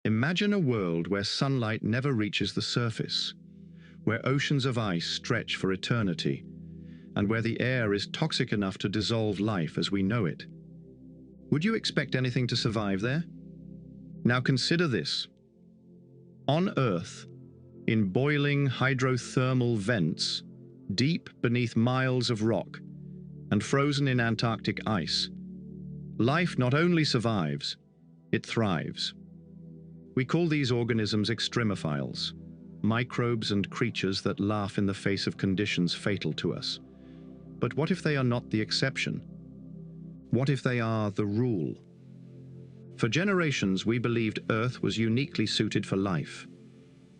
Imagine a world where sunlight never reaches the surface, where oceans of ice stretch for eternity, and where the air is toxic enough to dissolve life as we know it. Would you expect anything to survive there? Now consider this. On Earth, in boiling hydrothermal vents, deep beneath miles of rock, and frozen in Antarctic ice, life not only survives, it thrives. We call these organisms extremophiles, microbes and creatures that laugh in the face of conditions fatal to us. But what if they are not the exception? What if they are the rule? For generations, we believed Earth was uniquely suited for life,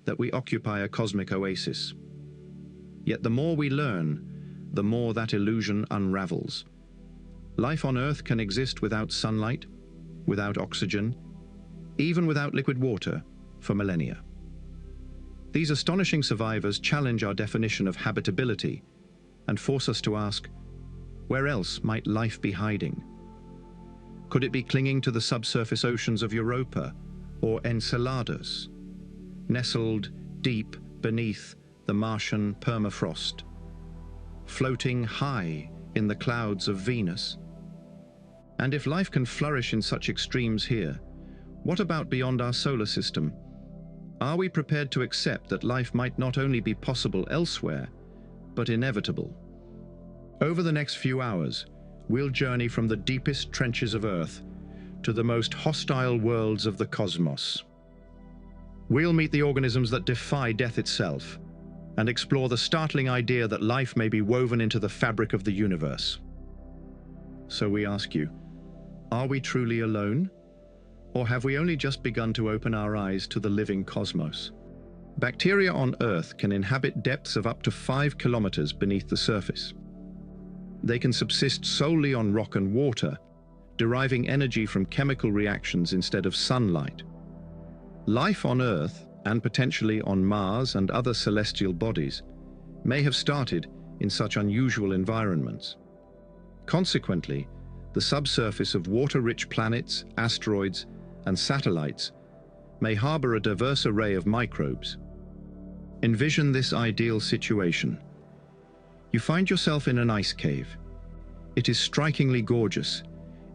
that we occupy a cosmic oasis. Yet the more we learn, the more that illusion unravels. Life on Earth can exist without sunlight, without oxygen, even without liquid water, for millennia. These astonishing survivors challenge our definition of habitability and force us to ask, where else might life be hiding? Could it be clinging to the subsurface oceans of Europa or Enceladus, nestled deep beneath the Martian permafrost, floating high in the clouds of Venus? And if life can flourish in such extremes here, what about beyond our solar system? Are we prepared to accept that life might not only be possible elsewhere, but inevitable? Over the next few hours, we'll journey from the deepest trenches of Earth to the most hostile worlds of the cosmos. We'll meet the organisms that defy death itself and explore the startling idea that life may be woven into the fabric of the universe. So we ask you, are we truly alone? Or have we only just begun to open our eyes to the living cosmos? Bacteria on Earth can inhabit depths of up to 5 kilometers beneath the surface. They can subsist solely on rock and water, deriving energy from chemical reactions instead of sunlight. Life on Earth, and potentially on Mars and other celestial bodies, may have started in such unusual environments. Consequently, the subsurface of water-rich planets, asteroids, and satellites may harbor a diverse array of microbes. Envision this ideal situation. You find yourself in an ice cave. It is strikingly gorgeous,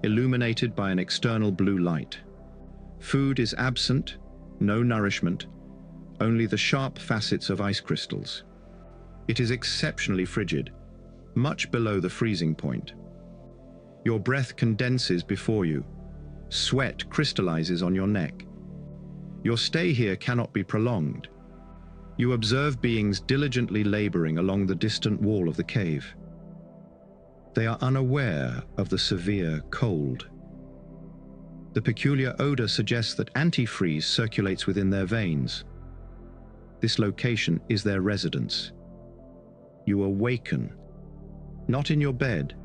illuminated by an external blue light. Food is absent, no nourishment, only the sharp facets of ice crystals. It is exceptionally frigid, much below the freezing point. Your breath condenses before you. Sweat crystallizes on your neck. Your stay here cannot be prolonged. You observe beings diligently laboring along the distant wall of the cave. They are unaware of the severe cold. The peculiar odor suggests that antifreeze circulates within their veins. This location is their residence. You awaken, not in your bed,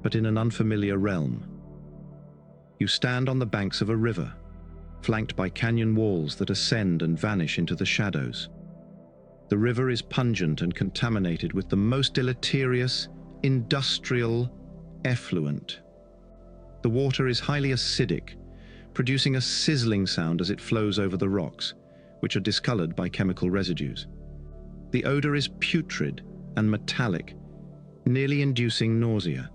but in an unfamiliar realm. You stand on the banks of a river, flanked by canyon walls that ascend and vanish into the shadows. The river is pungent and contaminated with the most deleterious, industrial effluent. The water is highly acidic, producing a sizzling sound as it flows over the rocks, which are discolored by chemical residues. The odor is putrid and metallic, nearly inducing nausea.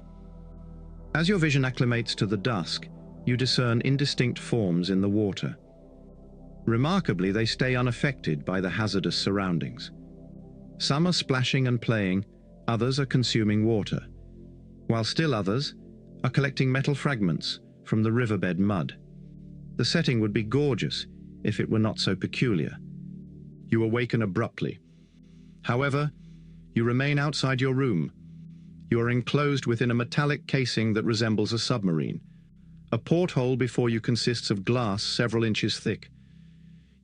As your vision acclimates to the dusk, you discern indistinct forms in the water. Remarkably, they stay unaffected by the hazardous surroundings. Some are splashing and playing, others are consuming water, while still others are collecting metal fragments from the riverbed mud. The setting would be gorgeous if it were not so peculiar. You awaken abruptly. However, you remain outside your room. You are enclosed within a metallic casing that resembles a submarine. A porthole before you consists of glass several inches thick.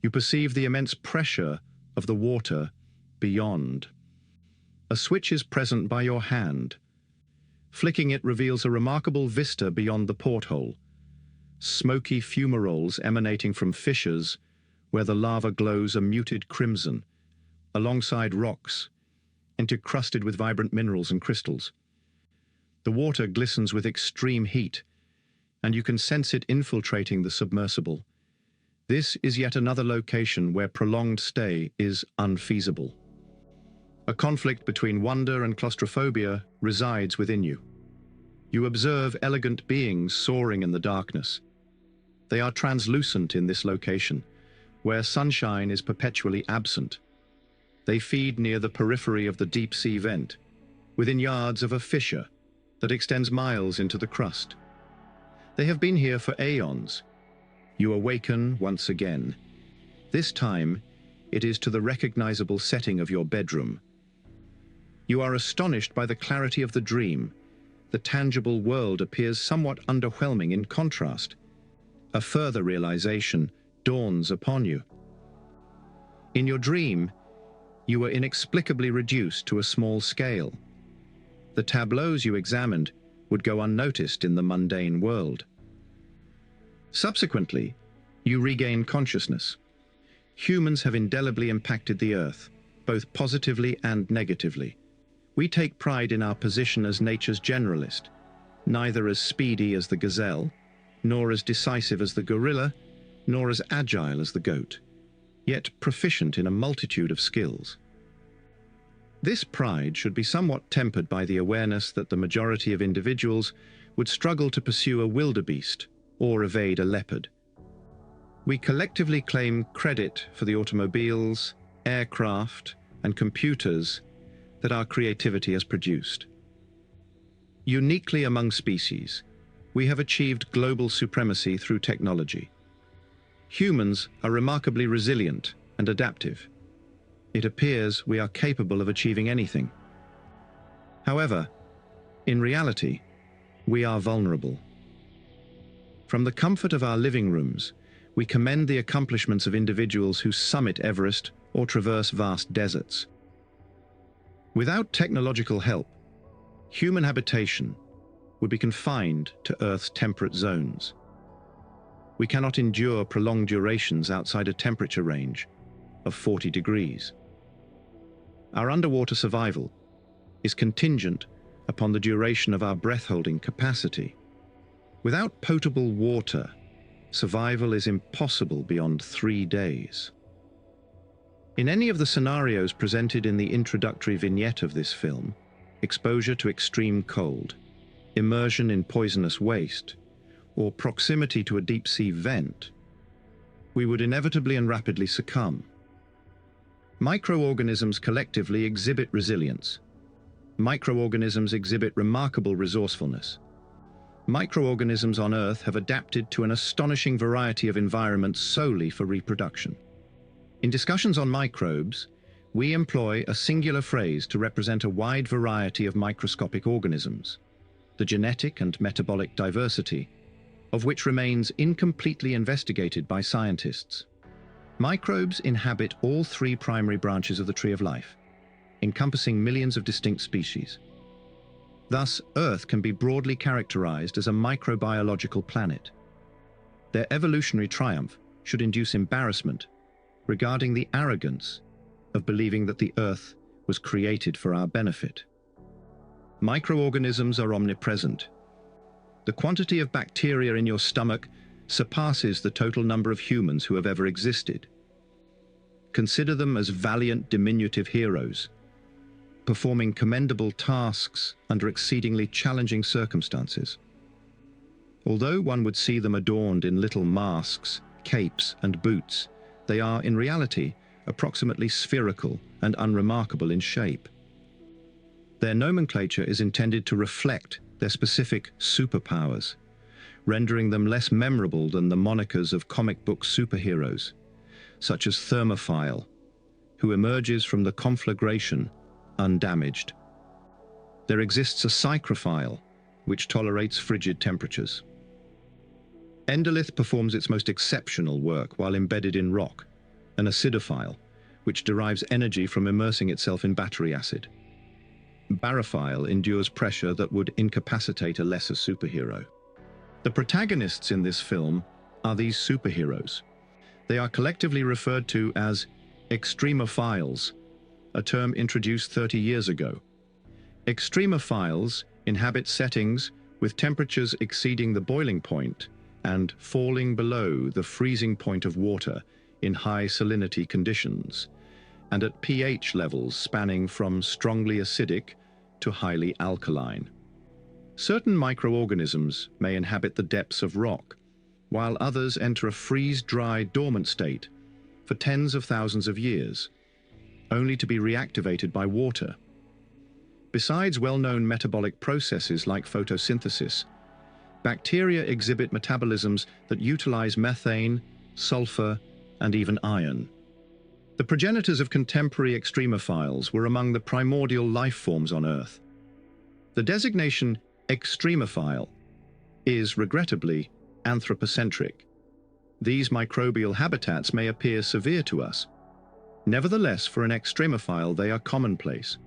You perceive the immense pressure of the water beyond. A switch is present by your hand. Flicking it reveals a remarkable vista beyond the porthole. Smoky fumaroles emanating from fissures where the lava glows a muted crimson, alongside rocks, encrusted with vibrant minerals and crystals. The water glistens with extreme heat, and you can sense it infiltrating the submersible. This is yet another location where prolonged stay is unfeasible. A conflict between wonder and claustrophobia resides within you. You observe elegant beings soaring in the darkness. They are translucent in this location, where sunshine is perpetually absent. They feed near the periphery of the deep-sea vent, within yards of a fissure that extends miles into the crust. They have been here for aeons. You awaken once again. This time, it is to the recognizable setting of your bedroom. You are astonished by the clarity of the dream. The tangible world appears somewhat underwhelming in contrast. A further realization dawns upon you. In your dream, you were inexplicably reduced to a small scale. The tableaus you examined would go unnoticed in the mundane world. Subsequently, you regain consciousness. Humans have indelibly impacted the Earth, both positively and negatively. We take pride in our position as nature's generalist, neither as speedy as the gazelle, nor as decisive as the gorilla, nor as agile as the goat, yet proficient in a multitude of skills. This pride should be somewhat tempered by the awareness that the majority of individuals would struggle to pursue a wildebeest or evade a leopard. We collectively claim credit for the automobiles, aircraft, and computers that our creativity has produced. Uniquely among species, we have achieved global supremacy through technology. Humans are remarkably resilient and adaptive. It appears we are capable of achieving anything. However, in reality, we are vulnerable. From the comfort of our living rooms, we commend the accomplishments of individuals who summit Everest or traverse vast deserts. Without technological help, human habitation would be confined to Earth's temperate zones. We cannot endure prolonged durations outside a temperature range of 40 degrees. Our underwater survival is contingent upon the duration of our breath-holding capacity. Without potable water, survival is impossible beyond 3 days. In any of the scenarios presented in the introductory vignette of this film, exposure to extreme cold, immersion in poisonous waste, or proximity to a deep-sea vent, we would inevitably and rapidly succumb. Microorganisms collectively exhibit resilience. Microorganisms exhibit remarkable resourcefulness. Microorganisms on Earth have adapted to an astonishing variety of environments solely for reproduction. In discussions on microbes, we employ a singular phrase to represent a wide variety of microscopic organisms, the genetic and metabolic diversity of which remains incompletely investigated by scientists. Microbes inhabit all 3 primary branches of the tree of life, encompassing millions of distinct species. Thus, Earth can be broadly characterized as a microbiological planet. Their evolutionary triumph should induce embarrassment regarding the arrogance of believing that the Earth was created for our benefit. Microorganisms are omnipresent. The quantity of bacteria in your stomach surpasses the total number of humans who have ever existed. Consider them as valiant, diminutive heroes, performing commendable tasks under exceedingly challenging circumstances. Although one would see them adorned in little masks, capes, and boots, they are, in reality, approximately spherical and unremarkable in shape. Their nomenclature is intended to reflect their specific superpowers, rendering them less memorable than the monikers of comic book superheroes, such as Thermophile, who emerges from the conflagration undamaged. There exists a Psychrophile, which tolerates frigid temperatures. Endolith performs its most exceptional work while embedded in rock, an acidophile, which derives energy from immersing itself in battery acid. Barophile endures pressure that would incapacitate a lesser superhero. The protagonists in this film are these superheroes. They are collectively referred to as extremophiles, a term introduced 30 years ago. Extremophiles inhabit settings with temperatures exceeding the boiling point and falling below the freezing point of water in high salinity conditions, and at pH levels spanning from strongly acidic to highly alkaline. Certain microorganisms may inhabit the depths of rock, while others enter a freeze-dry dormant state for tens of thousands of years, only to be reactivated by water. Besides well-known metabolic processes like photosynthesis, bacteria exhibit metabolisms that utilize methane, sulfur, and even iron. The progenitors of contemporary extremophiles were among the primordial life forms on Earth. The designation extremophile is, regrettably, anthropocentric. These microbial habitats may appear severe to us. Nevertheless, for an extremophile, they are commonplace.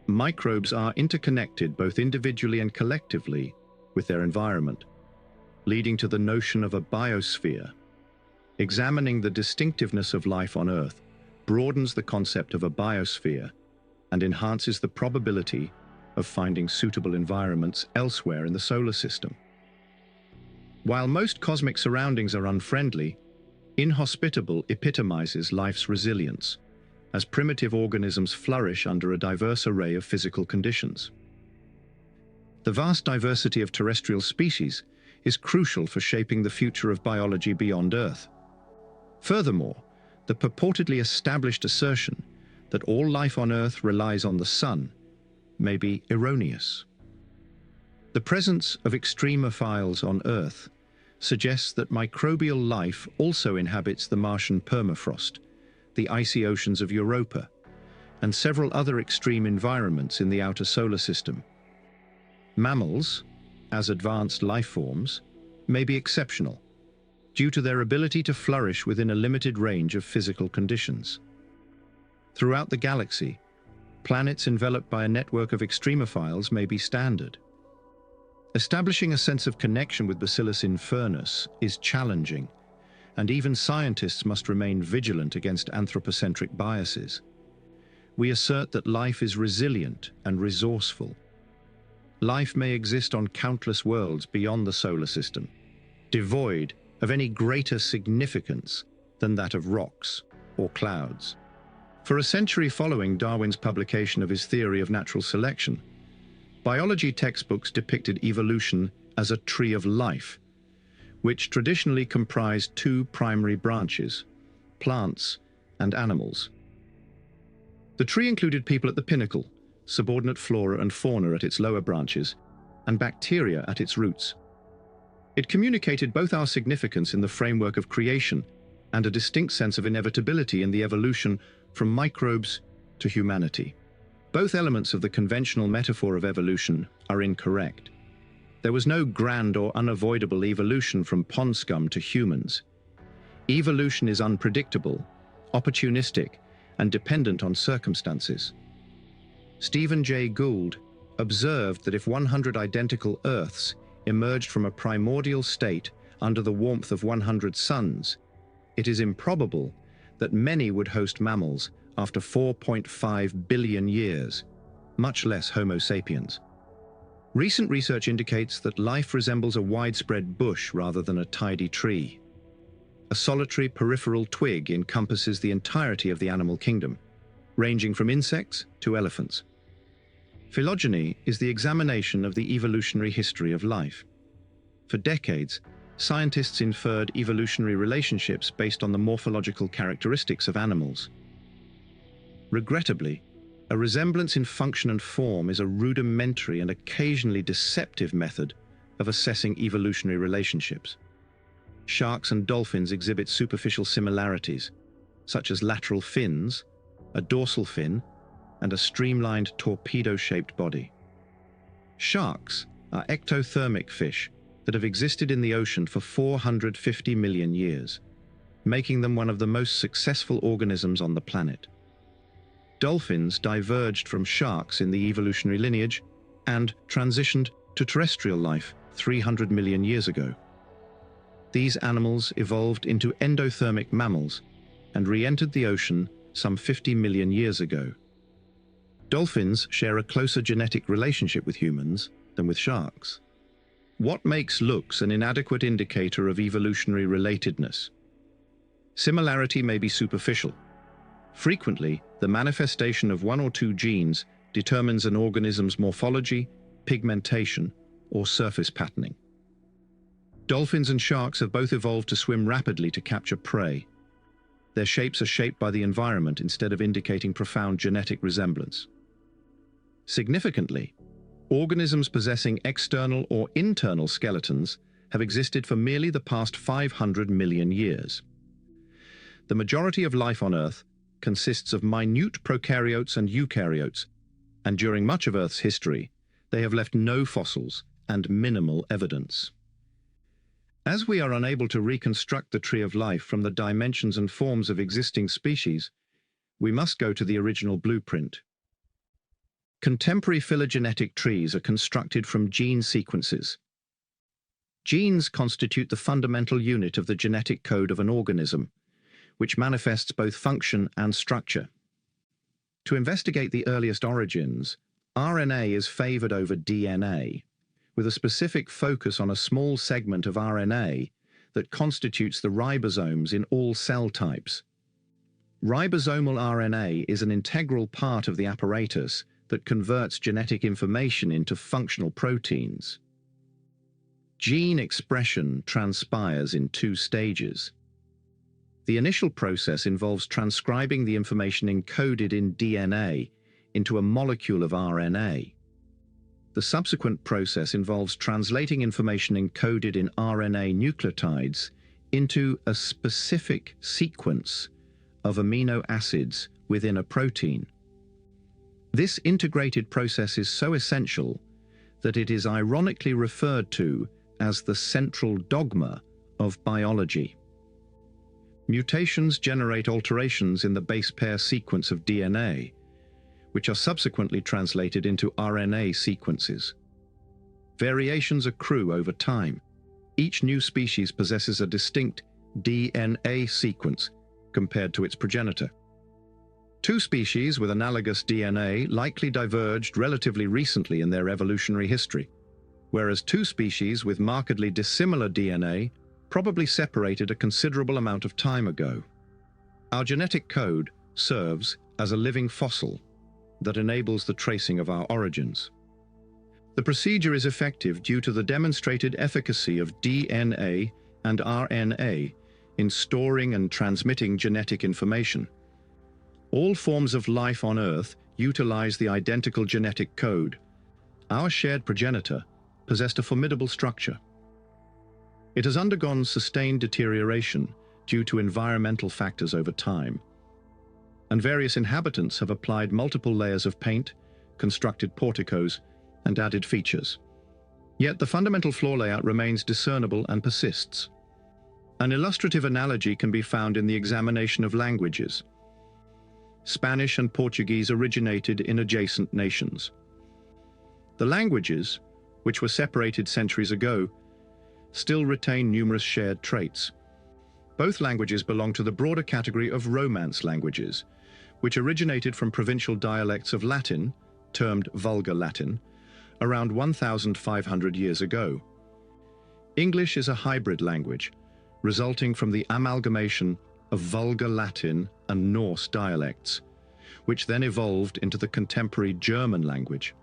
Microbes are interconnected both individually and collectively with their environment, leading to the notion of a biosphere. Examining the distinctiveness of life on Earth broadens the concept of a biosphere and enhances the probability of finding suitable environments elsewhere in the solar system. While most cosmic surroundings are unfriendly, inhospitable epitomizes life's resilience, as primitive organisms flourish under a diverse array of physical conditions. The vast diversity of terrestrial species is crucial for shaping the future of biology beyond Earth. Furthermore, the purportedly established assertion that all life on Earth relies on the sun may be erroneous. The presence of extremophiles on Earth suggests that microbial life also inhabits the Martian permafrost, the icy oceans of Europa, and several other extreme environments in the outer solar system. Mammals, as advanced life forms, may be exceptional, due to their ability to flourish within a limited range of physical conditions. Throughout the galaxy, planets enveloped by a network of extremophiles may be standard. Establishing a sense of connection with Bacillus infernus is challenging, and even scientists must remain vigilant against anthropocentric biases. We assert that life is resilient and resourceful. Life may exist on countless worlds beyond the solar system, devoid of any greater significance than that of rocks or clouds. For a century following Darwin's publication of his theory of natural selection, biology textbooks depicted evolution as a tree of life, which traditionally comprised two primary branches, plants and animals. The tree included people at the pinnacle, subordinate flora and fauna at its lower branches, and bacteria at its roots. It communicated both our significance in the framework of creation and a distinct sense of inevitability in the evolution from microbes to humanity. Both elements of the conventional metaphor of evolution are incorrect. There was no grand or unavoidable evolution from pond scum to humans. Evolution is unpredictable, opportunistic, and dependent on circumstances. Stephen Jay Gould observed that if 100 identical Earths emerged from a primordial state under the warmth of 100 suns, it is improbable that many would host mammals after 4.5 billion years, much less Homo sapiens. Recent research indicates that life resembles a widespread bush rather than a tidy tree. A solitary peripheral twig encompasses the entirety of the animal kingdom, ranging from insects to elephants. Phylogeny is the examination of the evolutionary history of life. For decades, scientists inferred evolutionary relationships based on the morphological characteristics of animals. Regrettably, a resemblance in function and form is a rudimentary and occasionally deceptive method of assessing evolutionary relationships. Sharks and dolphins exhibit superficial similarities, such as lateral fins, a dorsal fin, and a streamlined torpedo-shaped body. Sharks are ectothermic fish that have existed in the ocean for 450 million years, making them one of the most successful organisms on the planet. Dolphins diverged from sharks in the evolutionary lineage and transitioned to terrestrial life 300 million years ago. These animals evolved into endothermic mammals and re-entered the ocean some 50 million years ago. Dolphins share a closer genetic relationship with humans than with sharks. What makes looks an inadequate indicator of evolutionary relatedness? Similarity may be superficial. Frequently, the manifestation of one or two genes determines an organism's morphology, pigmentation, or surface patterning. Dolphins and sharks have both evolved to swim rapidly to capture prey. Their shapes are shaped by the environment instead of indicating profound genetic resemblance. Significantly, organisms possessing external or internal skeletons have existed for merely the past 500 million years. The majority of life on Earth consists of minute prokaryotes and eukaryotes, and during much of Earth's history, they have left no fossils and minimal evidence. As we are unable to reconstruct the tree of life from the dimensions and forms of existing species, we must go to the original blueprint. Contemporary phylogenetic trees are constructed from gene sequences. Genes constitute the fundamental unit of the genetic code of an organism, which manifests both function and structure. To investigate the earliest origins, RNA is favored over DNA, with a specific focus on a small segment of RNA that constitutes the ribosomes in all cell types. Ribosomal RNA is an integral part of the apparatus that converts genetic information into functional proteins. Gene expression transpires in two stages. The initial process involves transcribing the information encoded in DNA into a molecule of RNA. The subsequent process involves translating information encoded in RNA nucleotides into a specific sequence of amino acids within a protein. This integrated process is so essential that it is ironically referred to as the central dogma of biology. Mutations generate alterations in the base pair sequence of DNA, which are subsequently translated into RNA sequences. Variations accrue over time. Each new species possesses a distinct DNA sequence compared to its progenitor. Two species with analogous DNA likely diverged relatively recently in their evolutionary history, whereas two species with markedly dissimilar DNA probably separated a considerable amount of time ago. Our genetic code serves as a living fossil that enables the tracing of our origins. The procedure is effective due to the demonstrated efficacy of DNA and RNA in storing and transmitting genetic information. All forms of life on Earth utilize the identical genetic code. Our shared progenitor possessed a formidable structure. It has undergone sustained deterioration due to environmental factors over time, and various inhabitants have applied multiple layers of paint, constructed porticos, and added features. Yet the fundamental floor layout remains discernible and persists. An illustrative analogy can be found in the examination of languages. Spanish and Portuguese originated in adjacent nations. The languages, which were separated centuries ago, still retain numerous shared traits. Both languages belong to the broader category of Romance languages, which originated from provincial dialects of Latin, termed Vulgar Latin, around 1,500 years ago. English is a hybrid language, resulting from the amalgamation of Vulgar Latin and Norse dialects, which then evolved into the contemporary German language.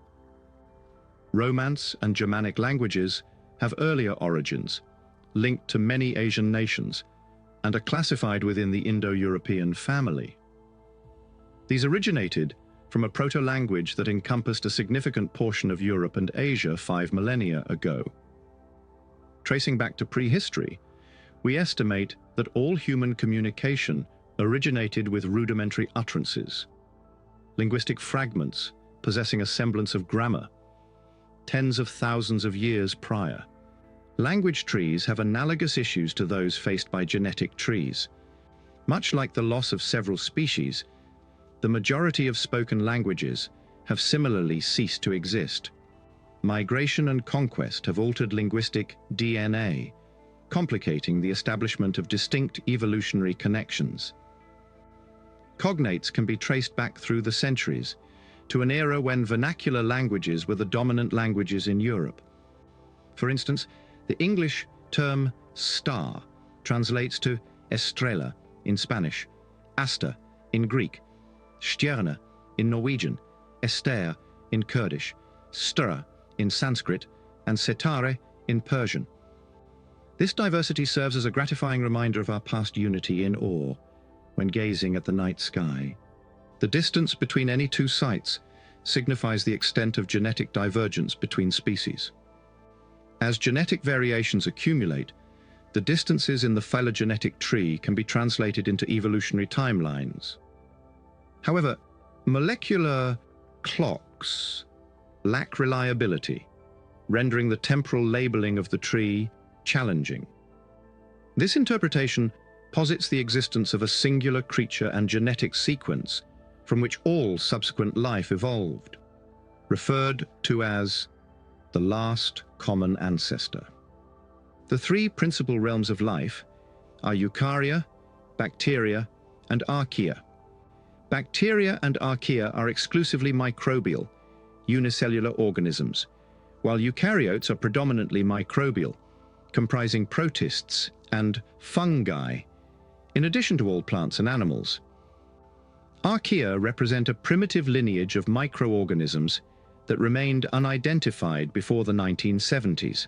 Romance and Germanic languages have earlier origins, linked to many Asian nations, and are classified within the Indo-European family. These originated from a proto-language that encompassed a significant portion of Europe and Asia 5 millennia ago. Tracing back to prehistory, we estimate that all human communication originated with rudimentary utterances, linguistic fragments possessing a semblance of grammar, tens of thousands of years prior. Language trees have analogous issues to those faced by genetic trees. Much like the loss of several species, the majority of spoken languages have similarly ceased to exist. Migration and conquest have altered linguistic DNA, complicating the establishment of distinct evolutionary connections. Cognates can be traced back through the centuries to an era when vernacular languages were the dominant languages in Europe. For instance, the English term star translates to estrella in Spanish, asta in Greek, stjerne in Norwegian, ester in Kurdish, stura in Sanskrit, and setare in Persian. This diversity serves as a gratifying reminder of our past unity in awe when gazing at the night sky. The distance between any two sites signifies the extent of genetic divergence between species. As genetic variations accumulate, the distances in the phylogenetic tree can be translated into evolutionary timelines. However, molecular clocks lack reliability, rendering the temporal labeling of the tree challenging. This interpretation posits the existence of a singular creature and genetic sequence from which all subsequent life evolved, referred to as the last common ancestor. The three principal realms of life are eukarya, bacteria, and archaea. Bacteria and archaea are exclusively microbial, unicellular organisms, while eukaryotes are predominantly microbial, comprising protists and fungi, in addition to all plants and animals. Archaea represent a primitive lineage of microorganisms that remained unidentified before the 1970s.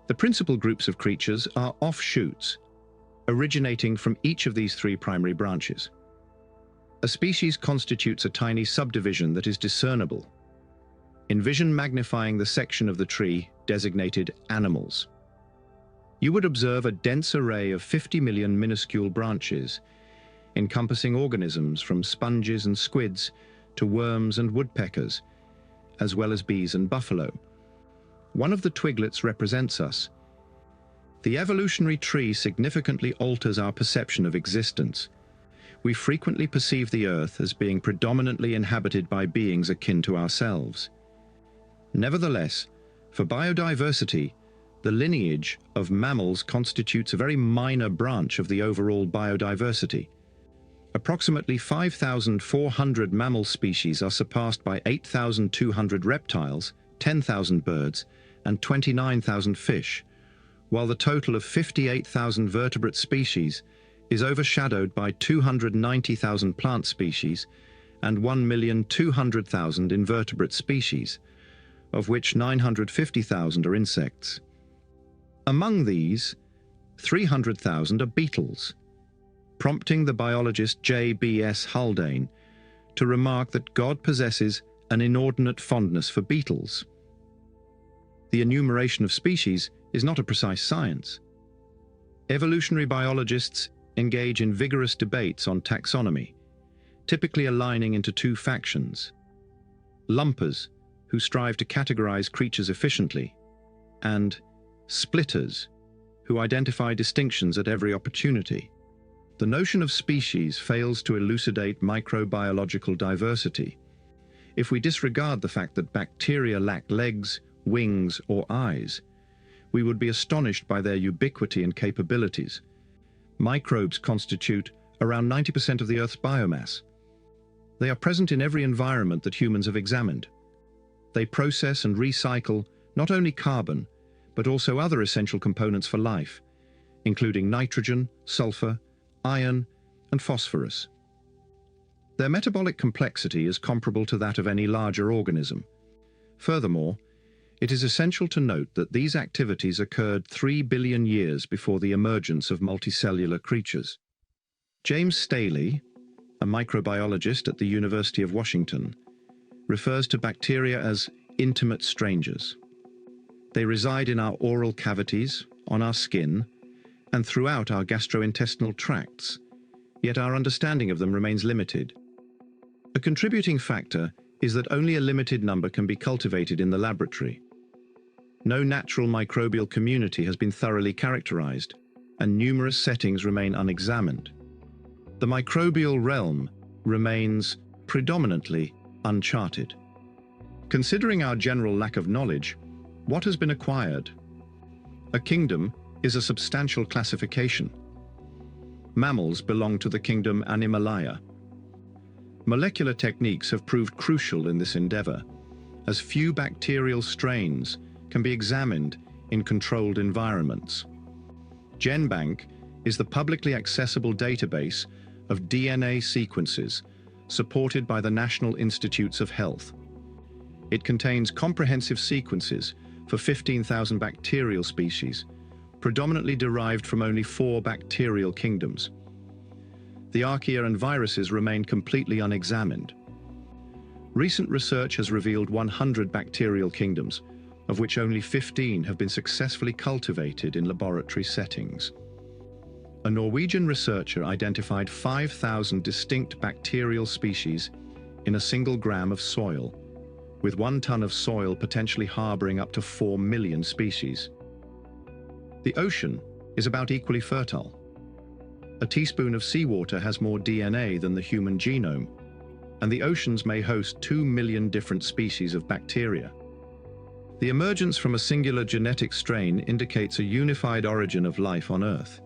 The principal groups of creatures are offshoots, originating from each of these three primary branches. A species constitutes a tiny subdivision that is discernible. Envision magnifying the section of the tree designated animals. You would observe a dense array of 50 million minuscule branches, encompassing organisms from sponges and squids to worms and woodpeckers, as well as bees and buffalo. One of the twiglets represents us. The evolutionary tree significantly alters our perception of existence. We frequently perceive the Earth as being predominantly inhabited by beings akin to ourselves. Nevertheless, for biodiversity, the lineage of mammals constitutes a very minor branch of the overall biodiversity. Approximately 5,400 mammal species are surpassed by 8,200 reptiles, 10,000 birds, and 29,000 fish, while the total of 58,000 vertebrate species is overshadowed by 290,000 plant species and 1,200,000 invertebrate species, of which 950,000 are insects. Among these, 300,000 are beetles, prompting the biologist J.B.S. Haldane to remark that God possesses an inordinate fondness for beetles. The enumeration of species is not a precise science. Evolutionary biologists engage in vigorous debates on taxonomy, typically aligning into two factions: lumpers, who strive to categorize creatures efficiently, and splitters, who identify distinctions at every opportunity. The notion of species fails to elucidate microbiological diversity. If we disregard the fact that bacteria lack legs, wings, or eyes, we would be astonished by their ubiquity and capabilities. Microbes constitute around 90% of the Earth's biomass. They are present in every environment that humans have examined. They process and recycle not only carbon, but also other essential components for life, including nitrogen, sulfur, iron, and phosphorus. Their metabolic complexity is comparable to that of any larger organism. Furthermore, it is essential to note that these activities occurred 3 billion years before the emergence of multicellular creatures. James Staley, a microbiologist at the University of Washington, refers to bacteria as intimate strangers. They reside in our oral cavities, on our skin, and throughout our gastrointestinal tracts, yet our understanding of them remains limited. A contributing factor is that only a limited number can be cultivated in the laboratory. No natural microbial community has been thoroughly characterized, and numerous settings remain unexamined. The microbial realm remains predominantly uncharted. Considering our general lack of knowledge, what has been acquired? A kingdom is a substantial classification. Mammals belong to the kingdom Animalia. Molecular techniques have proved crucial in this endeavor, as few bacterial strains can be examined in controlled environments. GenBank is the publicly accessible database of DNA sequences supported by the National Institutes of Health. It contains comprehensive sequences for 15,000 bacterial species, predominantly derived from only 4 bacterial kingdoms. The archaea and viruses remain completely unexamined. Recent research has revealed 100 bacterial kingdoms, of which only 15 have been successfully cultivated in laboratory settings. A Norwegian researcher identified 5,000 distinct bacterial species in a single gram of soil, with 1 ton of soil potentially harboring up to 4 million species. The ocean is about equally fertile. A teaspoon of seawater has more DNA than the human genome, and the oceans may host 2 million different species of bacteria. The emergence from a singular genetic strain indicates a unified origin of life on Earth.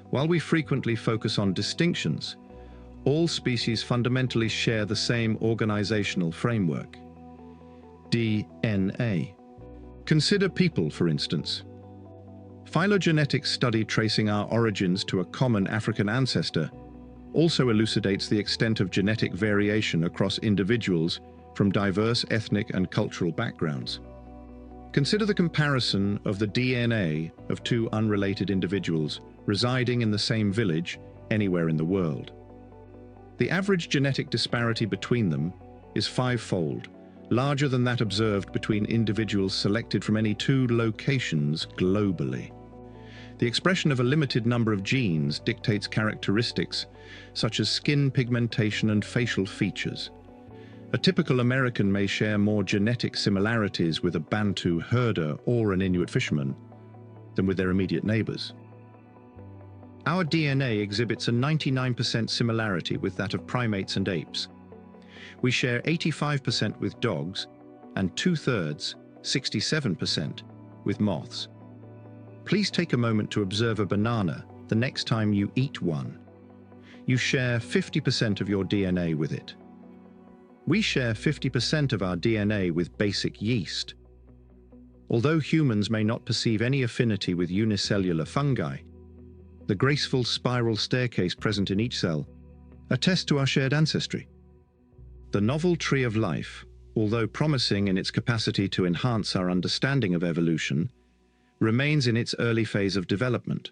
While we frequently focus on distinctions, all species fundamentally share the same organizational framework: DNA. Consider people, for instance. Phylogenetic study tracing our origins to a common African ancestor also elucidates the extent of genetic variation across individuals from diverse ethnic and cultural backgrounds. Consider the comparison of the DNA of 2 unrelated individuals residing in the same village anywhere in the world. The average genetic disparity between them is 5-fold, larger than that observed between individuals selected from any 2 locations globally. The expression of a limited number of genes dictates characteristics such as skin pigmentation and facial features. A typical American may share more genetic similarities with a Bantu herder or an Inuit fisherman than with their immediate neighbors. Our DNA exhibits a 99% similarity with that of primates and apes. We share 85% with dogs and 2/3, 67%, with moths. Please take a moment to observe a banana the next time you eat one. You share 50% of your DNA with it. We share 50% of our DNA with basic yeast. Although humans may not perceive any affinity with unicellular fungi, the graceful spiral staircase present in each cell attests to our shared ancestry. The novel tree of life, although promising in its capacity to enhance our understanding of evolution, remains in its early phase of development.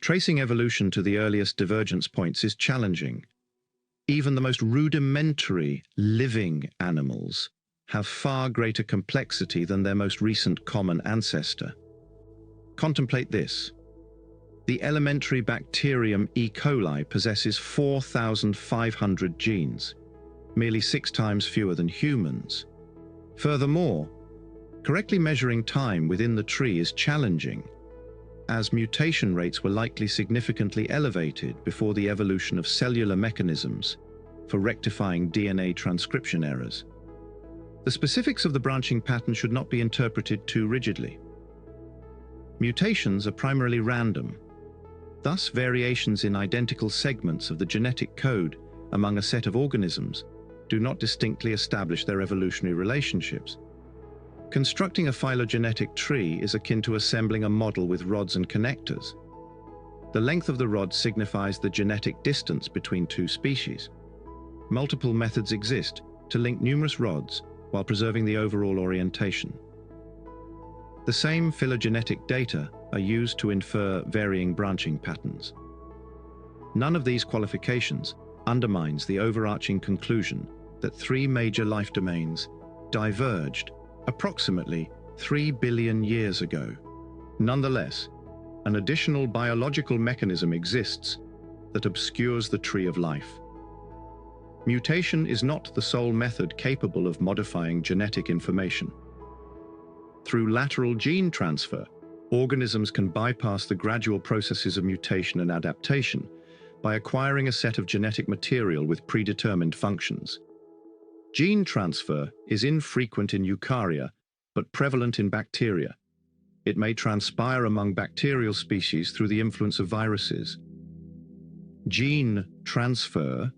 Tracing evolution to the earliest divergence points is challenging. Even the most rudimentary living animals have far greater complexity than their most recent common ancestor. Contemplate this. The elementary bacterium E. coli possesses 4,500 genes, merely 6 times fewer than humans. Furthermore, correctly measuring time within the tree is challenging, as mutation rates were likely significantly elevated before the evolution of cellular mechanisms for rectifying DNA transcription errors. The specifics of the branching pattern should not be interpreted too rigidly. Mutations are primarily random. Thus, variations in identical segments of the genetic code among a set of organisms do not distinctly establish their evolutionary relationships. Constructing a phylogenetic tree is akin to assembling a model with rods and connectors. The length of the rod signifies the genetic distance between 2 species. Multiple methods exist to link numerous rods while preserving the overall orientation. The same phylogenetic data are used to infer varying branching patterns. None of these qualifications undermines the overarching conclusion that 3 major life domains diverged approximately 3 billion years ago. Nonetheless, an additional biological mechanism exists that obscures the tree of life. Mutation is not the sole method capable of modifying genetic information. Through lateral gene transfer, organisms can bypass the gradual processes of mutation and adaptation by acquiring a set of genetic material with predetermined functions. Gene transfer is infrequent in eukarya, but prevalent in bacteria. It may transpire among bacterial species through the influence of viruses. Gene transfer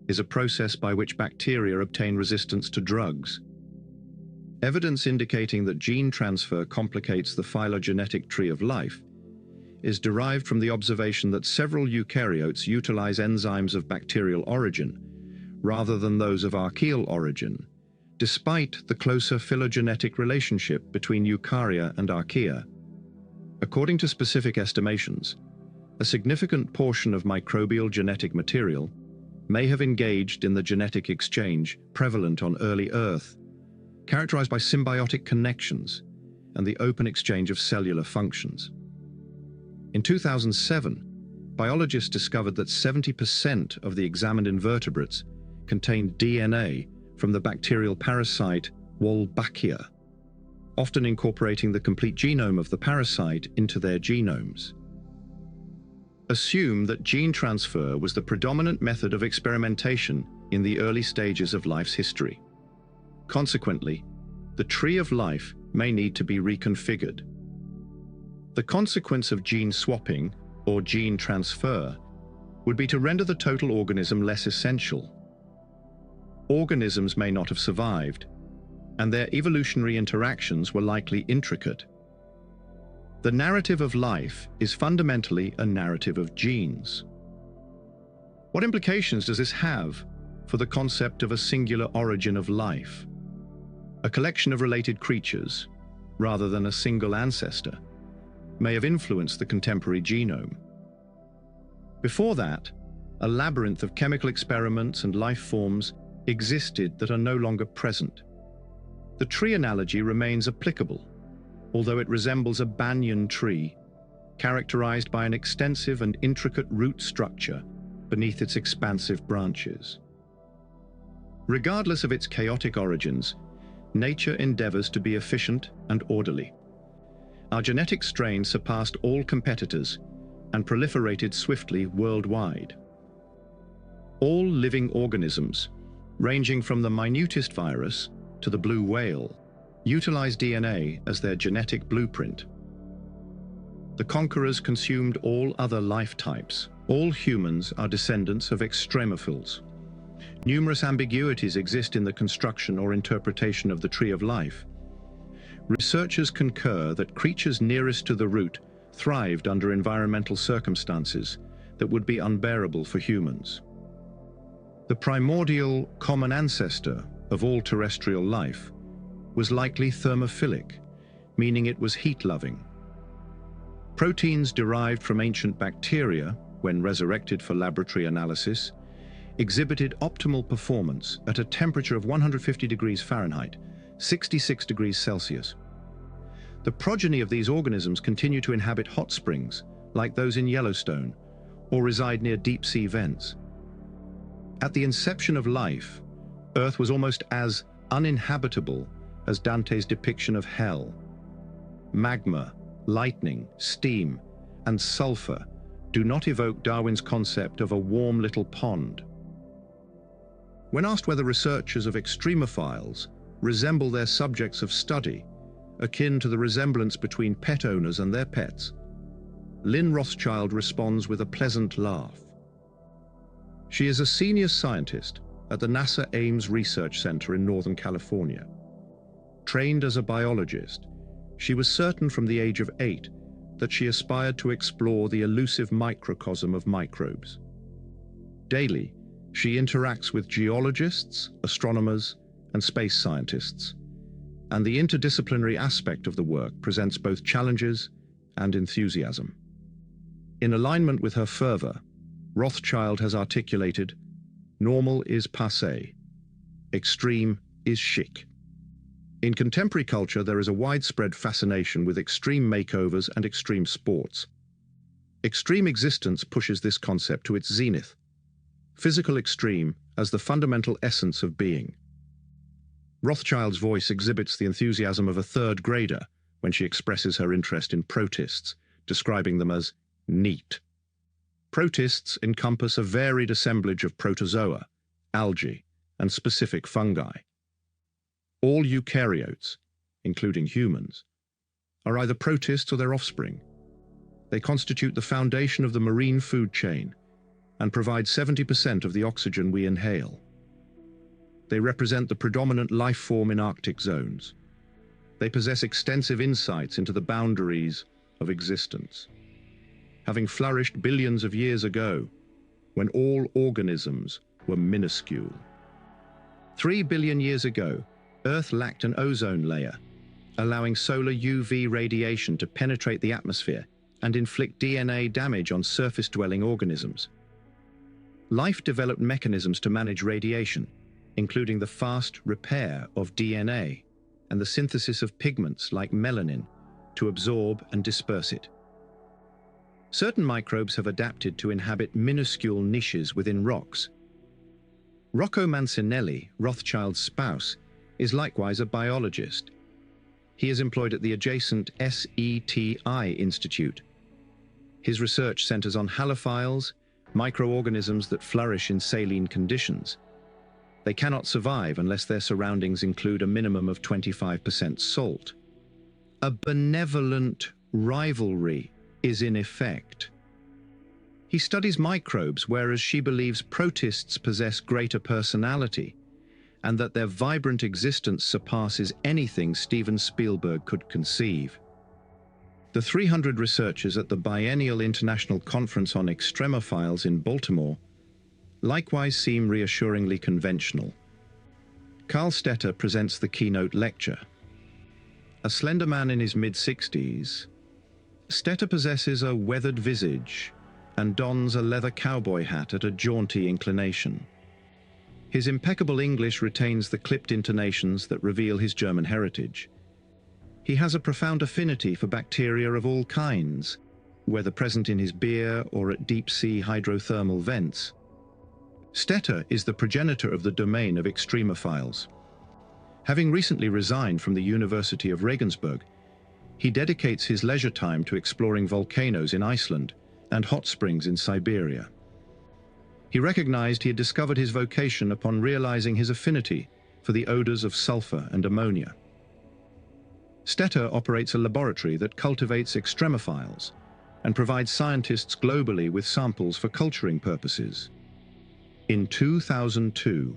is a process by which bacteria obtain resistance to drugs. Evidence indicating that gene transfer complicates the phylogenetic tree of life is derived from the observation that several eukaryotes utilize enzymes of bacterial origin rather than those of archaeal origin, despite the closer phylogenetic relationship between eukarya and archaea. According to specific estimations, a significant portion of microbial genetic material may have engaged in the genetic exchange prevalent on early Earth, characterized by symbiotic connections and the open exchange of cellular functions. In 2007, biologists discovered that 70% of the examined invertebrates contained DNA from the bacterial parasite Wolbachia, often incorporating the complete genome of the parasite into their genomes. Assume that gene transfer was the predominant method of experimentation in the early stages of life's history. Consequently, the tree of life may need to be reconfigured. The consequence of gene swapping, or gene transfer, would be to render the total organism less essential. Organisms may not have survived, and their evolutionary interactions were likely intricate. The narrative of life is fundamentally a narrative of genes. What implications does this have for the concept of a singular origin of life? A collection of related creatures, rather than a single ancestor, may have influenced the contemporary genome. Before that, a labyrinth of chemical experiments and life forms existed that are no longer present. The tree analogy remains applicable, although it resembles a banyan tree, characterized by an extensive and intricate root structure beneath its expansive branches. Regardless of its chaotic origins, nature endeavors to be efficient and orderly. Our genetic strain surpassed all competitors and proliferated swiftly worldwide. All living organisms, ranging from the minutest virus to the blue whale, utilize DNA as their genetic blueprint. The conquerors consumed all other life types. All humans are descendants of extremophils. Numerous ambiguities exist in the construction or interpretation of the tree of life. Researchers concur that creatures nearest to the root thrived under environmental circumstances that would be unbearable for humans. The primordial common ancestor of all terrestrial life was likely thermophilic, meaning it was heat-loving. Proteins derived from ancient bacteria, when resurrected for laboratory analysis, exhibited optimal performance at a temperature of 150 degrees Fahrenheit, 66 degrees Celsius. The progeny of these organisms continue to inhabit hot springs, like those in Yellowstone, or reside near deep-sea vents. At the inception of life, Earth was almost as uninhabitable as Dante's depiction of hell. Magma, lightning, steam, and sulfur do not evoke Darwin's concept of a warm little pond. When asked whether researchers of extremophiles resemble their subjects of study, akin to the resemblance between pet owners and their pets, Lynn Rothschild responds with a pleasant laugh. She is a senior scientist at the NASA Ames Research Center in Northern California. Trained as a biologist, she was certain from the age of 8 that she aspired to explore the elusive microcosm of microbes. Daily, she interacts with geologists, astronomers, and space scientists, and the interdisciplinary aspect of the work presents both challenges and enthusiasm. In alignment with her fervor, Rothschild has articulated, "Normal is passé, extreme is chic." In contemporary culture, there is a widespread fascination with extreme makeovers and extreme sports. Extreme existence pushes this concept to its zenith. Physical extreme as the fundamental essence of being. Rothschild's voice exhibits the enthusiasm of a third grader when she expresses her interest in protists, describing them as neat. Protists encompass a varied assemblage of protozoa, algae, and specific fungi. All eukaryotes, including humans, are either protists or their offspring. They constitute the foundation of the marine food chain and provide 70% of the oxygen we inhale. They represent the predominant life form in Arctic zones, They possess extensive insights into the boundaries of existence, having flourished billions of years ago, when all organisms were minuscule. 3 billion years ago, Earth lacked an ozone layer, allowing solar UV radiation to penetrate the atmosphere and inflict DNA damage on surface-dwelling organisms. Life developed mechanisms to manage radiation, including the fast repair of DNA and the synthesis of pigments like melanin to absorb and disperse it. Certain microbes have adapted to inhabit minuscule niches within rocks. Rocco Mancinelli, Rothschild's spouse, is likewise a biologist. He is employed at the adjacent SETI Institute. His research centers on halophiles, microorganisms that flourish in saline conditions. They cannot survive unless their surroundings include a minimum of 25% salt. A benevolent rivalry is in effect. He studies microbes, whereas she believes protists possess greater personality and that their vibrant existence surpasses anything Steven Spielberg could conceive. The 300 researchers at the Biennial International Conference on Extremophiles in Baltimore likewise seem reassuringly conventional. Carl Stetter presents the keynote lecture. A slender man in his mid-60s, Stetter possesses a weathered visage and dons a leather cowboy hat at a jaunty inclination. His impeccable English retains the clipped intonations that reveal his German heritage. He has a profound affinity for bacteria of all kinds, whether present in his beer or at deep-sea hydrothermal vents. Stetter is the progenitor of the domain of extremophiles. Having recently resigned from the University of Regensburg, he dedicates his leisure time to exploring volcanoes in Iceland and hot springs in Siberia. He recognized he had discovered his vocation upon realizing his affinity for the odors of sulfur and ammonia. Stetter operates a laboratory that cultivates extremophiles and provides scientists globally with samples for culturing purposes. In 2002,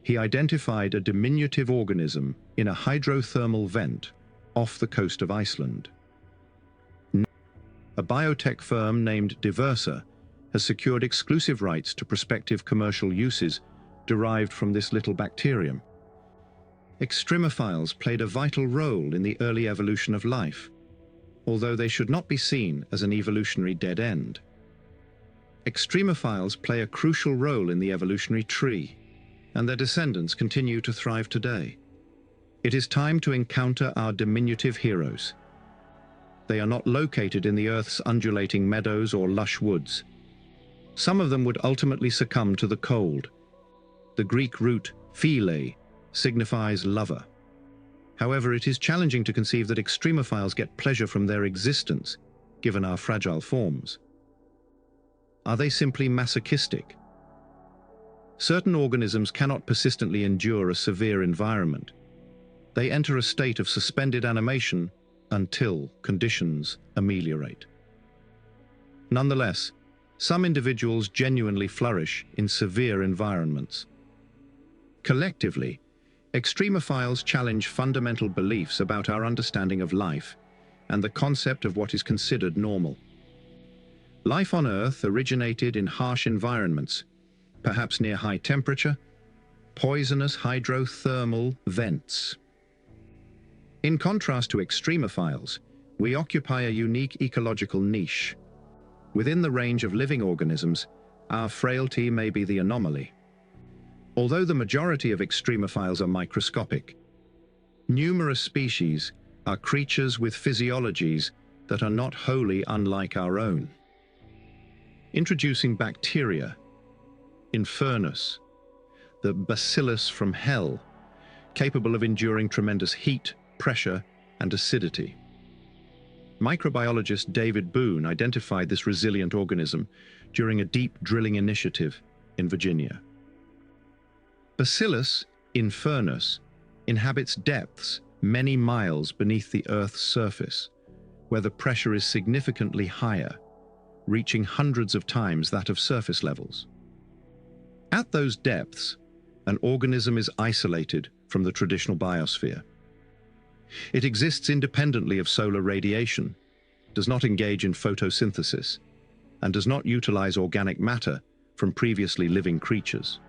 he identified a diminutive organism in a hydrothermal vent off the coast of Iceland. A biotech firm named Diversa has secured exclusive rights to prospective commercial uses derived from this little bacterium. Extremophiles played a vital role in the early evolution of life, although they should not be seen as an evolutionary dead end. Extremophiles play a crucial role in the evolutionary tree, and their descendants continue to thrive today. It is time to encounter our diminutive heroes. They are not located in the Earth's undulating meadows or lush woods. Some of them would ultimately succumb to the cold. The Greek root phile signifies lover. However, it is challenging to conceive that extremophiles get pleasure from their existence, given our fragile forms. Are they simply masochistic? Certain organisms cannot persistently endure a severe environment. They enter a state of suspended animation until conditions ameliorate. Nonetheless, some individuals genuinely flourish in severe environments. Collectively, extremophiles challenge fundamental beliefs about our understanding of life and the concept of what is considered normal. Life on Earth originated in harsh environments, perhaps near high temperature, poisonous hydrothermal vents. In contrast to extremophiles, we occupy a unique ecological niche. Within the range of living organisms, our frailty may be the anomaly. Although the majority of extremophiles are microscopic, numerous species are creatures with physiologies that are not wholly unlike our own. Introducing bacteria, Infernus, the bacillus from hell, capable of enduring tremendous heat, pressure, and acidity. Microbiologist David Boone identified this resilient organism during a deep drilling initiative in Virginia. Bacillus infernus inhabits depths many miles beneath the Earth's surface, where the pressure is significantly higher, reaching hundreds of times that of surface levels. At those depths, an organism is isolated from the traditional biosphere. It exists independently of solar radiation, does not engage in photosynthesis, and does not utilize organic matter from previously living creatures.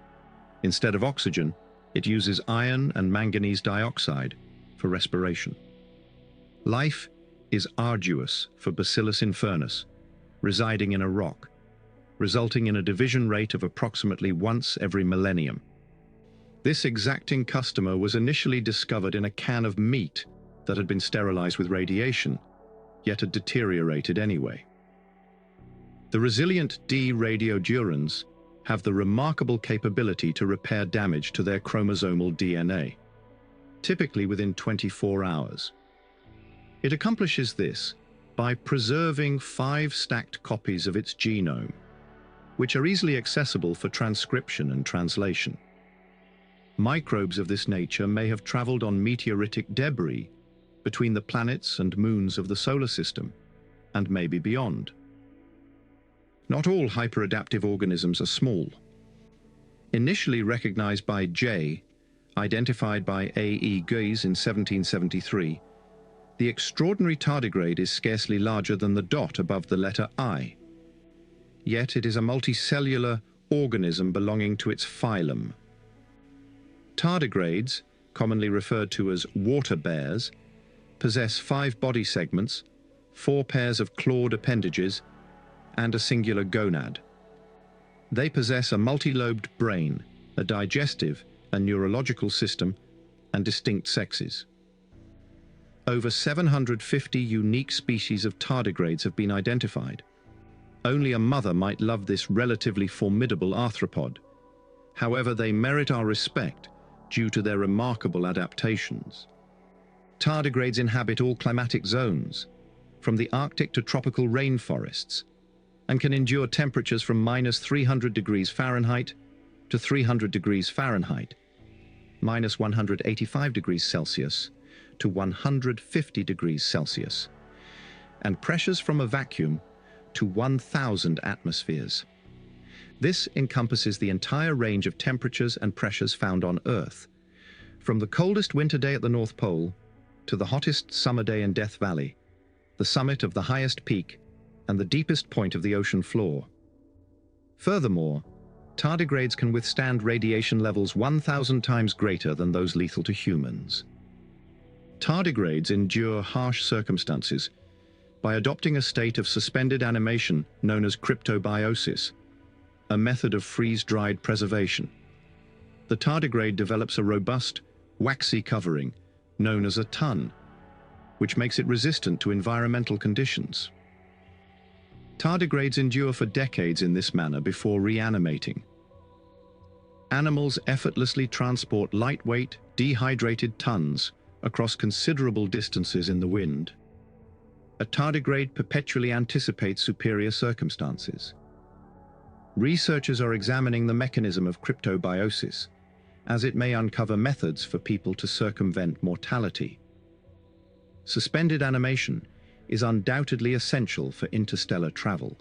Instead of oxygen, it uses iron and manganese dioxide for respiration. Life is arduous for Bacillus infernus, residing in a rock, resulting in a division rate of approximately once every millennium. This exacting customer was initially discovered in a can of meat that had been sterilized with radiation, yet had deteriorated anyway. The resilient D radiodurans have the remarkable capability to repair damage to their chromosomal DNA, typically within 24 hours. It accomplishes this by preserving 5 stacked copies of its genome, which are easily accessible for transcription and translation. Microbes of this nature may have traveled on meteoritic debris between the planets and moons of the solar system, and maybe beyond. Not all hyperadaptive organisms are small. Initially recognized by J, identified by A.E. Geuys in 1773, the extraordinary tardigrade is scarcely larger than the dot above the letter I. Yet it is a multicellular organism belonging to its phylum. Tardigrades, commonly referred to as water bears, possess 5 body segments, 4 pairs of clawed appendages, and a singular gonad. They possess a multi-lobed brain, a digestive and neurological system, and distinct sexes. Over 750 unique species of tardigrades have been identified. Only a mother might love this relatively formidable arthropod. However, they merit our respect due to their remarkable adaptations. Tardigrades inhabit all climatic zones, from the Arctic to tropical rainforests, and can endure temperatures from -300 degrees Fahrenheit to 300 degrees Fahrenheit, -185 degrees Celsius to 150 degrees Celsius, and pressures from a vacuum to 1,000 atmospheres. This encompasses the entire range of temperatures and pressures found on Earth, from the coldest winter day at the North Pole to the hottest summer day in Death Valley, the summit of the highest peak, and the deepest point of the ocean floor. Furthermore, tardigrades can withstand radiation levels 1,000 times greater than those lethal to humans. Tardigrades endure harsh circumstances by adopting a state of suspended animation known as cryptobiosis, a method of freeze-dried preservation. The tardigrade develops a robust, waxy covering known as a tun, which makes it resistant to environmental conditions. Tardigrades endure for decades in this manner before reanimating. Animals effortlessly transport lightweight, dehydrated tons across considerable distances in the wind. A tardigrade perpetually anticipates superior circumstances. Researchers are examining the mechanism of cryptobiosis, as it may uncover methods for people to circumvent mortality. Suspended animation is undoubtedly essential for interstellar travel.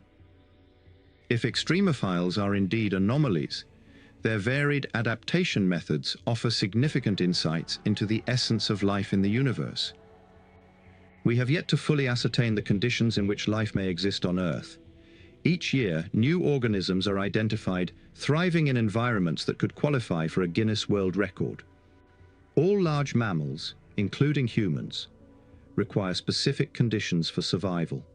If extremophiles are indeed anomalies, their varied adaptation methods offer significant insights into the essence of life in the universe. We have yet to fully ascertain the conditions in which life may exist on Earth. Each year, new organisms are identified thriving in environments that could qualify for a Guinness World Record. All large mammals, including humans, require specific conditions for survival: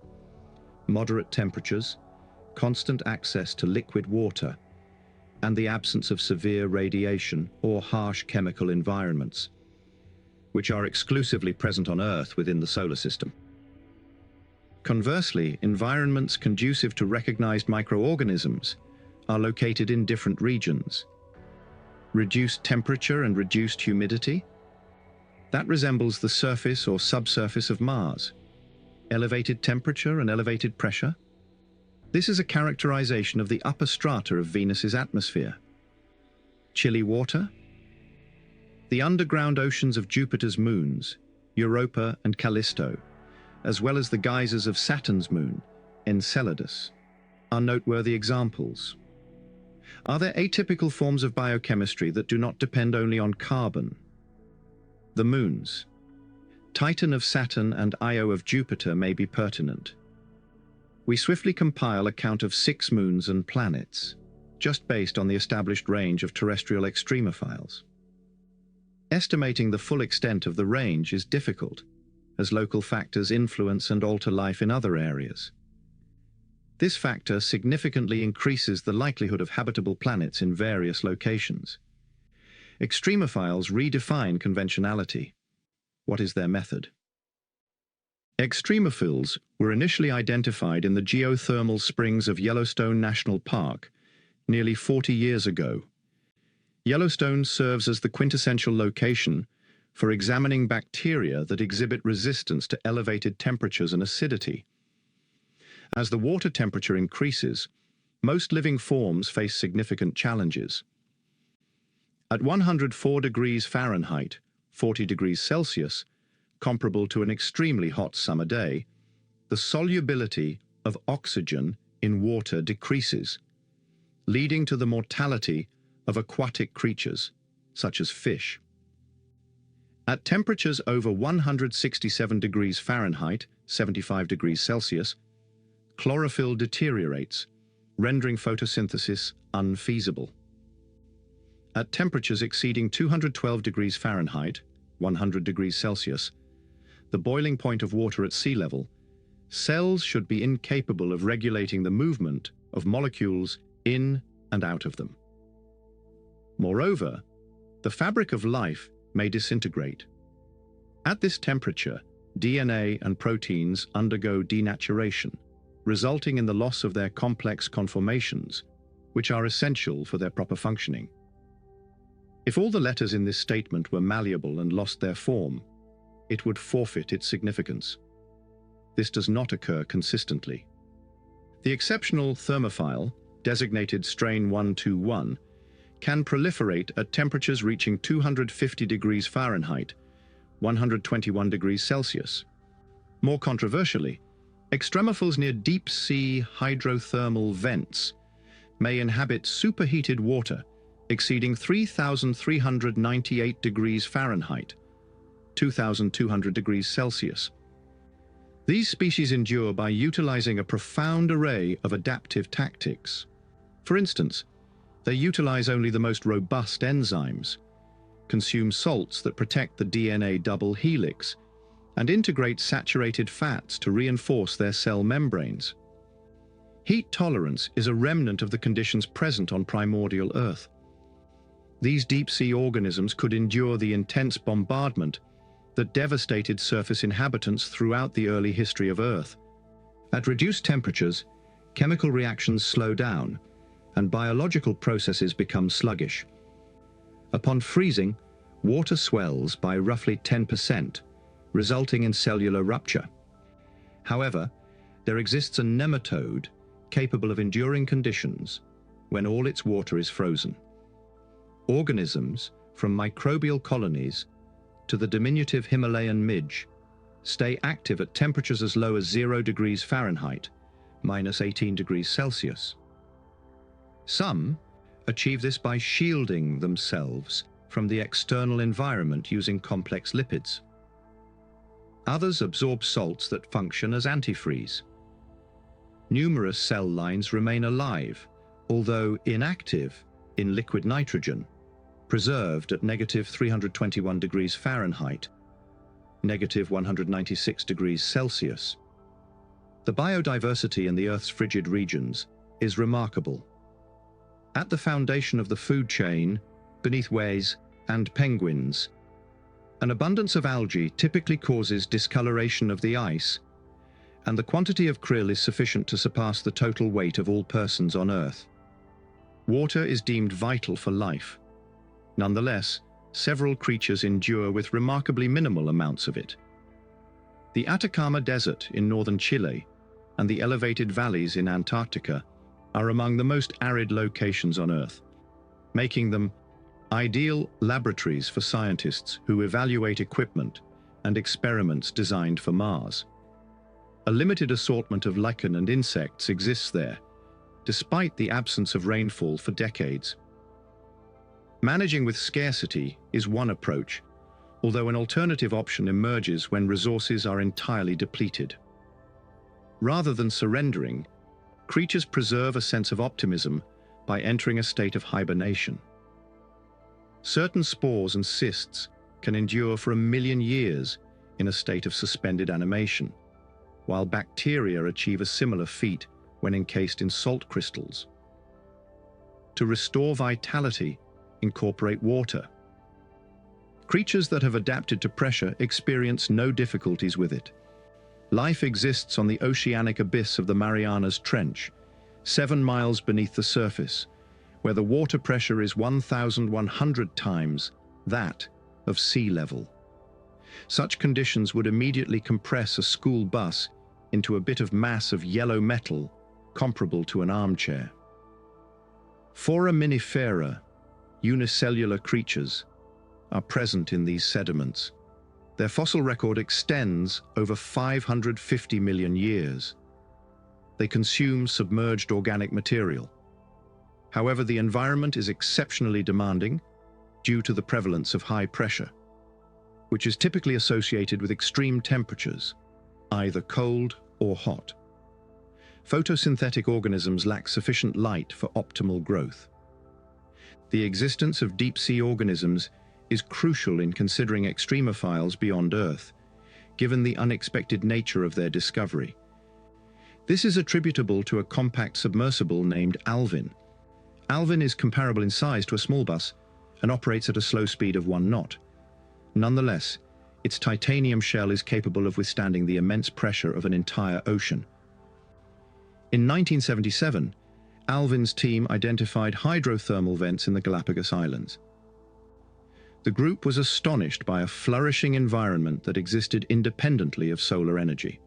moderate temperatures, constant access to liquid water, and the absence of severe radiation or harsh chemical environments, which are exclusively present on Earth within the solar system. Conversely, environments conducive to recognized microorganisms are located in different regions. Reduced temperature and reduced humidity? That resembles the surface or subsurface of Mars. Elevated temperature and elevated pressure? This is a characterization of the upper strata of Venus's atmosphere. Chilly water? The underground oceans of Jupiter's moons, Europa and Callisto, as well as the geysers of Saturn's moon, Enceladus, are noteworthy examples. Are there atypical forms of biochemistry that do not depend only on carbon? The moons. Titan of Saturn and Io of Jupiter may be pertinent. We swiftly compile a count of 6 moons and planets, just based on the established range of terrestrial extremophiles. Estimating the full extent of the range is difficult, as local factors influence and alter life in other areas. This factor significantly increases the likelihood of habitable planets in various locations. Extremophiles redefine conventionality. What is their method? Extremophiles were initially identified in the geothermal springs of Yellowstone National Park nearly 40 years ago. Yellowstone serves as the quintessential location for examining bacteria that exhibit resistance to elevated temperatures and acidity. As the water temperature increases, most living forms face significant challenges. At 104 degrees Fahrenheit, 40 degrees Celsius, comparable to an extremely hot summer day, the solubility of oxygen in water decreases, leading to the mortality of aquatic creatures, such as fish. At temperatures over 167 degrees Fahrenheit, 75 degrees Celsius, chlorophyll deteriorates, rendering photosynthesis unfeasible. At temperatures exceeding 212 degrees Fahrenheit, 100 degrees Celsius, the boiling point of water at sea level, cells should be incapable of regulating the movement of molecules in and out of them. Moreover, the fabric of life may disintegrate. At this temperature, DNA and proteins undergo denaturation, resulting in the loss of their complex conformations, which are essential for their proper functioning. If all the letters in this statement were malleable and lost their form, it would forfeit its significance. This does not occur consistently. The exceptional thermophile, designated strain 121, can proliferate at temperatures reaching 250 degrees Fahrenheit, 121 degrees Celsius. More controversially, extremophiles near deep-sea hydrothermal vents may inhabit superheated water exceeding 3,398 degrees Fahrenheit, 2,200 degrees Celsius. These species endure by utilizing a profound array of adaptive tactics. For instance, they utilize only the most robust enzymes, consume salts that protect the DNA double helix, and integrate saturated fats to reinforce their cell membranes. Heat tolerance is a remnant of the conditions present on primordial Earth. These deep-sea organisms could endure the intense bombardment that devastated surface inhabitants throughout the early history of Earth. At reduced temperatures, chemical reactions slow down, and biological processes become sluggish. Upon freezing, water swells by roughly 10%, resulting in cellular rupture. However, there exists a nematode capable of enduring conditions when all its water is frozen. Organisms, from microbial colonies to the diminutive Himalayan midge, stay active at temperatures as low as 0 degrees Fahrenheit, minus 18 degrees Celsius. Some achieve this by shielding themselves from the external environment using complex lipids. Others absorb salts that function as antifreeze. Numerous cell lines remain alive, although inactive in liquid nitrogen, preserved at negative 321 degrees Fahrenheit, negative 196 degrees Celsius. The biodiversity in the Earth's frigid regions is remarkable. At the foundation of the food chain, beneath whales and penguins, an abundance of algae typically causes discoloration of the ice, and the quantity of krill is sufficient to surpass the total weight of all persons on Earth. Water is deemed vital for life. Nonetheless, several creatures endure with remarkably minimal amounts of it. The Atacama Desert in northern Chile and the elevated valleys in Antarctica are among the most arid locations on Earth, making them ideal laboratories for scientists who evaluate equipment and experiments designed for Mars. A limited assortment of lichen and insects exists there, despite the absence of rainfall for decades. Managing with scarcity is one approach, although an alternative option emerges when resources are entirely depleted. Rather than surrendering, creatures preserve a sense of optimism by entering a state of hibernation. Certain spores and cysts can endure for 1 million years in a state of suspended animation, while bacteria achieve a similar feat when encased in salt crystals. To restore vitality, incorporate water. Creatures that have adapted to pressure experience no difficulties with it. Life exists on the oceanic abyss of the Marianas Trench, 7 miles beneath the surface, where the water pressure is 1,100 times that of sea level. Such conditions would immediately compress a school bus into a bit of mass of yellow metal comparable to an armchair. Foraminifera, unicellular creatures, are present in these sediments. Their fossil record extends over 550 million years. They consume submerged organic material. However, the environment is exceptionally demanding due to the prevalence of high pressure, which is typically associated with extreme temperatures, either cold or hot. Photosynthetic organisms lack sufficient light for optimal growth. The existence of deep-sea organisms is crucial in considering extremophiles beyond Earth, given the unexpected nature of their discovery. This is attributable to a compact submersible named Alvin. Alvin is comparable in size to a small bus and operates at a slow speed of 1 knot. Nonetheless, its titanium shell is capable of withstanding the immense pressure of an entire ocean. In 1977, Alvin's team identified hydrothermal vents in the Galapagos Islands. The group was astonished by a flourishing environment that existed independently of solar energy.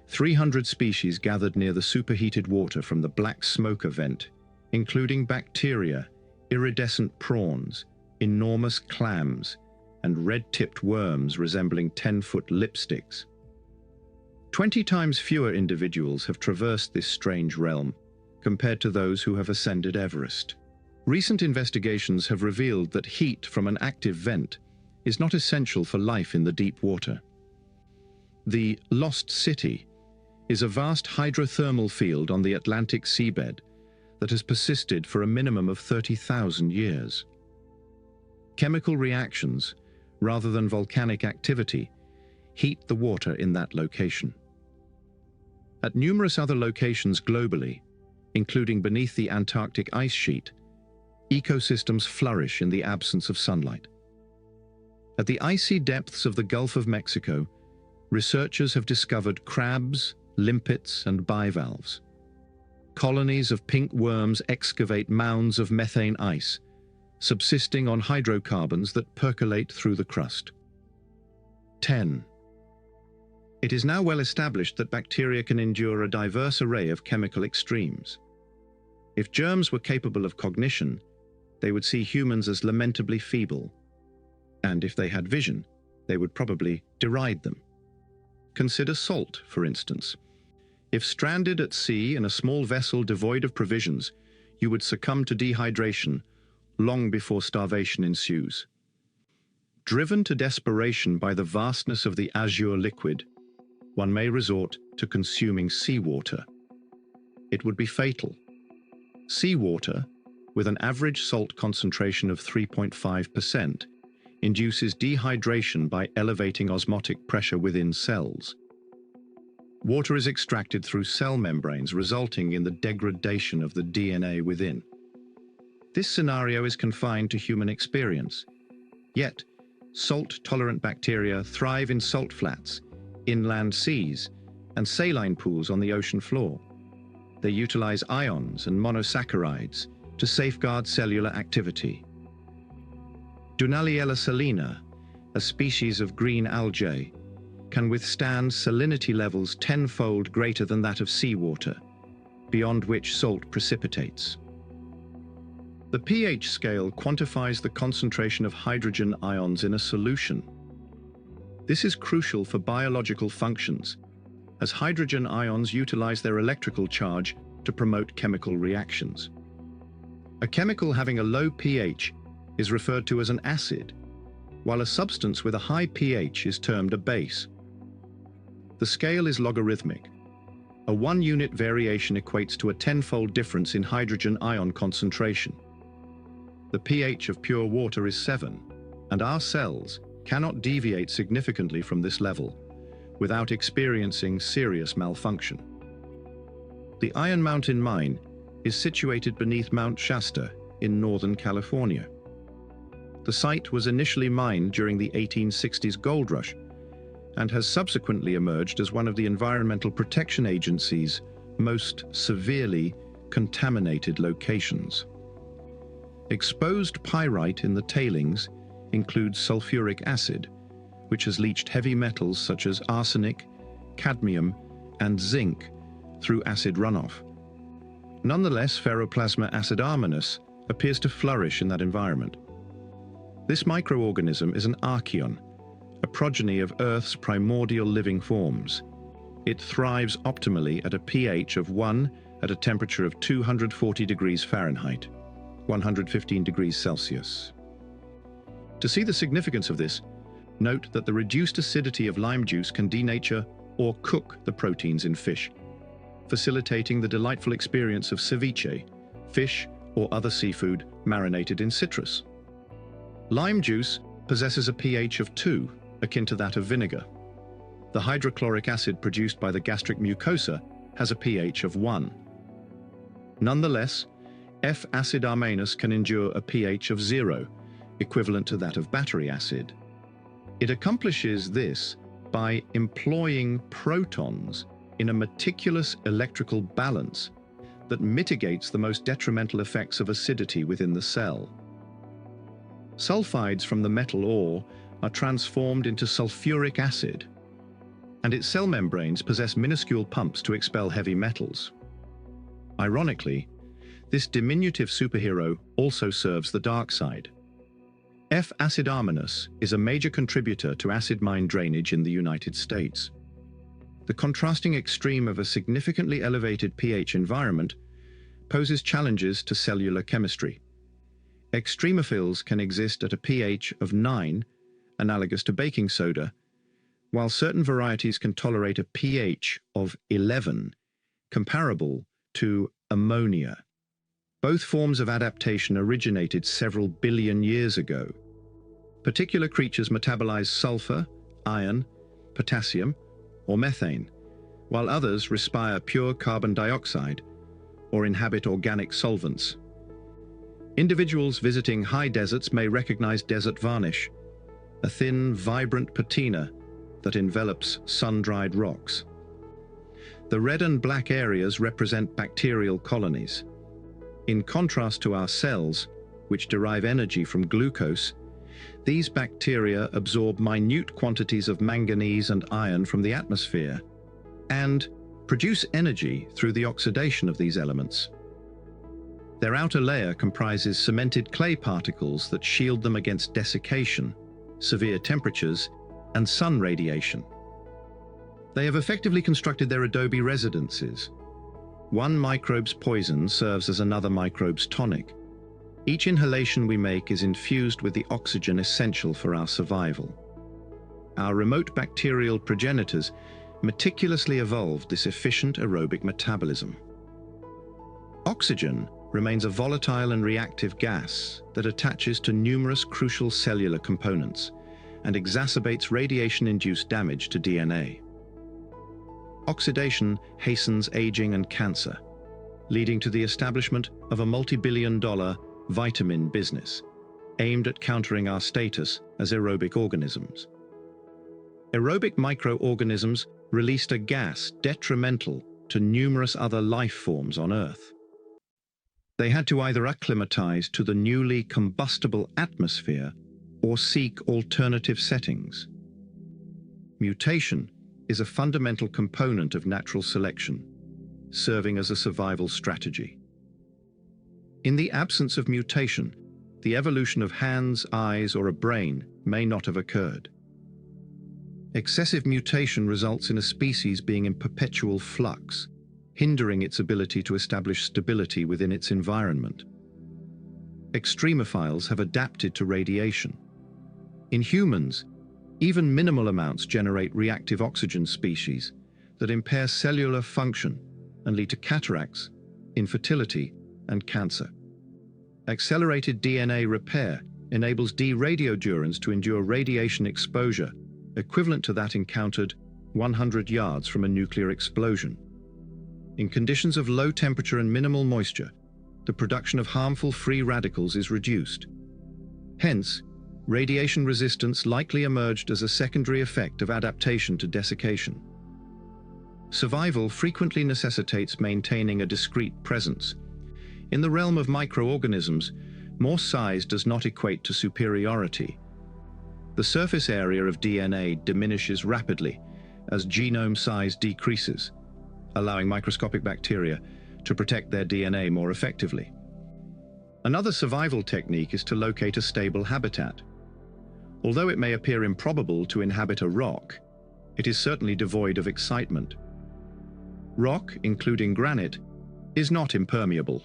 300 species gathered near the superheated water from the black smoke event, including bacteria, iridescent prawns, enormous clams, and red-tipped worms resembling 10-foot lipsticks. 20 times fewer individuals have traversed this strange realm compared to those who have ascended Everest. Recent investigations have revealed that heat from an active vent is not essential for life in the deep water. The Lost City is a vast hydrothermal field on the Atlantic seabed that has persisted for a minimum of 30,000 years. Chemical reactions, rather than volcanic activity, heat the water in that location. At numerous other locations globally, including beneath the Antarctic ice sheet, ecosystems flourish in the absence of sunlight. At the icy depths of the Gulf of Mexico, researchers have discovered crabs, limpets, and bivalves. Colonies of pink worms excavate mounds of methane ice, subsisting on hydrocarbons that percolate through the crust. 10. It is now well established that bacteria can endure a diverse array of chemical extremes. If germs were capable of cognition, they would see humans as lamentably feeble. And if they had vision, they would probably deride them. Consider salt, for instance. If stranded at sea in a small vessel devoid of provisions, you would succumb to dehydration long before starvation ensues. Driven to desperation by the vastness of the azure liquid, one may resort to consuming seawater. It would be fatal. Seawater, with an average salt concentration of 3.5%, induces dehydration by elevating osmotic pressure within cells. Water is extracted through cell membranes, resulting in the degradation of the DNA within. This scenario is confined to human experience. Yet, salt-tolerant bacteria thrive in salt flats, inland seas, and saline pools on the ocean floor. They utilize ions and monosaccharides to safeguard cellular activity. Dunaliella salina, a species of green algae, can withstand salinity levels 10-fold greater than that of seawater, beyond which salt precipitates. The pH scale quantifies the concentration of hydrogen ions in a solution. This is crucial for biological functions, as hydrogen ions utilize their electrical charge to promote chemical reactions. A chemical having a low pH is referred to as an acid. while a substance with a high pH is termed a base. The scale is logarithmic. A 1-unit variation equates to a 10-fold difference in hydrogen ion concentration. The pH of pure water is 7, and our cells cannot deviate significantly from this level without experiencing serious malfunction. The Iron Mountain mine is situated beneath Mount Shasta in Northern California. The site was initially mined during the 1860s gold rush and has subsequently emerged as one of the Environmental Protection Agency's most severely contaminated locations. Exposed pyrite in the tailings includes sulfuric acid, which has leached heavy metals such as arsenic, cadmium, and zinc through acid runoff. Nonetheless, Ferroplasma acidarminus appears to flourish in that environment. This microorganism is an archaeon, a progeny of Earth's primordial living forms. It thrives optimally at a pH of 1 at a temperature of 240 degrees Fahrenheit, 115 degrees Celsius. To see the significance of this, note that the reduced acidity of lime juice can denature or cook the proteins in fish, facilitating the delightful experience of ceviche, fish or other seafood marinated in citrus. Lime juice possesses a pH of 2, akin to that of vinegar. The hydrochloric acid produced by the gastric mucosa has a pH of 1. Nonetheless, F-acidarminus can endure a pH of 0, equivalent to that of battery acid. It accomplishes this by employing protons in a meticulous electrical balance that mitigates the most detrimental effects of acidity within the cell. Sulfides from the metal ore are transformed into sulfuric acid, and its cell membranes possess minuscule pumps to expel heavy metals. Ironically, this diminutive superhero also serves the dark side. F-acidarminus is a major contributor to acid mine drainage in the United States. The contrasting extreme of a significantly elevated pH environment poses challenges to cellular chemistry. Extremophils can exist at a pH of 9, analogous to baking soda, while certain varieties can tolerate a pH of 11, comparable to ammonia. Both forms of adaptation originated several billion years ago. Particular creatures metabolize sulfur, iron, potassium, or methane, while others respire pure carbon dioxide or inhabit organic solvents. Individuals visiting high deserts may recognize desert varnish, a thin, vibrant patina that envelops sun-dried rocks. The red and black areas represent bacterial colonies. In contrast to our cells, which derive energy from glucose, these bacteria absorb minute quantities of manganese and iron from the atmosphere and produce energy through the oxidation of these elements. Their outer layer comprises cemented clay particles that shield them against desiccation, severe temperatures, and sun radiation. They have effectively constructed their adobe residences. One microbe's poison serves as another microbe's tonic. Each inhalation we make is infused with the oxygen essential for our survival. Our remote bacterial progenitors meticulously evolved this efficient aerobic metabolism. Oxygen remains a volatile and reactive gas that attaches to numerous crucial cellular components and exacerbates radiation-induced damage to DNA. Oxidation hastens aging and cancer, leading to the establishment of a multi-billion-dollar vitamin business aimed at countering our status as aerobic organisms. Aerobic microorganisms released a gas detrimental to numerous other life forms on Earth. They had to either acclimatize to the newly combustible atmosphere or seek alternative settings. Mutation is a fundamental component of natural selection, serving as a survival strategy. In the absence of mutation, the evolution of hands, eyes, or a brain may not have occurred. Excessive mutation results in a species being in perpetual flux, hindering its ability to establish stability within its environment. Extremophiles have adapted to radiation. In humans, even minimal amounts generate reactive oxygen species that impair cellular function and lead to cataracts, infertility, and cancer. Accelerated DNA repair enables D radiodurans to endure radiation exposure equivalent to that encountered 100 yards from a nuclear explosion. In conditions of low temperature and minimal moisture, the production of harmful free radicals is reduced. Hence, radiation resistance likely emerged as a secondary effect of adaptation to desiccation. Survival frequently necessitates maintaining a discrete presence. In the realm of microorganisms, more size does not equate to superiority. The surface area of DNA diminishes rapidly as genome size decreases, allowing microscopic bacteria to protect their DNA more effectively. Another survival technique is to locate a stable habitat. Although it may appear improbable to inhabit a rock, it is certainly devoid of excitement. Rock, including granite, is not impermeable.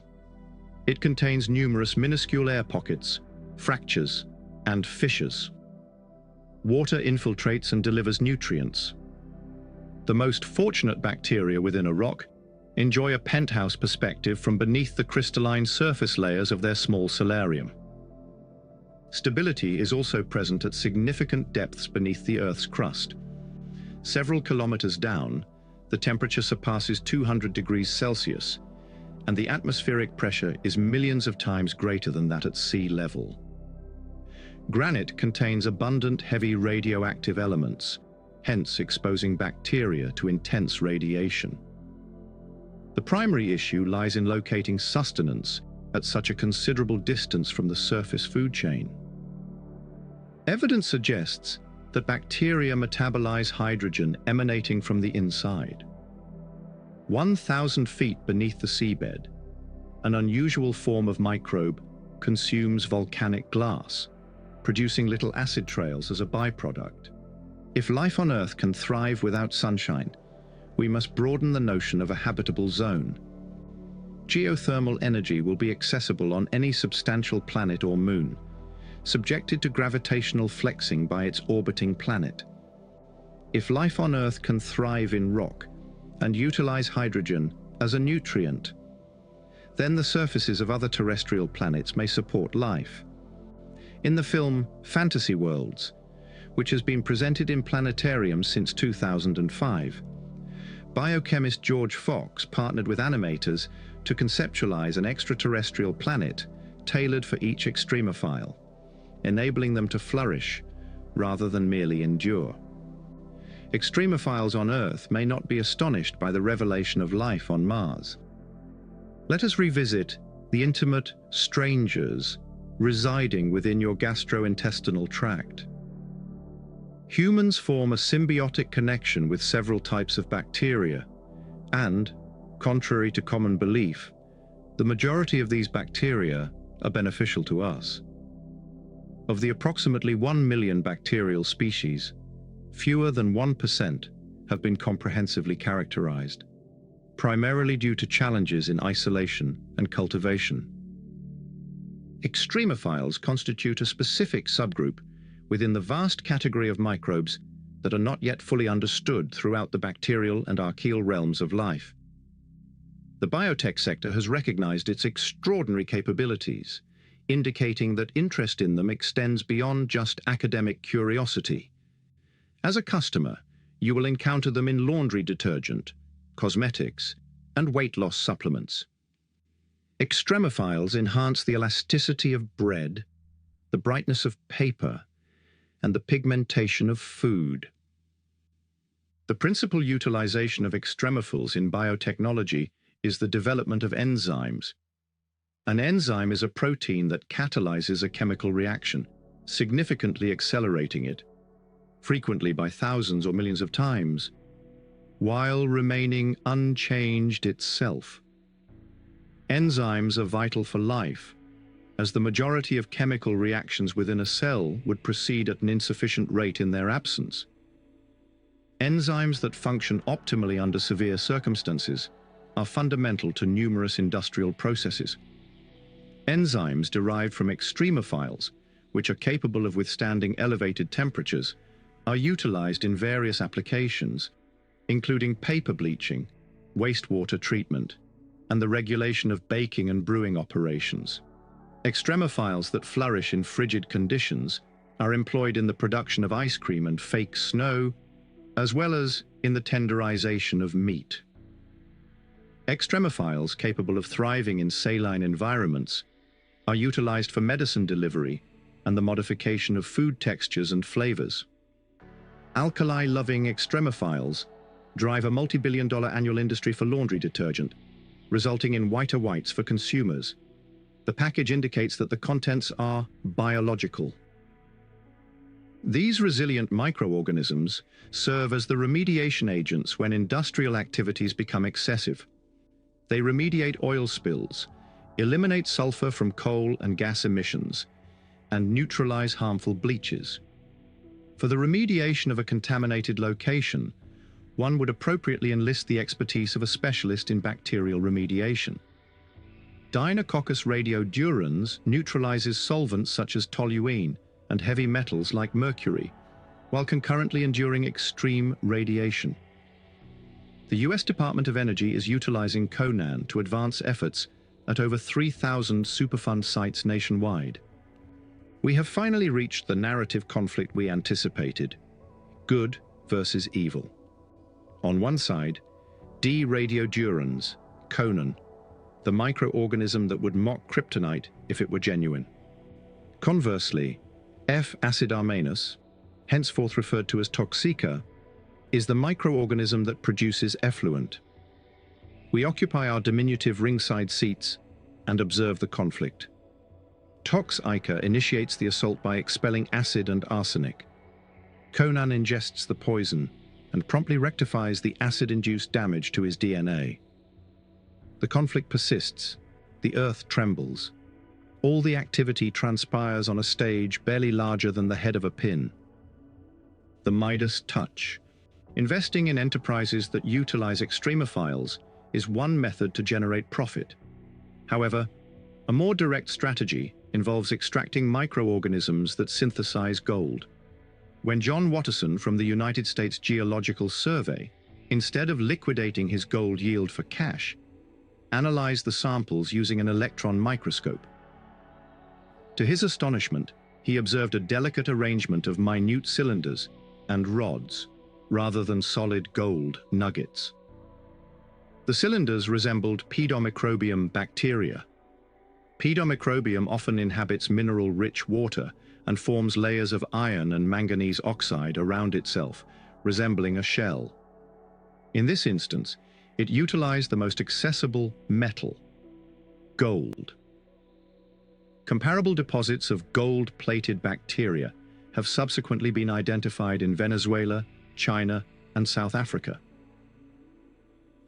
It contains numerous minuscule air pockets, fractures, and fissures. Water infiltrates and delivers nutrients. The most fortunate bacteria within a rock enjoy a penthouse perspective from beneath the crystalline surface layers of their small solarium. Stability is also present at significant depths beneath the Earth's crust. Several kilometers down, the temperature surpasses 200 degrees Celsius, and the atmospheric pressure is millions of times greater than that at sea level. Granite contains abundant heavy radioactive elements, hence exposing bacteria to intense radiation. The primary issue lies in locating sustenance at such a considerable distance from the surface food chain. Evidence suggests that bacteria metabolize hydrogen emanating from the inside. 1,000 feet beneath the seabed, an unusual form of microbe consumes volcanic glass, producing little acid trails as a byproduct. If life on Earth can thrive without sunshine, we must broaden the notion of a habitable zone. Geothermal energy will be accessible on any substantial planet or moon, subjected to gravitational flexing by its orbiting planet. If life on Earth can thrive in rock and utilize hydrogen as a nutrient, then the surfaces of other terrestrial planets may support life. In the film Fantasy Worlds, which has been presented in planetariums since 2005, biochemist George Fox partnered with animators to conceptualize an extraterrestrial planet tailored for each extremophile, enabling them to flourish rather than merely endure. Extremophiles on Earth may not be astonished by the revelation of life on Mars. Let us revisit the intimate strangers residing within your gastrointestinal tract. Humans form a symbiotic connection with several types of bacteria, and, contrary to common belief, the majority of these bacteria are beneficial to us. Of the approximately 1 million bacterial species, fewer than 1% have been comprehensively characterized, primarily due to challenges in isolation and cultivation. Extremophiles constitute a specific subgroup within the vast category of microbes that are not yet fully understood throughout the bacterial and archaeal realms of life. The biotech sector has recognized its extraordinary capabilities, indicating that interest in them extends beyond just academic curiosity. As a customer, you will encounter them in laundry detergent, cosmetics, and weight loss supplements. Extremophiles enhance the elasticity of bread, the brightness of paper, and the pigmentation of food. The principal utilization of extremophils in biotechnology is the development of enzymes. An enzyme is a protein that catalyzes a chemical reaction, significantly accelerating it, frequently by thousands or millions of times, while remaining unchanged itself. Enzymes are vital for life, as the majority of chemical reactions within a cell would proceed at an insufficient rate in their absence. Enzymes that function optimally under severe circumstances are fundamental to numerous industrial processes. Enzymes derived from extremophiles which are capable of withstanding elevated temperatures, are utilized in various applications, including paper bleaching, wastewater treatment, and the regulation of baking and brewing operations. Extremophiles that flourish in frigid conditions are employed in the production of ice cream and fake snow, as well as in the tenderization of meat. Extremophiles capable of thriving in saline environments are utilized for medicine delivery and the modification of food textures and flavors. Alkali-loving extremophiles drive a multi-billion-dollar annual industry for laundry detergent, resulting in whiter whites for consumers. The package indicates that the contents are biological. These resilient microorganisms serve as the remediation agents when industrial activities become excessive. They remediate oil spills, eliminate sulfur from coal and gas emissions, and neutralize harmful bleaches. For the remediation of a contaminated location, one would appropriately enlist the expertise of a specialist in bacterial remediation. Deinococcus radiodurans neutralizes solvents such as toluene and heavy metals like mercury, while concurrently enduring extreme radiation. The US Department of Energy is utilizing Conan to advance efforts at over 3,000 Superfund sites nationwide. We have finally reached the narrative conflict we anticipated: good versus evil. On one side, D. radiodurans, Conan, the microorganism that would mock kryptonite if it were genuine. Conversely, F. acidarmanus, henceforth referred to as Toxica, is the microorganism that produces effluent. We occupy our diminutive ringside seats and observe the conflict. Toxica initiates the assault by expelling acid and arsenic. Conan ingests the poison and promptly rectifies the acid-induced damage to his DNA. The conflict persists. The earth trembles. All the activity transpires on a stage barely larger than the head of a pin. The Midas touch. Investing in enterprises that utilize extremophiles is one method to generate profit. However, a more direct strategy involves extracting microorganisms that synthesize gold. When John Watterson from the United States Geological Survey, instead of liquidating his gold yield for cash, analyzed the samples using an electron microscope. To his astonishment, he observed a delicate arrangement of minute cylinders and rods, rather than solid gold nuggets. The cylinders resembled Pedomicrobium bacteria. Pedomicrobium often inhabits mineral-rich water and forms layers of iron and manganese oxide around itself, resembling a shell. In this instance, it utilized the most accessible metal, gold. Comparable deposits of gold-plated bacteria have subsequently been identified in Venezuela, China, and South Africa.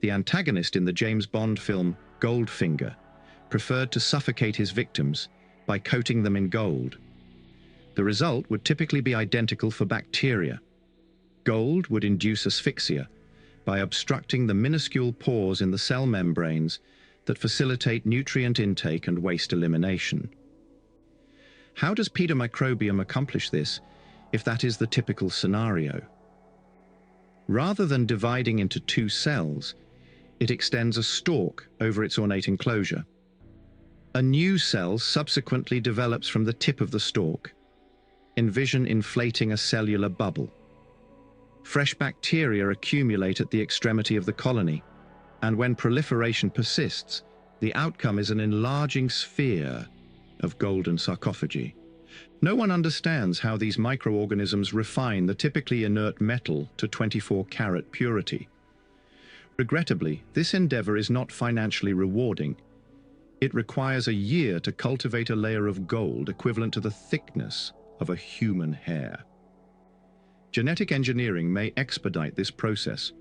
The antagonist in the James Bond film Goldfinger preferred to suffocate his victims by coating them in gold. The result would typically be identical for bacteria. Gold would induce asphyxia by obstructing the minuscule pores in the cell membranes that facilitate nutrient intake and waste elimination. How does Pedomicrobium accomplish this if that is the typical scenario? Rather than dividing into two cells, it extends a stalk over its ornate enclosure. A new cell subsequently develops from the tip of the stalk. Envision inflating a cellular bubble. Fresh bacteria accumulate at the extremity of the colony, and when proliferation persists, the outcome is an enlarging sphere of golden sarcophagi. No one understands how these microorganisms refine the typically inert metal to 24-karat purity. Regrettably, this endeavor is not financially rewarding. It requires a year to cultivate a layer of gold equivalent to the thickness of a human hair. Genetic engineering may expedite this process,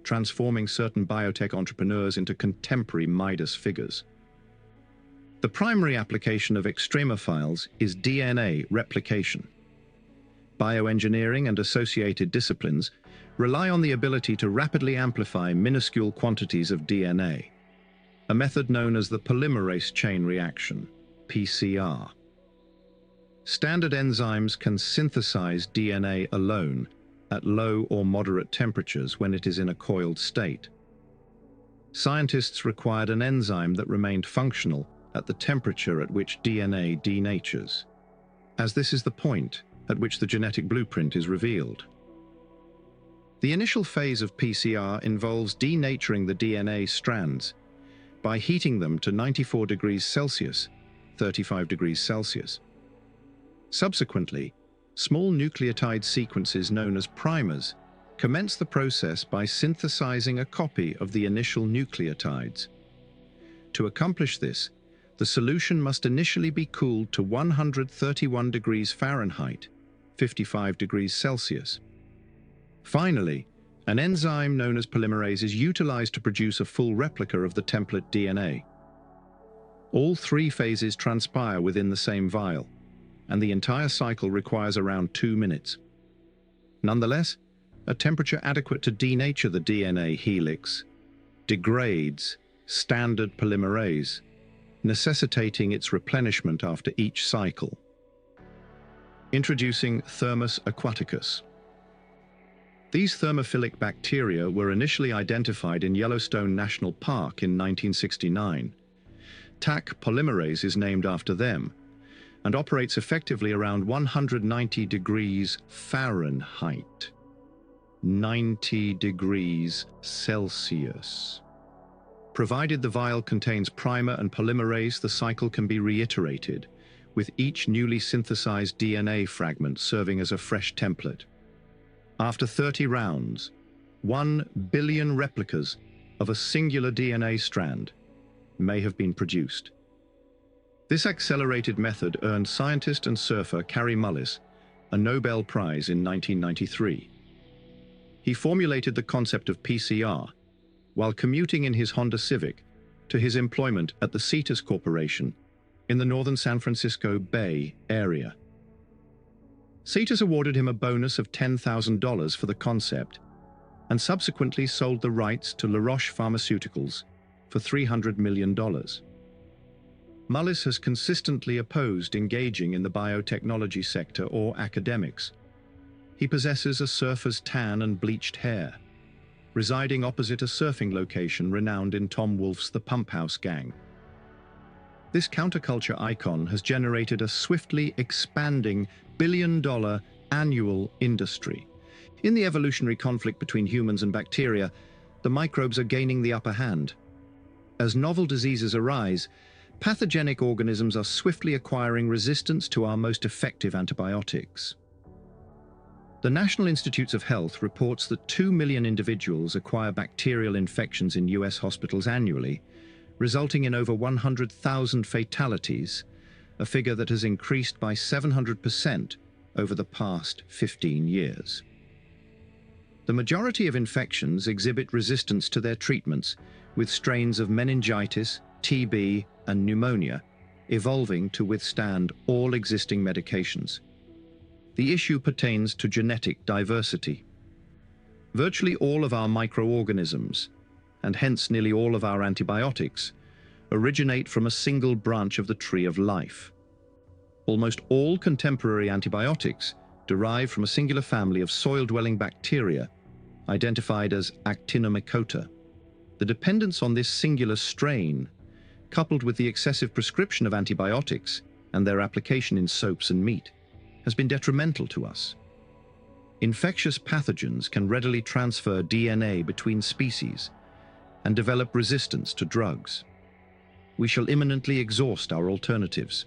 transforming certain biotech entrepreneurs into contemporary Midas figures. The primary application of extremophiles is DNA replication. Bioengineering and associated disciplines rely on the ability to rapidly amplify minuscule quantities of DNA, a method known as the polymerase chain reaction, PCR. Standard enzymes can synthesize DNA alone at low or moderate temperatures when it is in a coiled state. Scientists required an enzyme that remained functional at the temperature at which DNA denatures, as this is the point at which the genetic blueprint is revealed. The initial phase of PCR involves denaturing the DNA strands by heating them to 94 degrees Celsius, 35 degrees Celsius. Subsequently, small nucleotide sequences known as primers commence the process by synthesizing a copy of the initial nucleotides. To accomplish this, the solution must initially be cooled to 131 degrees Fahrenheit, 55 degrees Celsius. Finally, an enzyme known as polymerase is utilized to produce a full replica of the template DNA. All three phases transpire within the same vial, and the entire cycle requires around 2 minutes. Nonetheless, a temperature adequate to denature the DNA helix degrades standard polymerase, necessitating its replenishment after each cycle. Introducing Thermus aquaticus. These thermophilic bacteria were initially identified in Yellowstone National Park in 1969. Taq polymerase is named after them and operates effectively around 190 degrees Fahrenheit, 90 degrees Celsius. Provided the vial contains primer and polymerase, the cycle can be reiterated, with each newly synthesized DNA fragment serving as a fresh template. After 30 rounds, 1 billion replicas of a singular DNA strand may have been produced. This accelerated method earned scientist and surfer Kary Mullis a Nobel Prize in 1993. He formulated the concept of PCR while commuting in his Honda Civic to his employment at the Cetus Corporation in the northern San Francisco Bay Area. Cetus awarded him a bonus of $10,000 for the concept and subsequently sold the rights to La Roche Pharmaceuticals for $300 million. Mullis has consistently opposed engaging in the biotechnology sector or academics. He possesses a surfer's tan and bleached hair, residing opposite a surfing location renowned in Tom Wolfe's The Pump House Gang. This counterculture icon has generated a swiftly expanding billion-dollar annual industry. In the evolutionary conflict between humans and bacteria, the microbes are gaining the upper hand. As novel diseases arise, pathogenic organisms are swiftly acquiring resistance to our most effective antibiotics. The National Institutes of Health reports that 2 million individuals acquire bacterial infections in US hospitals annually, resulting in over 100,000 fatalities, a figure that has increased by 700% over the past 15 years. The majority of infections exhibit resistance to their treatments, with strains of meningitis, TB, and pneumonia evolving to withstand all existing medications. The issue pertains to genetic diversity. Virtually all of our microorganisms, and hence nearly all of our antibiotics, originate from a single branch of the tree of life. Almost all contemporary antibiotics derive from a singular family of soil-dwelling bacteria, identified as Actinomycota. The dependence on this singular strain, coupled with the excessive prescription of antibiotics and their application in soaps and meat, has been detrimental to us. Infectious pathogens can readily transfer DNA between species and develop resistance to drugs. We shall imminently exhaust our alternatives.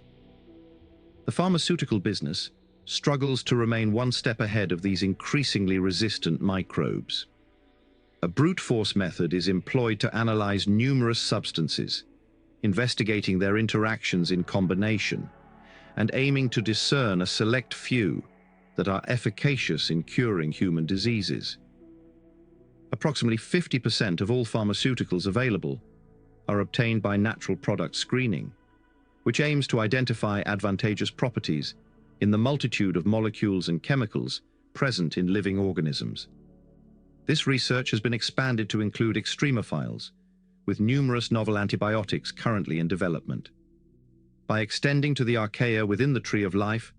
The pharmaceutical business struggles to remain one step ahead of these increasingly resistant microbes. A brute force method is employed to analyze numerous substances, investigating their interactions in combination, and aiming to discern a select few that are efficacious in curing human diseases. Approximately 50% of all pharmaceuticals available are obtained by natural product screening, which aims to identify advantageous properties in the multitude of molecules and chemicals present in living organisms. This research has been expanded to include extremophiles, with numerous novel antibiotics currently in development. By extending to the archaea within the tree of life,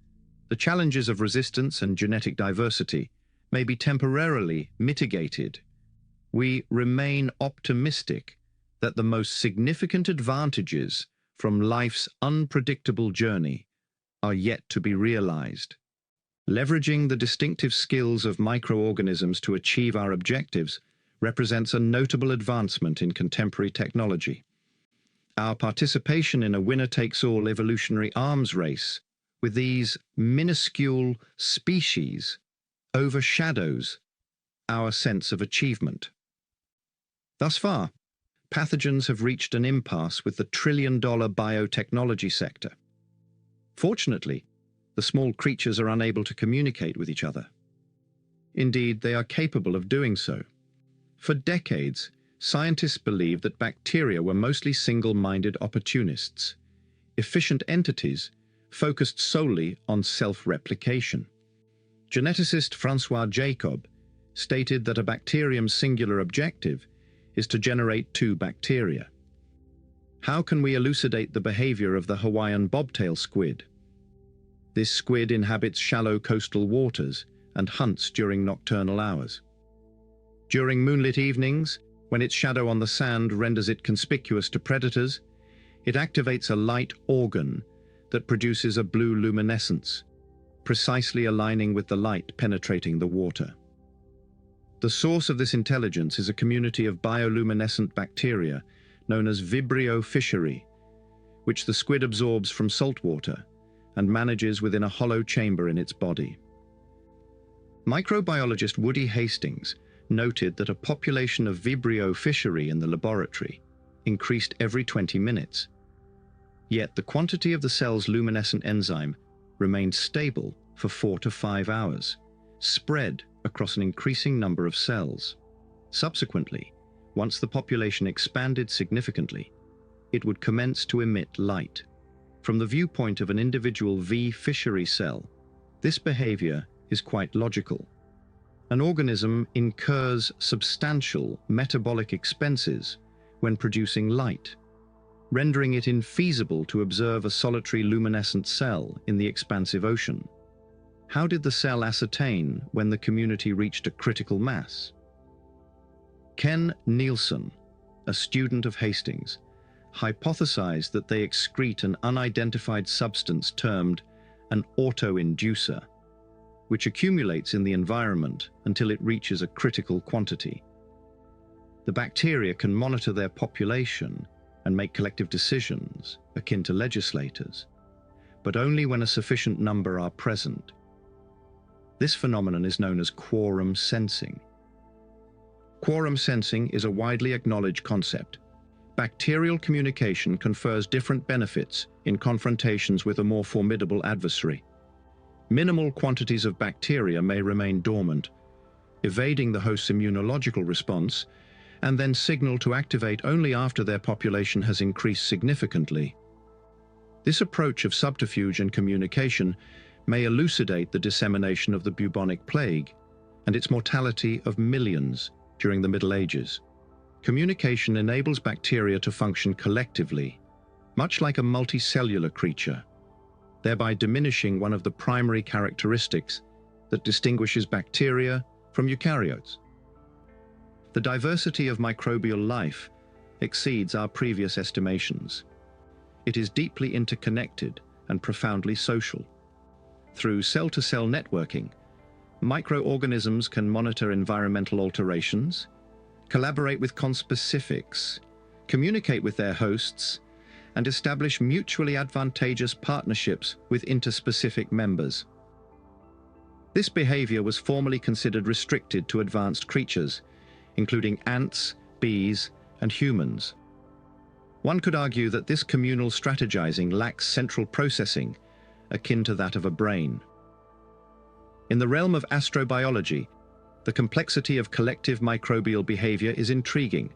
The challenges of resistance and genetic diversity may be temporarily mitigated. We remain optimistic that the most significant advantages from life's unpredictable journey are yet to be realized. Leveraging the distinctive skills of microorganisms to achieve our objectives represents a notable advancement in contemporary technology. Our participation in a winner-takes-all evolutionary arms race with these minuscule species overshadows our sense of achievement. Thus far, pathogens have reached an impasse with the trillion-dollar biotechnology sector. Fortunately, the small creatures are unable to communicate with each other. Indeed, they are capable of doing so. For decades, scientists believed that bacteria were mostly single-minded opportunists, efficient entities focused solely on self-replication. Geneticist Francois Jacob stated that a bacterium's singular objective is to generate two bacteria. How can we elucidate the behavior of the Hawaiian bobtail squid? This squid inhabits shallow coastal waters and hunts during nocturnal hours. During moonlit evenings, when its shadow on the sand renders it conspicuous to predators, it activates a light organ that produces a blue luminescence, precisely aligning with the light penetrating the water. The source of this intelligence is a community of bioluminescent bacteria known as Vibrio fischeri, which the squid absorbs from saltwater and manages within a hollow chamber in its body. Microbiologist Woody Hastings noted that a population of Vibrio fischeri in the laboratory increased every 20 minutes. Yet the quantity of the cell's luminescent enzyme remained stable for 4 to 5 hours, spread across an increasing number of cells. Subsequently, once the population expanded significantly, it would commence to emit light. From the viewpoint of an individual V. fischeri cell, this behavior is quite logical. An organism incurs substantial metabolic expenses when producing light, rendering it infeasible to observe a solitary luminescent cell in the expansive ocean. How did the cell ascertain when the community reached a critical mass? Ken Nielsen, a student of Hastings, hypothesized that they excrete an unidentified substance termed an autoinducer, which accumulates in the environment until it reaches a critical quantity. The bacteria can monitor their population and make collective decisions, akin to legislators, but only when a sufficient number are present. This phenomenon is known as quorum sensing. Quorum sensing is a widely acknowledged concept. Bacterial communication confers different benefits in confrontations with a more formidable adversary. Minimal quantities of bacteria may remain dormant, evading the host's immunological response, and then signal to activate only after their population has increased significantly. This approach of subterfuge and communication may elucidate the dissemination of the bubonic plague and its mortality of millions during the Middle Ages. Communication enables bacteria to function collectively, much like a multicellular creature, thereby diminishing one of the primary characteristics that distinguishes bacteria from eukaryotes. The diversity of microbial life exceeds our previous estimations. It is deeply interconnected and profoundly social. Through cell-to-cell networking, microorganisms can monitor environmental alterations, collaborate with conspecifics, communicate with their hosts, and establish mutually advantageous partnerships with interspecific members. This behavior was formerly considered restricted to advanced creatures, including ants, bees, and humans. One could argue that this communal strategizing lacks central processing, akin to that of a brain. In the realm of astrobiology, the complexity of collective microbial behavior is intriguing.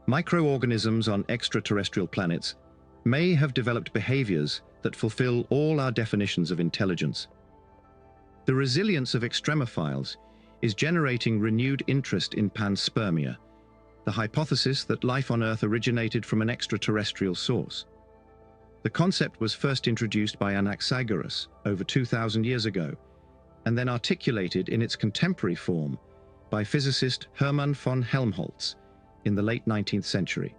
Microorganisms on extraterrestrial planets may have developed behaviors that fulfill all our definitions of intelligence. The resilience of extremophiles is generating renewed interest in panspermia, the hypothesis that life on Earth originated from an extraterrestrial source. The concept was first introduced by Anaxagoras over 2,000 years ago, and then articulated in its contemporary form by physicist Hermann von Helmholtz in the late 19th century.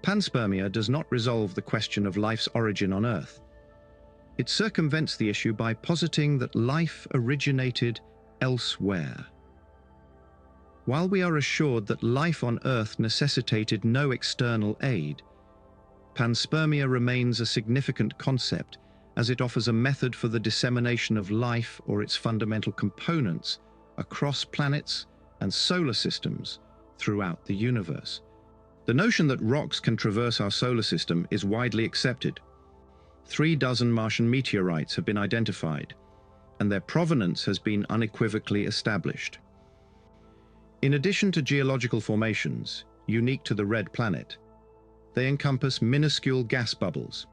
Panspermia does not resolve the question of life's origin on Earth. It circumvents the issue by positing that life originated elsewhere. While we are assured that life on Earth necessitated no external aid, panspermia remains a significant concept as it offers a method for the dissemination of life or its fundamental components across planets and solar systems throughout the universe. The notion that rocks can traverse our solar system is widely accepted. 36 Martian meteorites have been identified, and their provenance has been unequivocally established. In addition to geological formations, unique to the red planet, they encompass minuscule gas bubbles,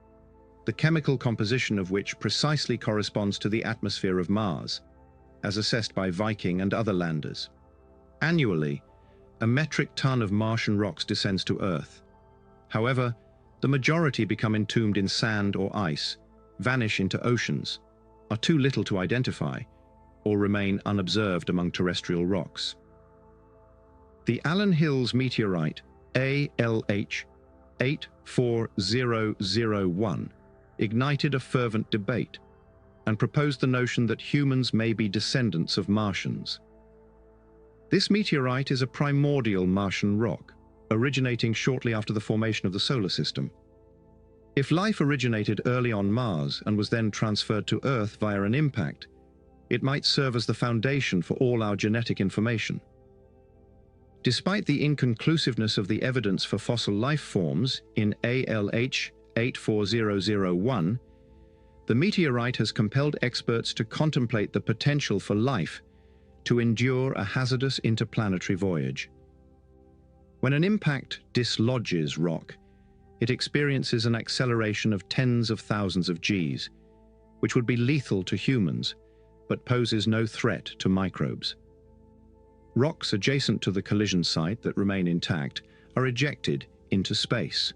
the chemical composition of which precisely corresponds to the atmosphere of Mars, as assessed by Viking and other landers. Annually, a metric ton of Martian rocks descends to Earth. However, the majority become entombed in sand or ice, vanish into oceans, are too little to identify, or remain unobserved among terrestrial rocks. The Allen Hills meteorite ALH 84001 ignited a fervent debate and proposed the notion that humans may be descendants of Martians. This meteorite is a primordial Martian rock, originating shortly after the formation of the solar system. If life originated early on Mars and was then transferred to Earth via an impact, it might serve as the foundation for all our genetic information. Despite the inconclusiveness of the evidence for fossil life forms in ALH 84001, the meteorite has compelled experts to contemplate the potential for life to endure a hazardous interplanetary voyage. When an impact dislodges rock, it experiences an acceleration of tens of thousands of Gs, which would be lethal to humans, but poses no threat to microbes. Rocks adjacent to the collision site that remain intact are ejected into space.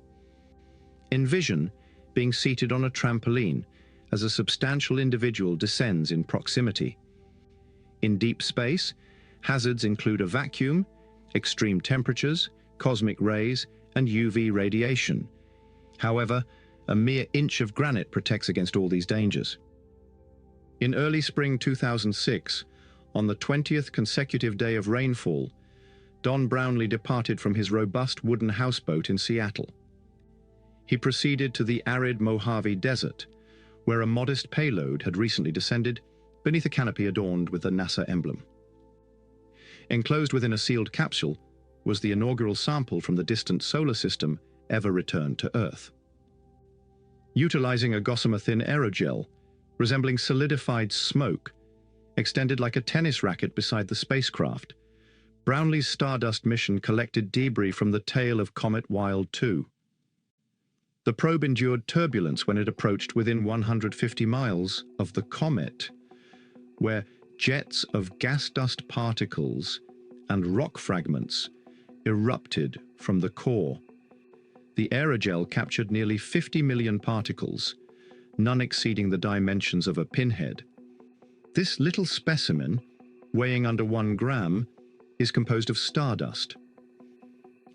Envision being seated on a trampoline as a substantial individual descends in proximity. In deep space, hazards include a vacuum, extreme temperatures, cosmic rays, and UV radiation. However, a mere inch of granite protects against all these dangers. In early spring 2006, on the 20th consecutive day of rainfall, Don Brownlee departed from his robust wooden houseboat in Seattle. He proceeded to the arid Mojave Desert, where a modest payload had recently descended beneath a canopy adorned with the NASA emblem. Enclosed within a sealed capsule was the inaugural sample from the distant solar system ever returned to Earth. Utilizing a gossamer-thin aerogel, resembling solidified smoke, extended like a tennis racket beside the spacecraft, Brownlee's Stardust mission collected debris from the tail of Comet Wild 2. The probe endured turbulence when it approached within 150 miles of the comet, where jets of gas dust particles and rock fragments erupted from the core. The aerogel captured nearly 50 million particles, none exceeding the dimensions of a pinhead. This little specimen, weighing under 1 gram, is composed of stardust.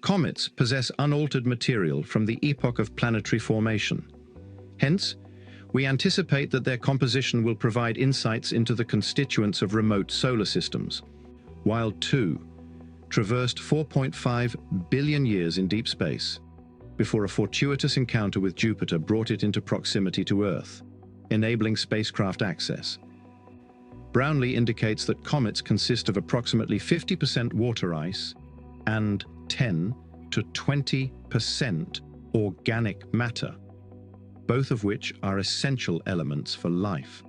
Comets possess unaltered material from the epoch of planetary formation. Hence, we anticipate that their composition will provide insights into the constituents of remote solar systems. Wild 2 traversed 4.5 billion years in deep space before a fortuitous encounter with Jupiter brought it into proximity to Earth, enabling spacecraft access. Brownlee indicates that comets consist of approximately 50% water ice and 10 to 20% organic matter, both of which are essential elements for life.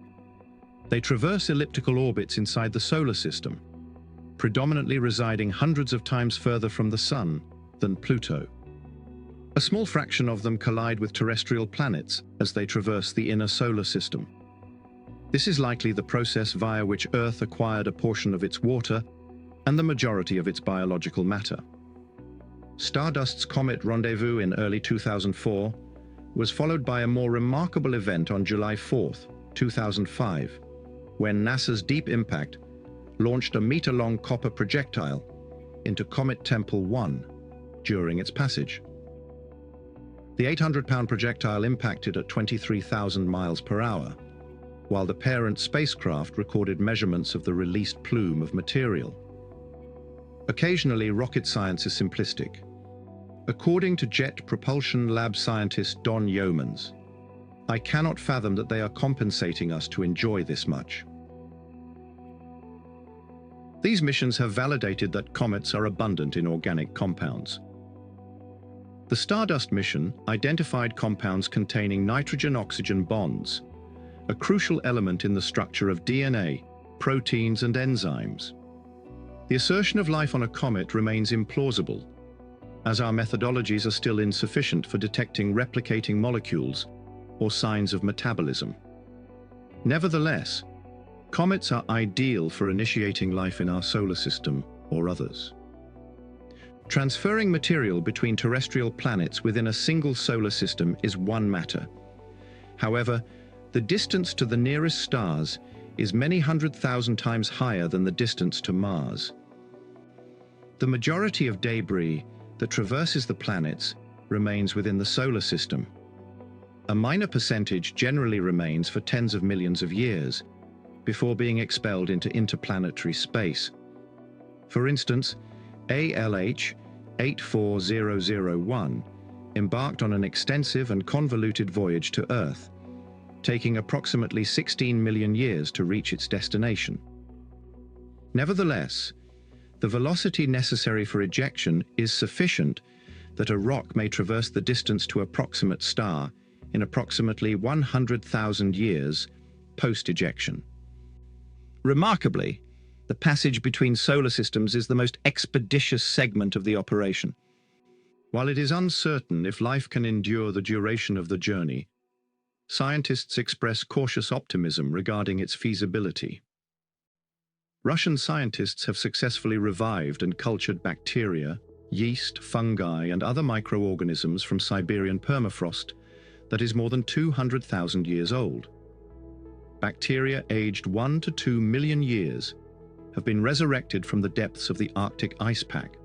They traverse elliptical orbits inside the solar system, predominantly residing hundreds of times further from the Sun than Pluto. A small fraction of them collide with terrestrial planets as they traverse the inner solar system. This is likely the process via which Earth acquired a portion of its water and the majority of its biological matter. Stardust's comet rendezvous in early 2004 was followed by a more remarkable event on July 4, 2005, when NASA's Deep Impact launched a meter-long copper projectile into Comet Tempel 1 during its passage. The 800-pound projectile impacted at 23,000 miles per hour, while the parent spacecraft recorded measurements of the released plume of material. Occasionally, rocket science is simplistic. According to Jet Propulsion Lab scientist Don Yeomans, I cannot fathom that they are compensating us to enjoy this much. These missions have validated that comets are abundant in organic compounds. The Stardust mission identified compounds containing nitrogen-oxygen bonds, a crucial element in the structure of DNA, proteins, and enzymes. The assertion of life on a comet remains implausible, as our methodologies are still insufficient for detecting replicating molecules or signs of metabolism. Nevertheless, comets are ideal for initiating life in our solar system or others. Transferring material between terrestrial planets within a single solar system is one matter. However, the distance to the nearest stars is many 100,000 times higher than the distance to Mars. The majority of debris that traverses the planets remains within the solar system. A minor percentage generally remains for tens of millions of years before being expelled into interplanetary space. For instance, ALH 84001 embarked on an extensive and convoluted voyage to Earth, taking approximately 16 million years to reach its destination. Nevertheless, the velocity necessary for ejection is sufficient that a rock may traverse the distance to a proximate star in approximately 100,000 years post-ejection. Remarkably, the passage between solar systems is the most expeditious segment of the operation. While it is uncertain if life can endure the duration of the journey, scientists express cautious optimism regarding its feasibility. Russian scientists have successfully revived and cultured bacteria, yeast, fungi, and other microorganisms from Siberian permafrost that is more than 200,000 years old. Bacteria aged 1 to 2 million years have been resurrected from the depths of the Arctic ice pack.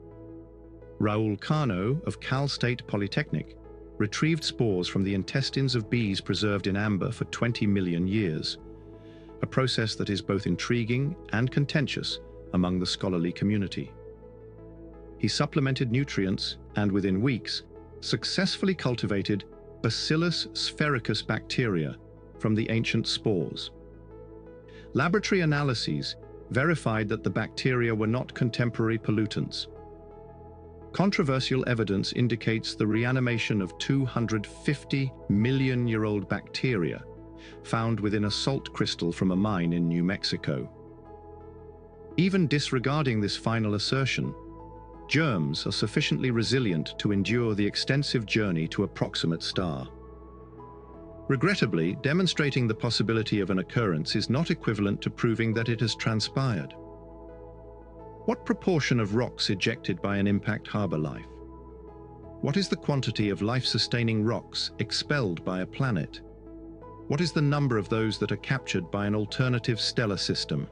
Raoul Carnot of Cal State Polytechnic retrieved spores from the intestines of bees preserved in amber for 20 million years, a process that is both intriguing and contentious among the scholarly community. He supplemented nutrients and, within weeks, successfully cultivated Bacillus sphaericus bacteria from the ancient spores. Laboratory analyses verified that the bacteria were not contemporary pollutants. Controversial evidence indicates the reanimation of 250-million-year-old bacteria found within a salt crystal from a mine in New Mexico. Even disregarding this final assertion, germs are sufficiently resilient to endure the extensive journey to a proximate star. Regrettably, demonstrating the possibility of an occurrence is not equivalent to proving that it has transpired. What proportion of rocks ejected by an impact harbor life? What is the quantity of life-sustaining rocks expelled by a planet? What is the number of those that are captured by an alternative stellar system?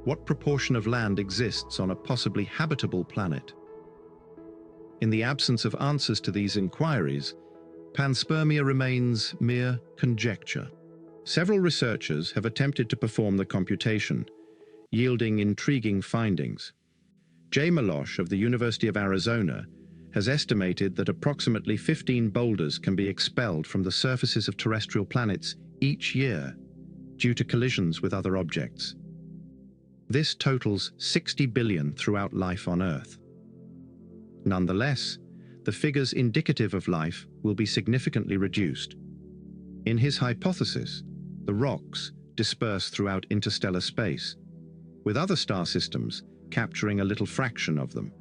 What proportion of land exists on a possibly habitable planet? In the absence of answers to these inquiries, panspermia remains mere conjecture. Several researchers have attempted to perform the computation, yielding intriguing findings. Jay Malosh of the University of Arizona has estimated that approximately 15 boulders can be expelled from the surfaces of terrestrial planets each year due to collisions with other objects. This totals 60 billion throughout life on Earth. Nonetheless, the figures indicative of life will be significantly reduced. In his hypothesis, the rocks disperse throughout interstellar space, with other star systems capturing a little fraction of them.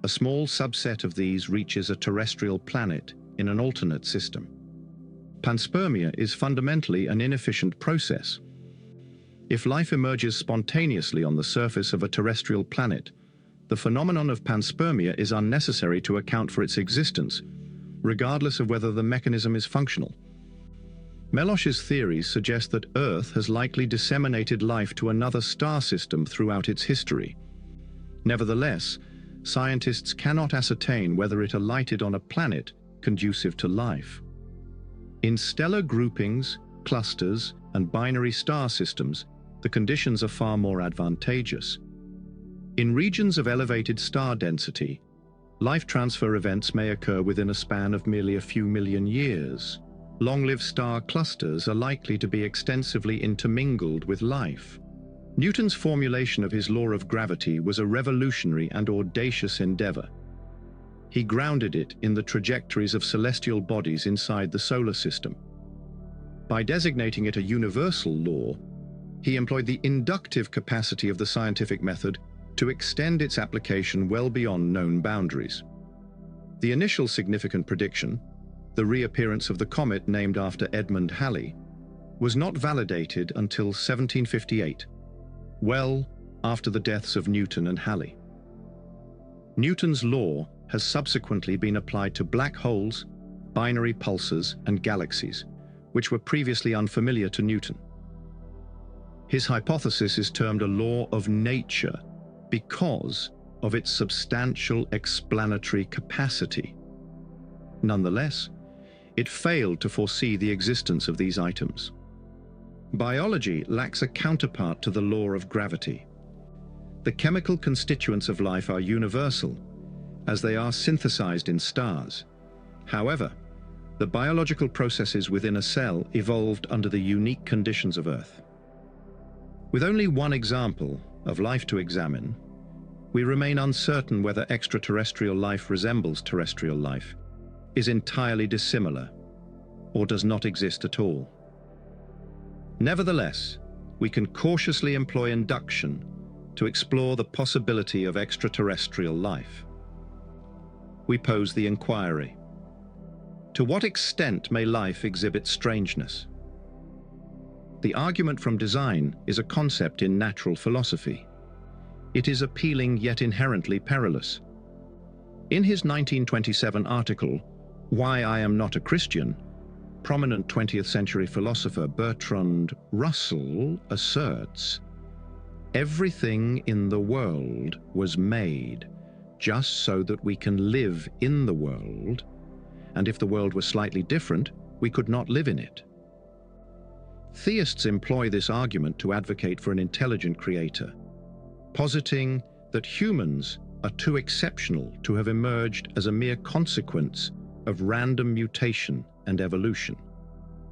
A small subset of these reaches a terrestrial planet in an alternate system. Panspermia is fundamentally an inefficient process. If life emerges spontaneously on the surface of a terrestrial planet, the phenomenon of panspermia is unnecessary to account for its existence, regardless of whether the mechanism is functional. Melosh's theories suggest that Earth has likely disseminated life to another star system throughout its history. Nevertheless, scientists cannot ascertain whether it alighted on a planet conducive to life. In stellar groupings, clusters, and binary star systems, the conditions are far more advantageous. In regions of elevated star density, life transfer events may occur within a span of merely a few million years. Long-lived star clusters are likely to be extensively intermingled with life. Newton's formulation of his law of gravity was a revolutionary and audacious endeavor. He grounded it in the trajectories of celestial bodies inside the solar system. By designating it a universal law, he employed the inductive capacity of the scientific method to extend its application well beyond known boundaries. The initial significant prediction, the reappearance of the comet named after Edmund Halley, was not validated until 1758, well after the deaths of Newton and Halley. Newton's law has subsequently been applied to black holes, binary pulsars, and galaxies, which were previously unfamiliar to Newton. His hypothesis is termed a law of nature because of its substantial explanatory capacity. Nonetheless, it failed to foresee the existence of these items. Biology lacks a counterpart to the law of gravity. The chemical constituents of life are universal, as they are synthesized in stars. However, the biological processes within a cell evolved under the unique conditions of Earth. With only one example of life to examine, we remain uncertain whether extraterrestrial life resembles terrestrial life, is entirely dissimilar, or does not exist at all. Nevertheless, we can cautiously employ induction to explore the possibility of extraterrestrial life. We pose the inquiry: to what extent may life exhibit strangeness? The argument from design is a concept in natural philosophy. It is appealing yet inherently perilous. In his 1927 article, Why I Am Not a Christian, prominent 20th century philosopher Bertrand Russell asserts, "Everything in the world was made just so that we can live in the world, and if the world were slightly different, we could not live in it." Theists employ this argument to advocate for an intelligent creator, positing that humans are too exceptional to have emerged as a mere consequence of random mutation and evolution.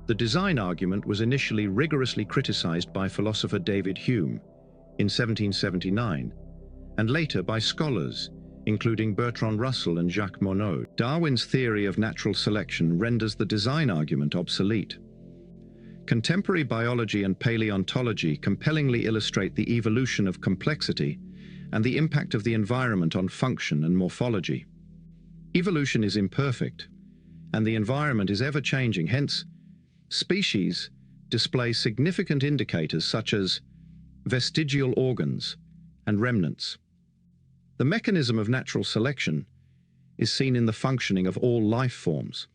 The design argument was initially rigorously criticized by philosopher David Hume in 1779, and later by scholars, including Bertrand Russell and Jacques Monod. Darwin's theory of natural selection renders the design argument obsolete. Contemporary biology and paleontology compellingly illustrate the evolution of complexity and the impact of the environment on function and morphology. Evolution is imperfect, and the environment is ever-changing. Hence, species display significant indicators such as vestigial organs and remnants. The mechanism of natural selection is seen in the functioning of all life forms.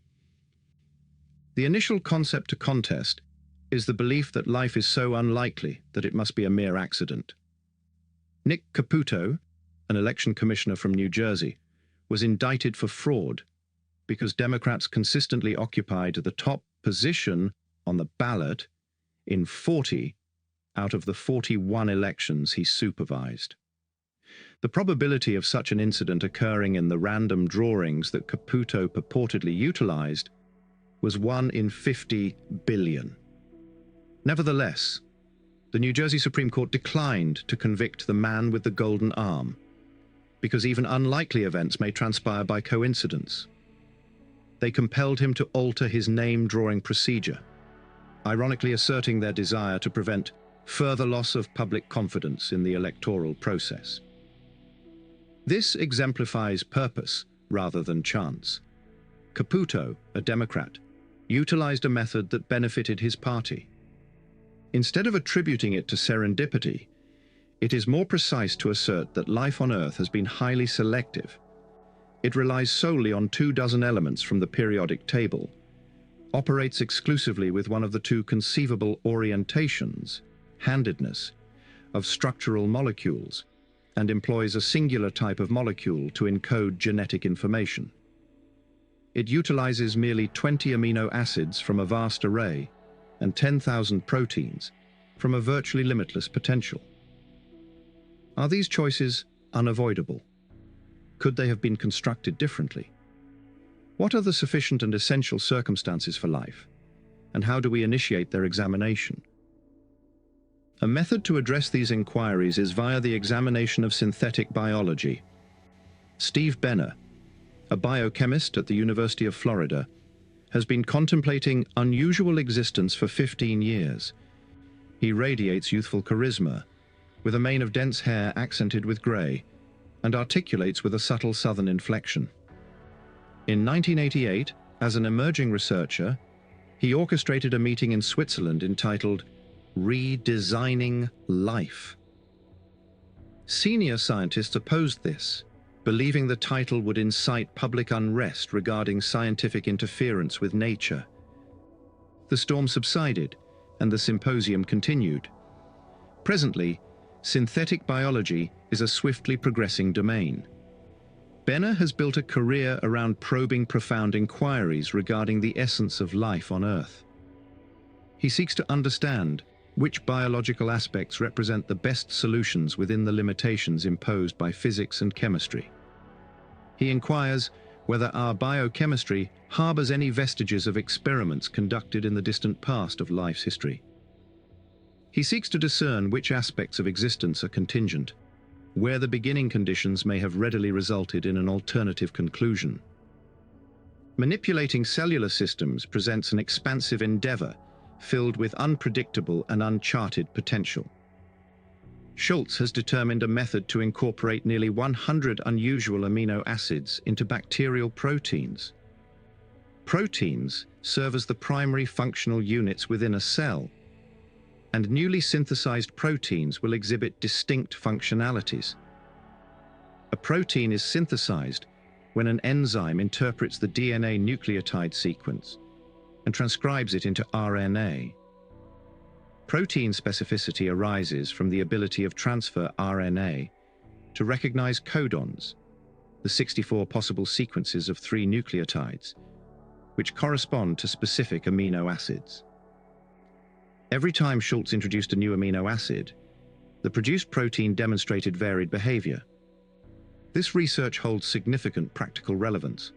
The initial concept to contest is the belief that life is so unlikely that it must be a mere accident. Nick Caputo, an election commissioner from New Jersey, was indicted for fraud because Democrats consistently occupied the top position on the ballot in 40 out of the 41 elections he supervised. The probability of such an incident occurring in the random drawings that Caputo purportedly utilized was 1 in 50 billion. Nevertheless, the New Jersey Supreme Court declined to convict the man with the golden arm, because even unlikely events may transpire by coincidence. They compelled him to alter his name-drawing procedure, ironically asserting their desire to prevent further loss of public confidence in the electoral process. This exemplifies purpose rather than chance. Caputo, a Democrat, utilized a method that benefited his party. Instead of attributing it to serendipity, it is more precise to assert that life on Earth has been highly selective, It relies solely on 24 elements from the periodic table, operates exclusively with one of the two conceivable orientations, handedness, of structural molecules, and employs a singular type of molecule to encode genetic information. It utilizes merely 20 amino acids from a vast array and 10,000 proteins from a virtually limitless potential. Are these choices unavoidable? Could they have been constructed differently? What are the sufficient and essential circumstances for life, and how do we initiate their examination? A method to address these inquiries is via the examination of synthetic biology. Steve Benner, a biochemist at the University of Florida, has been contemplating unusual existence for 15 years. He radiates youthful charisma, with a mane of dense hair accented with grey, and articulates with a subtle southern inflection. In 1988, as an emerging researcher, he orchestrated a meeting in Switzerland entitled Redesigning Life. Senior scientists opposed this, believing the title would incite public unrest regarding scientific interference with nature. The storm subsided, and the symposium continued. Presently, synthetic biology is a swiftly progressing domain. Benner has built a career around probing profound inquiries regarding the essence of life on Earth. He seeks to understand which biological aspects represent the best solutions within the limitations imposed by physics and chemistry. He inquires whether our biochemistry harbors any vestiges of experiments conducted in the distant past of life's history. He seeks to discern which aspects of existence are contingent, where the beginning conditions may have readily resulted in an alternative conclusion. Manipulating cellular systems presents an expansive endeavor filled with unpredictable and uncharted potential. Schultz has determined a method to incorporate nearly 100 unusual amino acids into bacterial proteins. Proteins serve as the primary functional units within a cell, and newly synthesized proteins will exhibit distinct functionalities. A protein is synthesized when an enzyme interprets the DNA nucleotide sequence and transcribes it into RNA. Protein specificity arises from the ability of transfer RNA to recognize codons, the 64 possible sequences of 3 nucleotides, which correspond to specific amino acids. Every time Schultz introduced a new amino acid, the produced protein demonstrated varied behavior. This research holds significant practical relevance.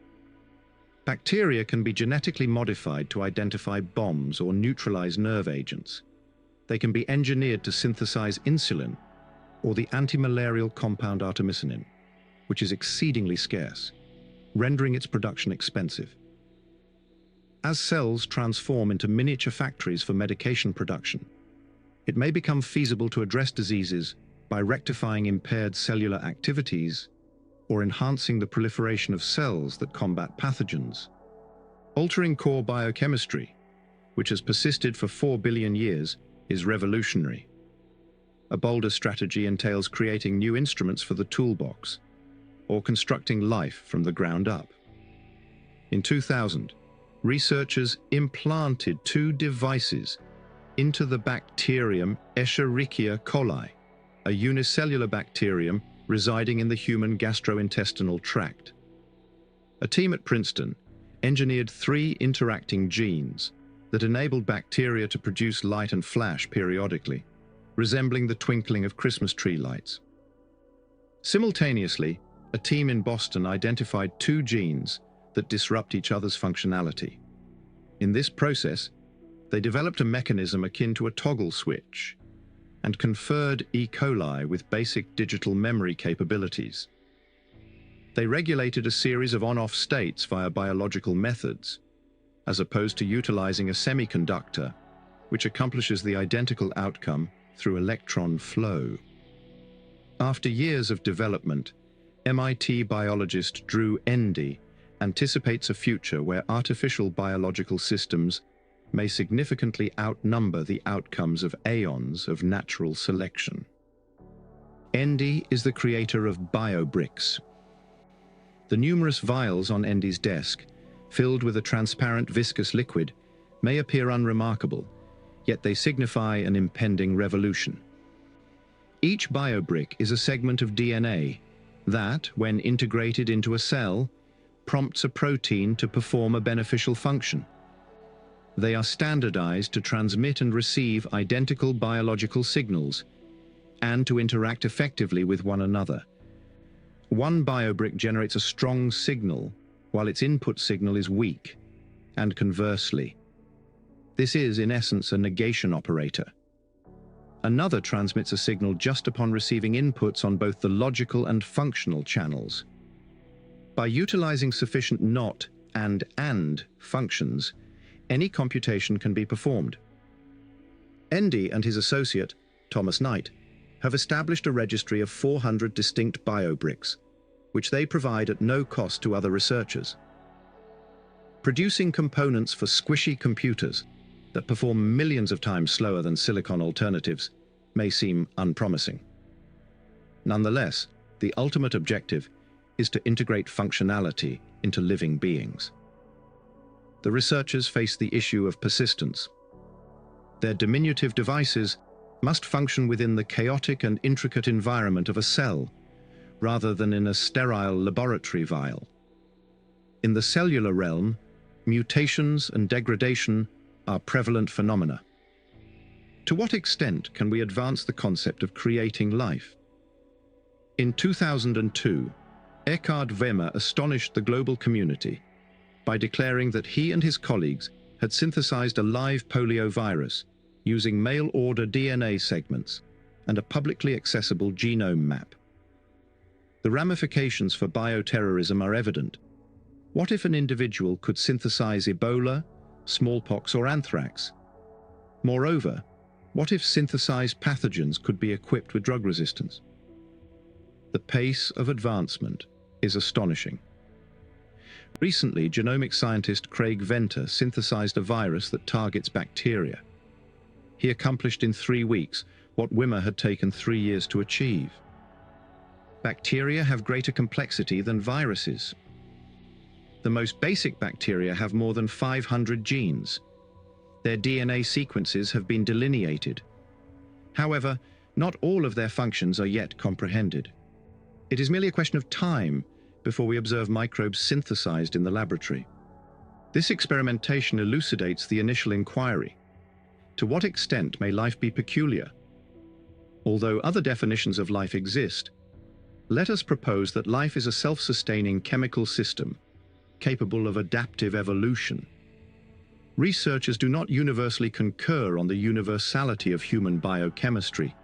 Bacteria can be genetically modified to identify bombs or neutralize nerve agents. They can be engineered to synthesize insulin or the antimalarial compound artemisinin, which is exceedingly scarce, rendering its production expensive. As cells transform into miniature factories for medication production, it may become feasible to address diseases by rectifying impaired cellular activities or enhancing the proliferation of cells that combat pathogens. Altering core biochemistry, which has persisted for 4 billion years, is revolutionary. A bolder strategy entails creating new instruments for the toolbox, or constructing life from the ground up. In 2000, researchers implanted 2 devices into the bacterium Escherichia coli, a unicellular bacterium residing in the human gastrointestinal tract. A team at Princeton engineered 3 interacting genes that enabled bacteria to produce light and flash periodically, resembling the twinkling of Christmas tree lights. Simultaneously, a team in Boston identified 2 genes that disrupt each other's functionality. In this process, they developed a mechanism akin to a toggle switch and conferred E. coli with basic digital memory capabilities. They regulated a series of on-off states via biological methods, as opposed to utilizing a semiconductor, which accomplishes the identical outcome through electron flow. After years of development, MIT biologist Drew Endy anticipates a future where artificial biological systems may significantly outnumber the outcomes of aeons of natural selection. Endy is the creator of BioBricks. The numerous vials on Endy's desk, filled with a transparent viscous liquid, may appear unremarkable, yet they signify an impending revolution. Each biobrick is a segment of DNA that, when integrated into a cell, prompts a protein to perform a beneficial function. They are standardized to transmit and receive identical biological signals and to interact effectively with one another. One biobrick generates a strong signal while its input signal is weak, and conversely. This is, in essence, a negation operator. Another transmits a signal just upon receiving inputs on both the logical and functional channels. By utilizing sufficient not and functions, any computation can be performed. Endy and his associate, Thomas Knight, have established a registry of 400 distinct biobricks, which they provide at no cost to other researchers. Producing components for squishy computers that perform millions of times slower than silicon alternatives may seem unpromising. Nonetheless, the ultimate objective is to integrate functionality into living beings. The researchers face the issue of persistence. Their diminutive devices must function within the chaotic and intricate environment of a cell, rather than in a sterile laboratory vial. In the cellular realm, mutations and degradation are prevalent phenomena. To what extent can we advance the concept of creating life? In 2002, Eckhard Wehmer astonished the global community by declaring that he and his colleagues had synthesized a live polio virus using mail-order DNA segments and a publicly accessible genome map. The ramifications for bioterrorism are evident. What if an individual could synthesize Ebola, smallpox, or anthrax? Moreover, what if synthesized pathogens could be equipped with drug resistance? The pace of advancement is astonishing. Recently, genomic scientist Craig Venter synthesized a virus that targets bacteria. He accomplished in 3 weeks what Wimmer had taken 3 years to achieve. Bacteria have greater complexity than viruses. The most basic bacteria have more than 500 genes. Their DNA sequences have been delineated. However, not all of their functions are yet comprehended. It is merely a question of time before we observe microbes synthesized in the laboratory. This experimentation elucidates the initial inquiry. To what extent may life be peculiar? Although other definitions of life exist, let us propose that life is a self-sustaining chemical system capable of adaptive evolution. Researchers do not universally concur on the universality of human biochemistry.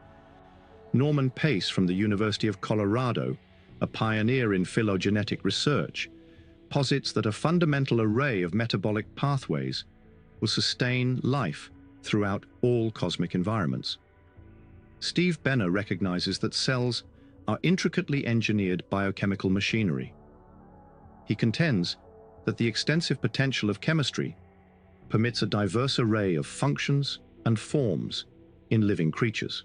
Norman Pace from the University of Colorado, a pioneer in phylogenetic research, posits that a fundamental array of metabolic pathways will sustain life throughout all cosmic environments. Steve Benner recognizes that cells are intricately engineered biochemical machinery. He contends that the extensive potential of chemistry permits a diverse array of functions and forms in living creatures.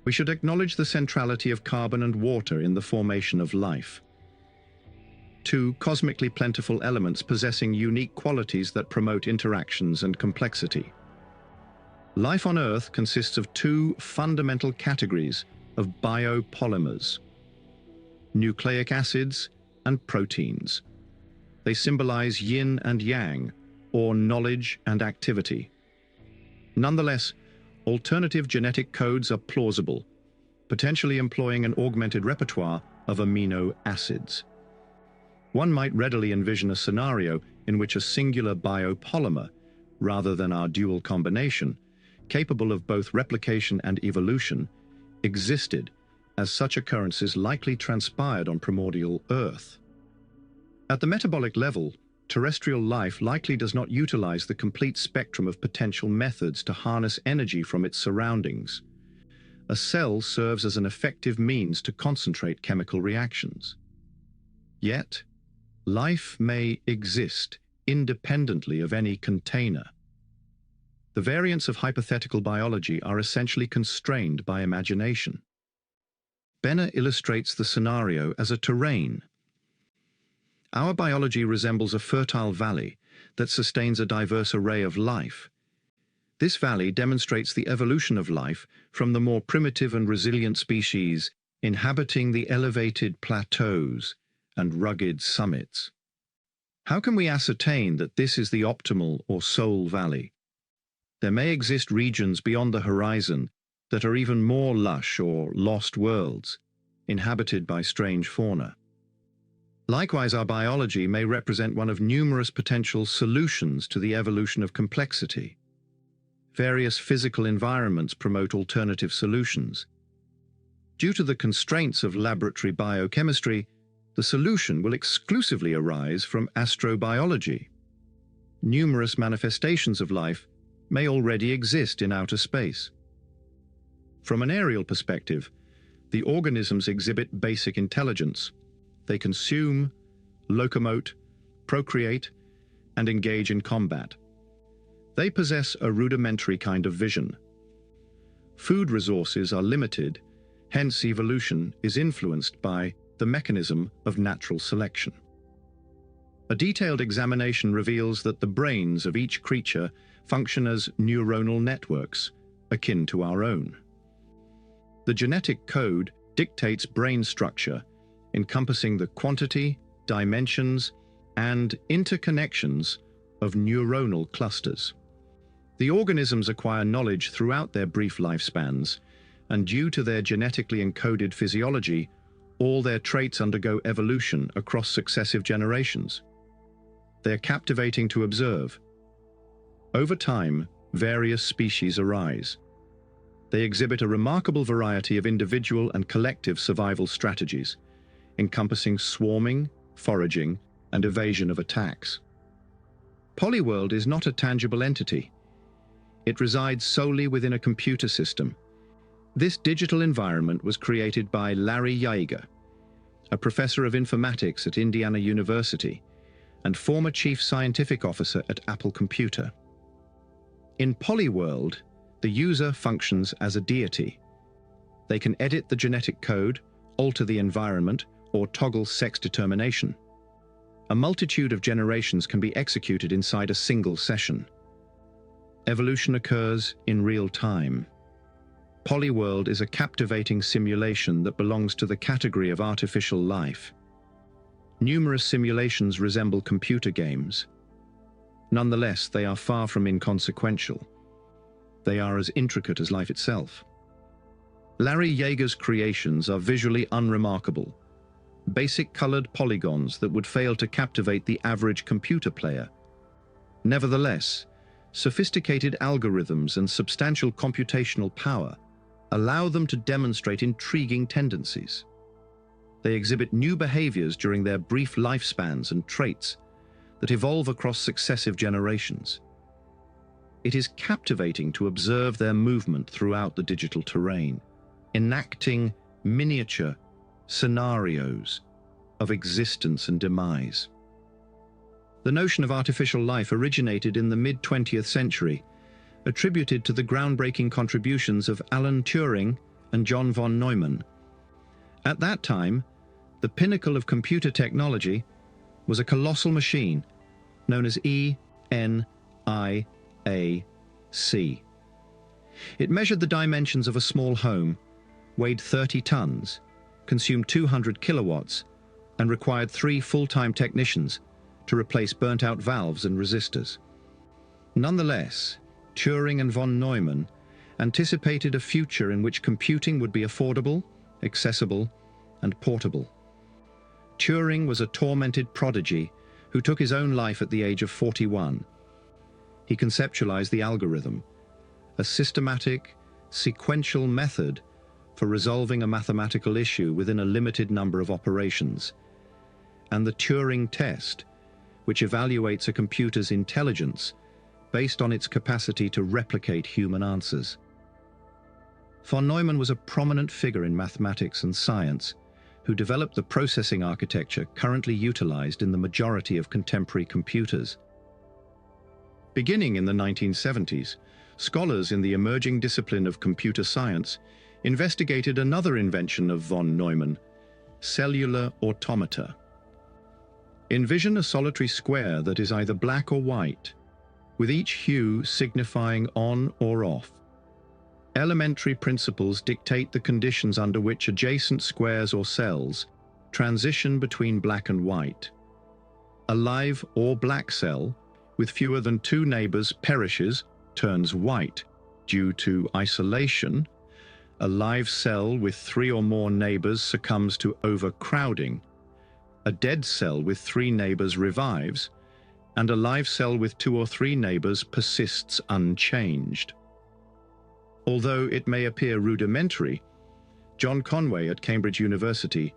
We should acknowledge the centrality of carbon and water in the formation of life. Two cosmically plentiful elements possessing unique qualities that promote interactions and complexity. Life on Earth consists of 2 fundamental categories of biopolymers: nucleic acids and proteins. They symbolize yin and yang, or knowledge and activity. Nonetheless, alternative genetic codes are plausible, potentially employing an augmented repertoire of amino acids. One might readily envision a scenario in which a singular biopolymer, rather than our dual combination, capable of both replication and evolution, existed, as such occurrences likely transpired on primordial Earth. At the metabolic level, terrestrial life likely does not utilize the complete spectrum of potential methods to harness energy from its surroundings. A cell serves as an effective means to concentrate chemical reactions. Yet, life may exist independently of any container. The variants of hypothetical biology are essentially constrained by imagination. Benner illustrates the scenario as a terrain. Our biology resembles a fertile valley that sustains a diverse array of life. This valley demonstrates the evolution of life from the more primitive and resilient species inhabiting the elevated plateaus and rugged summits. How can we ascertain that this is the optimal or sole valley? There may exist regions beyond the horizon that are even more lush or lost worlds, inhabited by strange fauna. Likewise, our biology may represent one of numerous potential solutions to the evolution of complexity. Various physical environments promote alternative solutions. Due to the constraints of laboratory biochemistry, the solution will exclusively arise from astrobiology. Numerous manifestations of life may already exist in outer space. From an aerial perspective, the organisms exhibit basic intelligence. They consume, locomote, procreate, and engage in combat. They possess a rudimentary kind of vision. Food resources are limited, hence evolution is influenced by the mechanism of natural selection. A detailed examination reveals that the brains of each creature function as neuronal networks, akin to our own. The genetic code dictates brain structure, encompassing the quantity, dimensions, and interconnections of neuronal clusters. The organisms acquire knowledge throughout their brief lifespans, and due to their genetically encoded physiology, all their traits undergo evolution across successive generations. They are captivating to observe. Over time, various species arise. They exhibit a remarkable variety of individual and collective survival strategies, encompassing swarming, foraging, and evasion of attacks. Polyworld is not a tangible entity. It resides solely within a computer system. This digital environment was created by Larry Yeager, a professor of informatics at Indiana University and former chief scientific officer at Apple Computer. In Polyworld, the user functions as a deity. They can edit the genetic code, alter the environment, or toggle sex determination. A multitude of generations can be executed inside a single session. Evolution occurs in real time. Polyworld is a captivating simulation that belongs to the category of artificial life. Numerous simulations resemble computer games. Nonetheless, they are far from inconsequential. They are as intricate as life itself. Larry Yeager's creations are visually unremarkable, basic colored polygons that would fail to captivate the average computer player. Nevertheless, sophisticated algorithms and substantial computational power allow them to demonstrate intriguing tendencies. They exhibit new behaviors during their brief lifespans and traits that evolve across successive generations. It is captivating to observe their movement throughout the digital terrain, enacting miniature scenarios of existence and demise. The notion of artificial life originated in the mid-20th century, attributed to the groundbreaking contributions of Alan Turing and John von Neumann. At that time, the pinnacle of computer technology was a colossal machine known as ENIAC. It measured the dimensions of a small home, weighed 30 tons, consumed 200 kilowatts, and required 3 full-time technicians to replace burnt-out valves and resistors. Nonetheless, Turing and von Neumann anticipated a future in which computing would be affordable, accessible, and portable. Turing was a tormented prodigy who took his own life at the age of 41. He conceptualized the algorithm, a systematic, sequential method for resolving a mathematical issue within a limited number of operations, and the Turing test, which evaluates a computer's intelligence based on its capacity to replicate human answers. Von Neumann was a prominent figure in mathematics and science who developed the processing architecture currently utilized in the majority of contemporary computers. Beginning in the 1970s, scholars in the emerging discipline of computer science investigated another invention of von Neumann, cellular automata. Envision a solitary square that is either black or white, with each hue signifying on or off. Elementary principles dictate the conditions under which adjacent squares or cells transition between black and white. A live or black cell with fewer than 2 neighbors perishes, turns white due to isolation. A live cell with 3 or more neighbors succumbs to overcrowding. A dead cell with 3 neighbors revives, and a live cell with 2 or 3 neighbors persists unchanged. Although it may appear rudimentary, John Conway at Cambridge University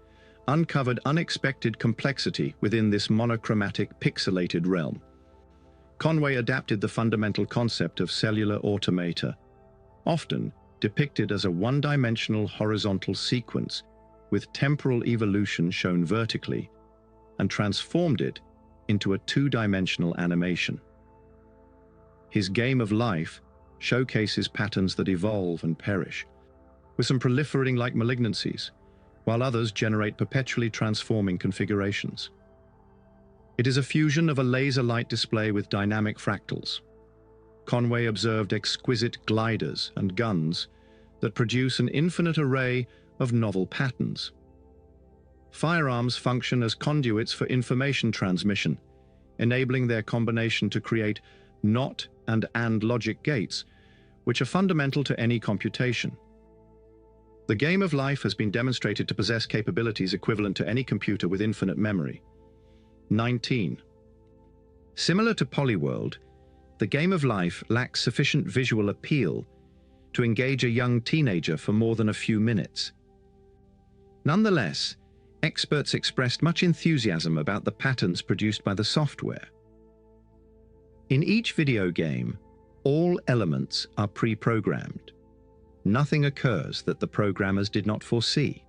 uncovered unexpected complexity within this monochromatic pixelated realm. Conway adapted the fundamental concept of cellular automata, often depicted as a one-dimensional horizontal sequence with temporal evolution shown vertically, and transformed it into a 2-dimensional animation. His game of life showcases patterns that evolve and perish, with some proliferating like malignancies, while others generate perpetually transforming configurations. It is a fusion of a laser light display with dynamic fractals. Conway observed exquisite gliders and guns that produce an infinite array of novel patterns. Firearms function as conduits for information transmission, enabling their combination to create NOT and AND logic gates, which are fundamental to any computation. The game of life has been demonstrated to possess capabilities equivalent to any computer with infinite memory. 19. Similar to Polyworld, the game of life lacks sufficient visual appeal to engage a young teenager for more than a few minutes. Nonetheless, experts expressed much enthusiasm about the patterns produced by the software. In each video game, all elements are pre-programmed. Nothing occurs that the programmers did not foresee.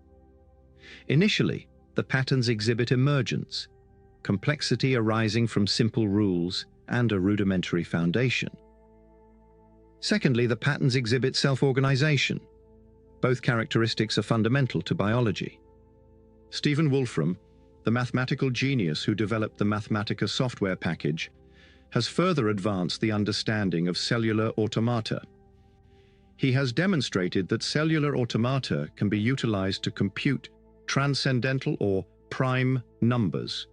Initially, the patterns exhibit emergence, complexity arising from simple rules and a rudimentary foundation. Secondly, the patterns exhibit self-organization. Both characteristics are fundamental to biology. Stephen Wolfram, the mathematical genius who developed the Mathematica software package, has further advanced the understanding of cellular automata. He has demonstrated that cellular automata can be utilized to compute transcendental or prime numbers,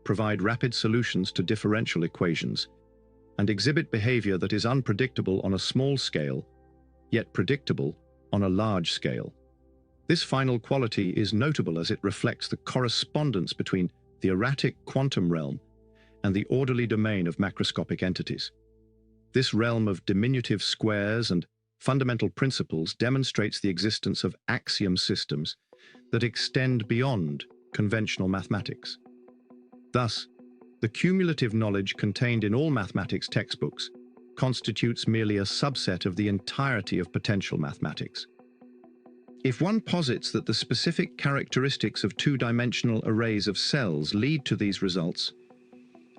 provide rapid solutions to differential equations, and exhibit behavior that is unpredictable on a small scale, yet predictable on a large scale. This final quality is notable as it reflects the correspondence between the erratic quantum realm and the orderly domain of macroscopic entities. This realm of diminutive squares and fundamental principles demonstrates the existence of axiom systems that extend beyond conventional mathematics. Thus, the cumulative knowledge contained in all mathematics textbooks constitutes merely a subset of the entirety of potential mathematics. If one posits that the specific characteristics of 2-dimensional arrays of cells lead to these results,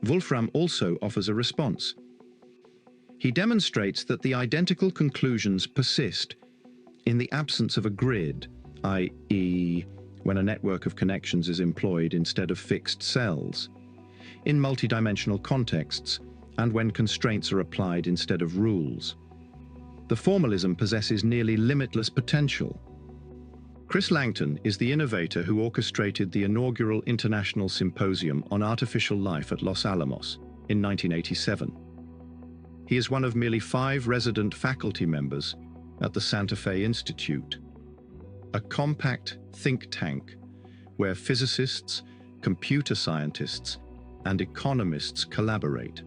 Wolfram also offers a response. He demonstrates that the identical conclusions persist in the absence of a grid, i.e., when a network of connections is employed instead of fixed cells, in multidimensional contexts, and when constraints are applied instead of rules. The formalism possesses nearly limitless potential. Chris Langton is the innovator who orchestrated the inaugural International Symposium on Artificial Life at Los Alamos in 1987. He is one of merely 5 resident faculty members at the Santa Fe Institute, a compact think tank where physicists, computer scientists, and economists collaborate.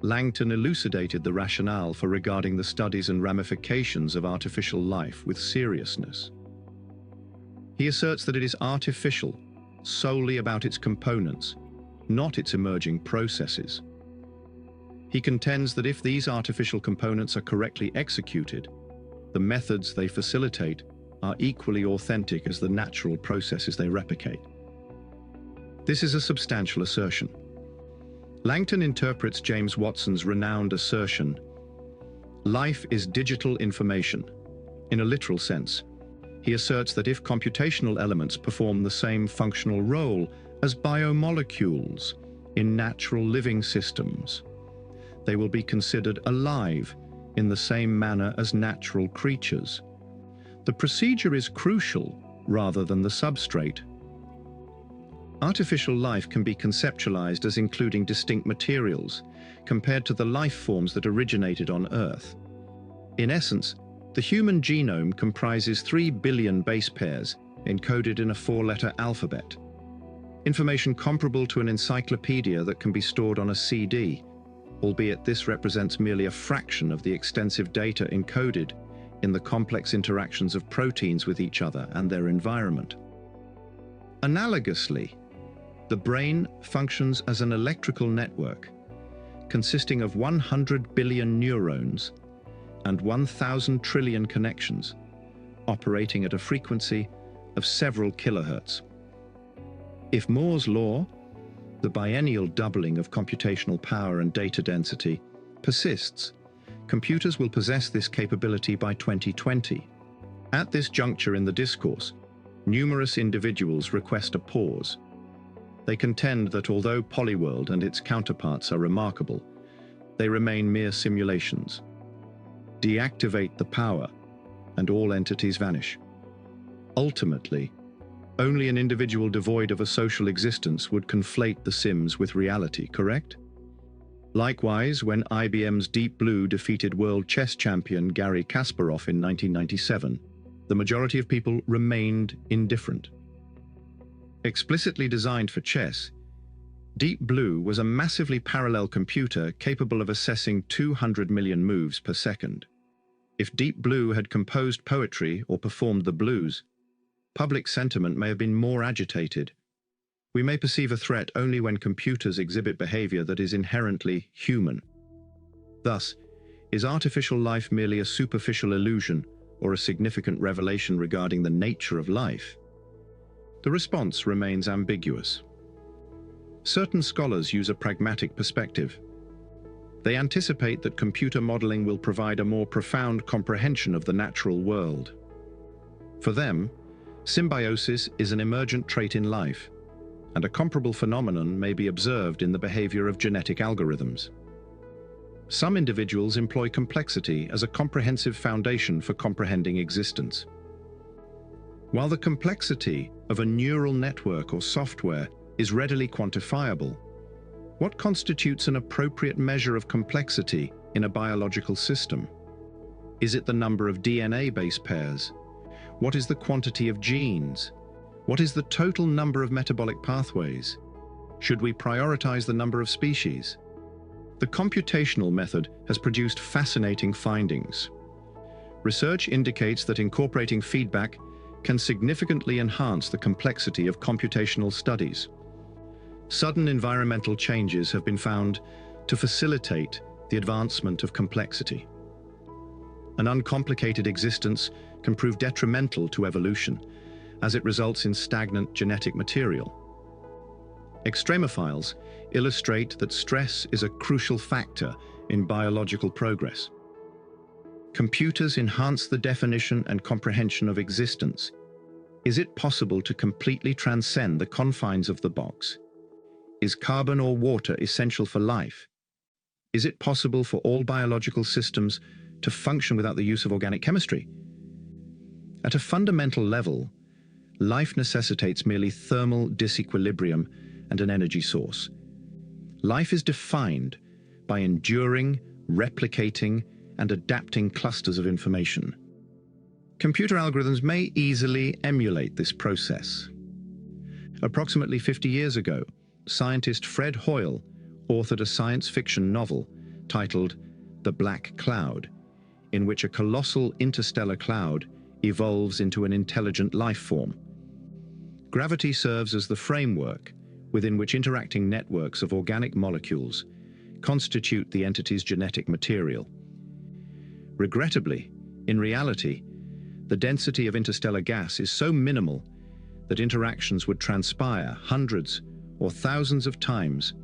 Langton elucidated the rationale for regarding the studies and ramifications of artificial life with seriousness. He asserts that it is artificial solely about its components, not its emerging processes. He contends that if these artificial components are correctly executed, the methods they facilitate are equally authentic as the natural processes they replicate. This is a substantial assertion. Langton interprets James Watson's renowned assertion, "Life is digital information," in a literal sense. He asserts that if computational elements perform the same functional role as biomolecules in natural living systems. They will be considered alive in the same manner as natural creatures. The procedure is crucial rather than the substrate. Artificial life can be conceptualized as including distinct materials compared to the life forms that originated on Earth. In essence, the human genome comprises 3 billion base pairs encoded in a 4-letter alphabet. Information comparable to an encyclopedia that can be stored on a CD, albeit this represents merely a fraction of the extensive data encoded in the complex interactions of proteins with each other and their environment. Analogously, the brain functions as an electrical network consisting of 100 billion neurons and 1,000 trillion connections, operating at a frequency of several kilohertz. If Moore's law, the biennial doubling of computational power and data density, persists, computers will possess this capability by 2020. At this juncture in the discourse, numerous individuals request a pause. They contend that although Polyworld and its counterparts are remarkable, they remain mere simulations. Deactivate the power, and all entities vanish. Ultimately, only an individual devoid of a social existence would conflate the sims with reality, correct? Likewise, when IBM's Deep Blue defeated world chess champion Garry Kasparov in 1997, the majority of people remained indifferent. Explicitly designed for chess, Deep Blue was a massively parallel computer capable of assessing 200 million moves per second. If Deep Blue had composed poetry or performed the blues, public sentiment may have been more agitated. We may perceive a threat only when computers exhibit behavior that is inherently human. Thus, is artificial life merely a superficial illusion or a significant revelation regarding the nature of life? The response remains ambiguous. Certain scholars use a pragmatic perspective. They anticipate that computer modeling will provide a more profound comprehension of the natural world. For them, symbiosis is an emergent trait in life, and a comparable phenomenon may be observed in the behavior of genetic algorithms. Some individuals employ complexity as a comprehensive foundation for comprehending existence. While the complexity of a neural network or software is readily quantifiable, what constitutes an appropriate measure of complexity in a biological system? Is it the number of DNA base pairs? What is the quantity of genes? What is the total number of metabolic pathways? Should we prioritize the number of species? The computational method has produced fascinating findings. Research indicates that incorporating feedback can significantly enhance the complexity of computational studies. Sudden environmental changes have been found to facilitate the advancement of complexity. An uncomplicated existence can prove detrimental to evolution, as it results in stagnant genetic material. Extremophiles illustrate that stress is a crucial factor in biological progress. Computers enhance the definition and comprehension of existence. Is it possible to completely transcend the confines of the box? Is carbon or water essential for life? Is it possible for all biological systems to function without the use of organic chemistry? At a fundamental level, life necessitates merely thermal disequilibrium and an energy source. Life is defined by enduring, replicating, and adapting clusters of information. Computer algorithms may easily emulate this process. Approximately 50 years ago, scientist Fred Hoyle authored a science fiction novel titled The Black Cloud, in which a colossal interstellar cloud evolves into an intelligent life form. Gravity serves as the framework within which interacting networks of organic molecules constitute the entity's genetic material. Regrettably, in reality, the density of interstellar gas is so minimal that interactions would transpire hundreds or thousands of times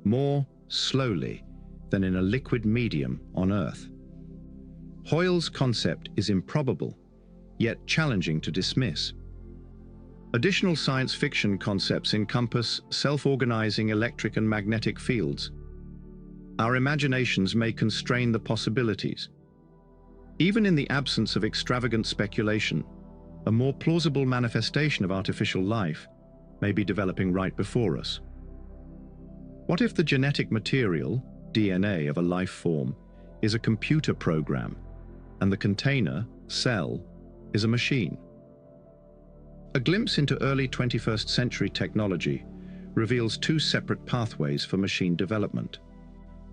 more slowly than in a liquid medium on Earth. Hoyle's concept is improbable, yet challenging to dismiss. Additional science fiction concepts encompass self-organizing electric and magnetic fields. Our imaginations may constrain the possibilities. Even in the absence of extravagant speculation, a more plausible manifestation of artificial life may be developing right before us. What if the genetic material, DNA, of a life form is a computer program, and the container, cell, is a machine? A glimpse into early 21st century technology reveals two separate pathways for machine development.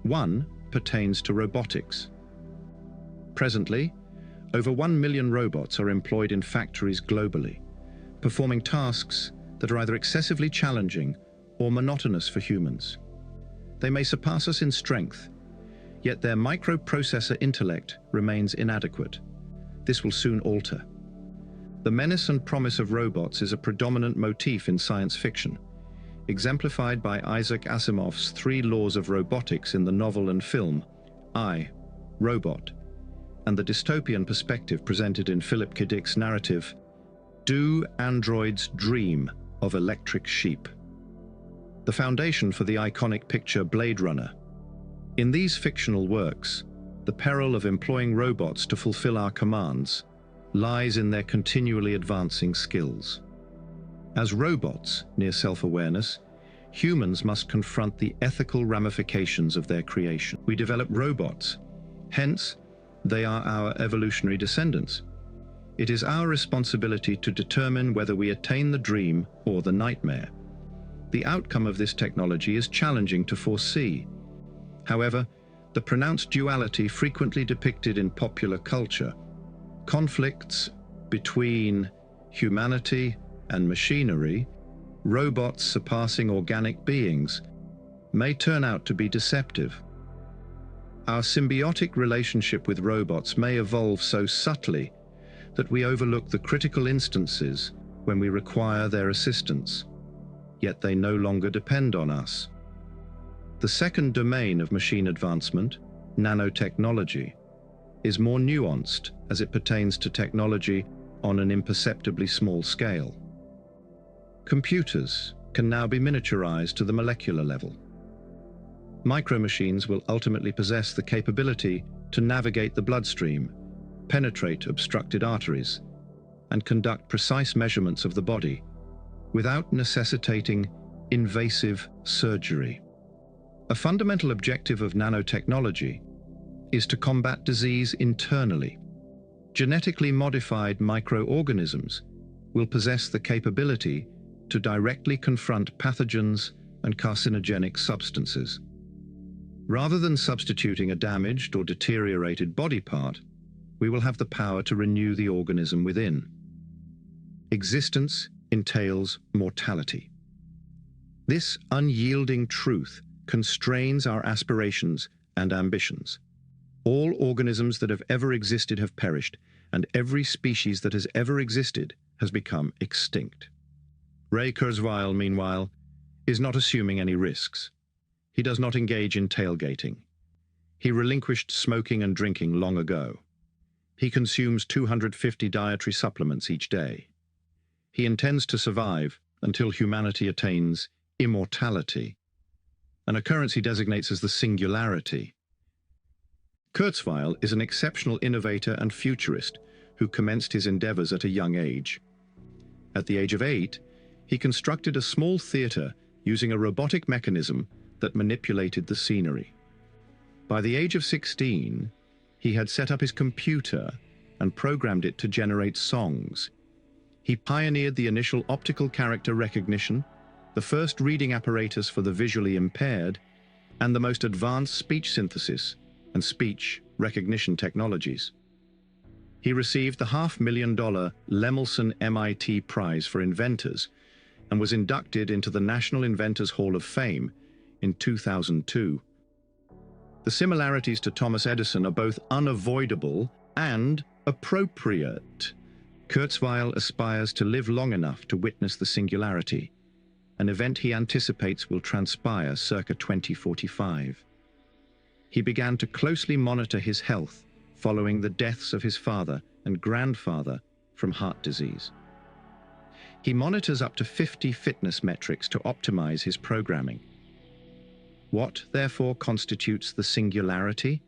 One pertains to robotics. Presently, over 1 million robots are employed in factories globally, performing tasks that are either excessively challenging or monotonous for humans. They may surpass us in strength, yet their microprocessor intellect remains inadequate. This will soon alter. The menace and promise of robots is a predominant motif in science fiction, exemplified by Isaac Asimov's 3 laws of robotics in the novel and film, I, Robot, and the dystopian perspective presented in Philip K. Dick's narrative, Do Androids Dream of Electric Sheep? The foundation for the iconic picture Blade Runner. In these fictional works, the peril of employing robots to fulfill our commands lies in their continually advancing skills. As robots near self-awareness, humans must confront the ethical ramifications of their creation. We develop robots, hence, they are our evolutionary descendants. It is our responsibility to determine whether we attain the dream or the nightmare. The outcome of this technology is challenging to foresee. However, the pronounced duality frequently depicted in popular culture, conflicts between humanity and machinery, robots surpassing organic beings, may turn out to be deceptive. Our symbiotic relationship with robots may evolve so subtly that we overlook the critical instances when we require their assistance, yet they no longer depend on us. The second domain of machine advancement, nanotechnology, is more nuanced as it pertains to technology on an imperceptibly small scale. Computers can now be miniaturized to the molecular level. Micromachines will ultimately possess the capability to navigate the bloodstream, penetrate obstructed arteries, and conduct precise measurements of the body without necessitating invasive surgery. A fundamental objective of nanotechnology is to combat disease internally. Genetically modified microorganisms will possess the capability to directly confront pathogens and carcinogenic substances. Rather than substituting a damaged or deteriorated body part, we will have the power to renew the organism within. Existence entails mortality. This unyielding truth constrains our aspirations and ambitions. All organisms that have ever existed have perished, and every species that has ever existed has become extinct. Ray Kurzweil, meanwhile, is not assuming any risks. He does not engage in tailgating. He relinquished smoking and drinking long ago. He consumes 250 dietary supplements each day. He intends to survive until humanity attains immortality, an occurrence he designates as the singularity. Kurzweil is an exceptional innovator and futurist who commenced his endeavors at a young age. At the age of 8, he constructed a small theater using a robotic mechanism that manipulated the scenery. By the age of 16, he had set up his computer and programmed it to generate songs. He pioneered the initial optical character recognition, the first reading apparatus for the visually impaired, and the most advanced speech synthesis and speech recognition technologies. He received the $500,000 Lemelson MIT Prize for Inventors and was inducted into the National Inventors Hall of Fame in 2002. The similarities to Thomas Edison are both unavoidable and appropriate. Kurzweil aspires to live long enough to witness the singularity, an event he anticipates will transpire circa 2045. He began to closely monitor his health following the deaths of his father and grandfather from heart disease. He monitors up to 50 fitness metrics to optimize his programming. What, therefore, constitutes the singularity?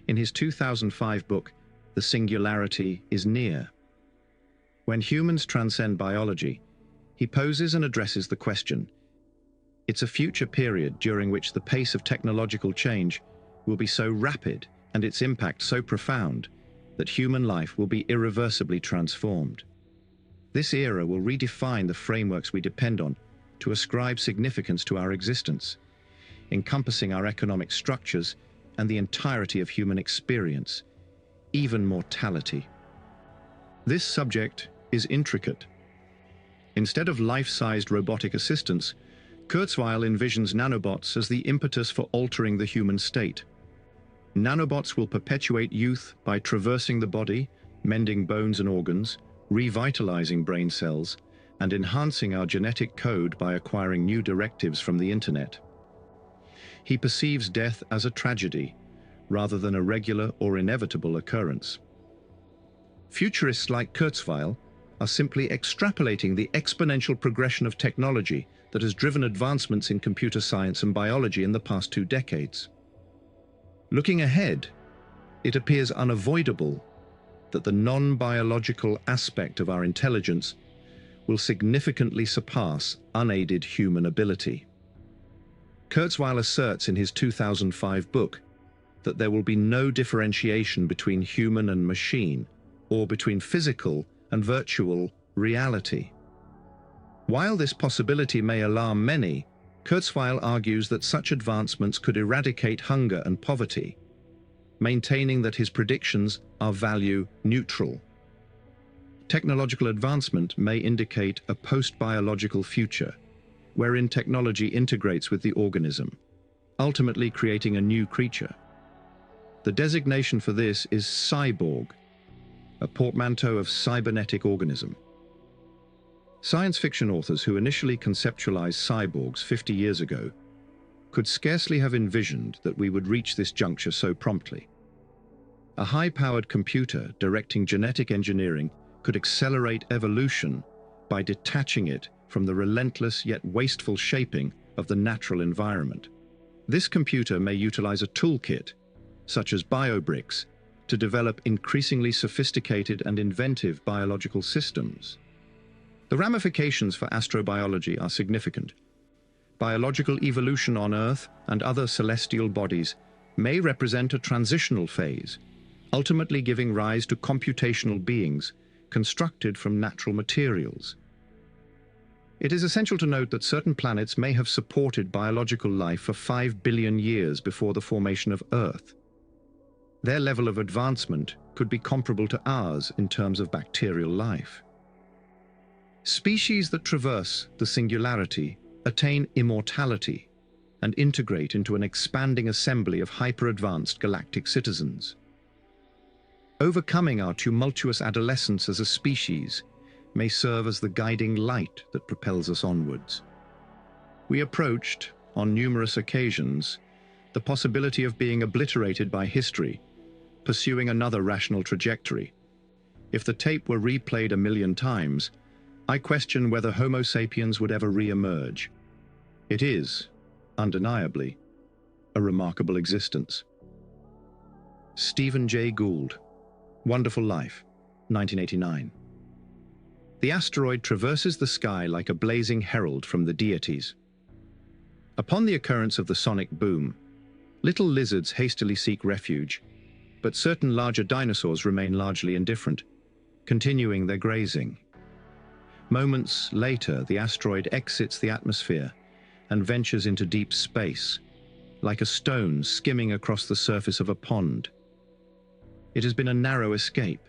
In his 2005 book, The Singularity is Near. When humans transcend biology, he poses and addresses the question. It's a future period during which the pace of technological change will be so rapid and its impact so profound that human life will be irreversibly transformed. This era will redefine the frameworks we depend on to ascribe significance to our existence, encompassing our economic structures and the entirety of human experience, even mortality. This subject is intricate. Instead of life-sized robotic assistants, Kurzweil envisions nanobots as the impetus for altering the human state. Nanobots will perpetuate youth by traversing the body, mending bones and organs, revitalizing brain cells, and enhancing our genetic code by acquiring new directives from the internet. He perceives death as a tragedy, rather than a regular or inevitable occurrence. Futurists like Kurzweil are simply extrapolating the exponential progression of technology that has driven advancements in computer science and biology in the past 2 decades. Looking ahead, it appears unavoidable that the non-biological aspect of our intelligence will significantly surpass unaided human ability. Kurzweil asserts in his 2005 book that there will be no differentiation between human and machine, or between physical and virtual reality. While this possibility may alarm many, Kurzweil argues that such advancements could eradicate hunger and poverty, maintaining that his predictions are value neutral. Technological advancement may indicate a post-biological future, wherein technology integrates with the organism, ultimately creating a new creature. The designation for this is cyborg, a portmanteau of cybernetic organism. Science fiction authors who initially conceptualized cyborgs 50 years ago could scarcely have envisioned that we would reach this juncture so promptly. A high-powered computer directing genetic engineering could accelerate evolution by detaching it from the relentless yet wasteful shaping of the natural environment. This computer may utilize a toolkit, such as biobricks, to develop increasingly sophisticated and inventive biological systems. The ramifications for astrobiology are significant. Biological evolution on Earth and other celestial bodies may represent a transitional phase, ultimately giving rise to computational beings constructed from natural materials. It is essential to note that certain planets may have supported biological life for 5 billion years before the formation of Earth. Their level of advancement could be comparable to ours in terms of bacterial life. Species that traverse the singularity attain immortality and integrate into an expanding assembly of hyper-advanced galactic citizens. Overcoming our tumultuous adolescence as a species may serve as the guiding light that propels us onwards. We approached, on numerous occasions, the possibility of being obliterated by history, pursuing another rational trajectory. If the tape were replayed 1,000,000 times, I question whether Homo sapiens would ever re-emerge. It is, undeniably, a remarkable existence. Stephen Jay Gould, Wonderful Life, 1989. The asteroid traverses the sky like a blazing herald from the deities. Upon the occurrence of the sonic boom, little lizards hastily seek refuge, but certain larger dinosaurs remain largely indifferent, continuing their grazing. Moments later, the asteroid exits the atmosphere and ventures into deep space, like a stone skimming across the surface of a pond. It has been a narrow escape.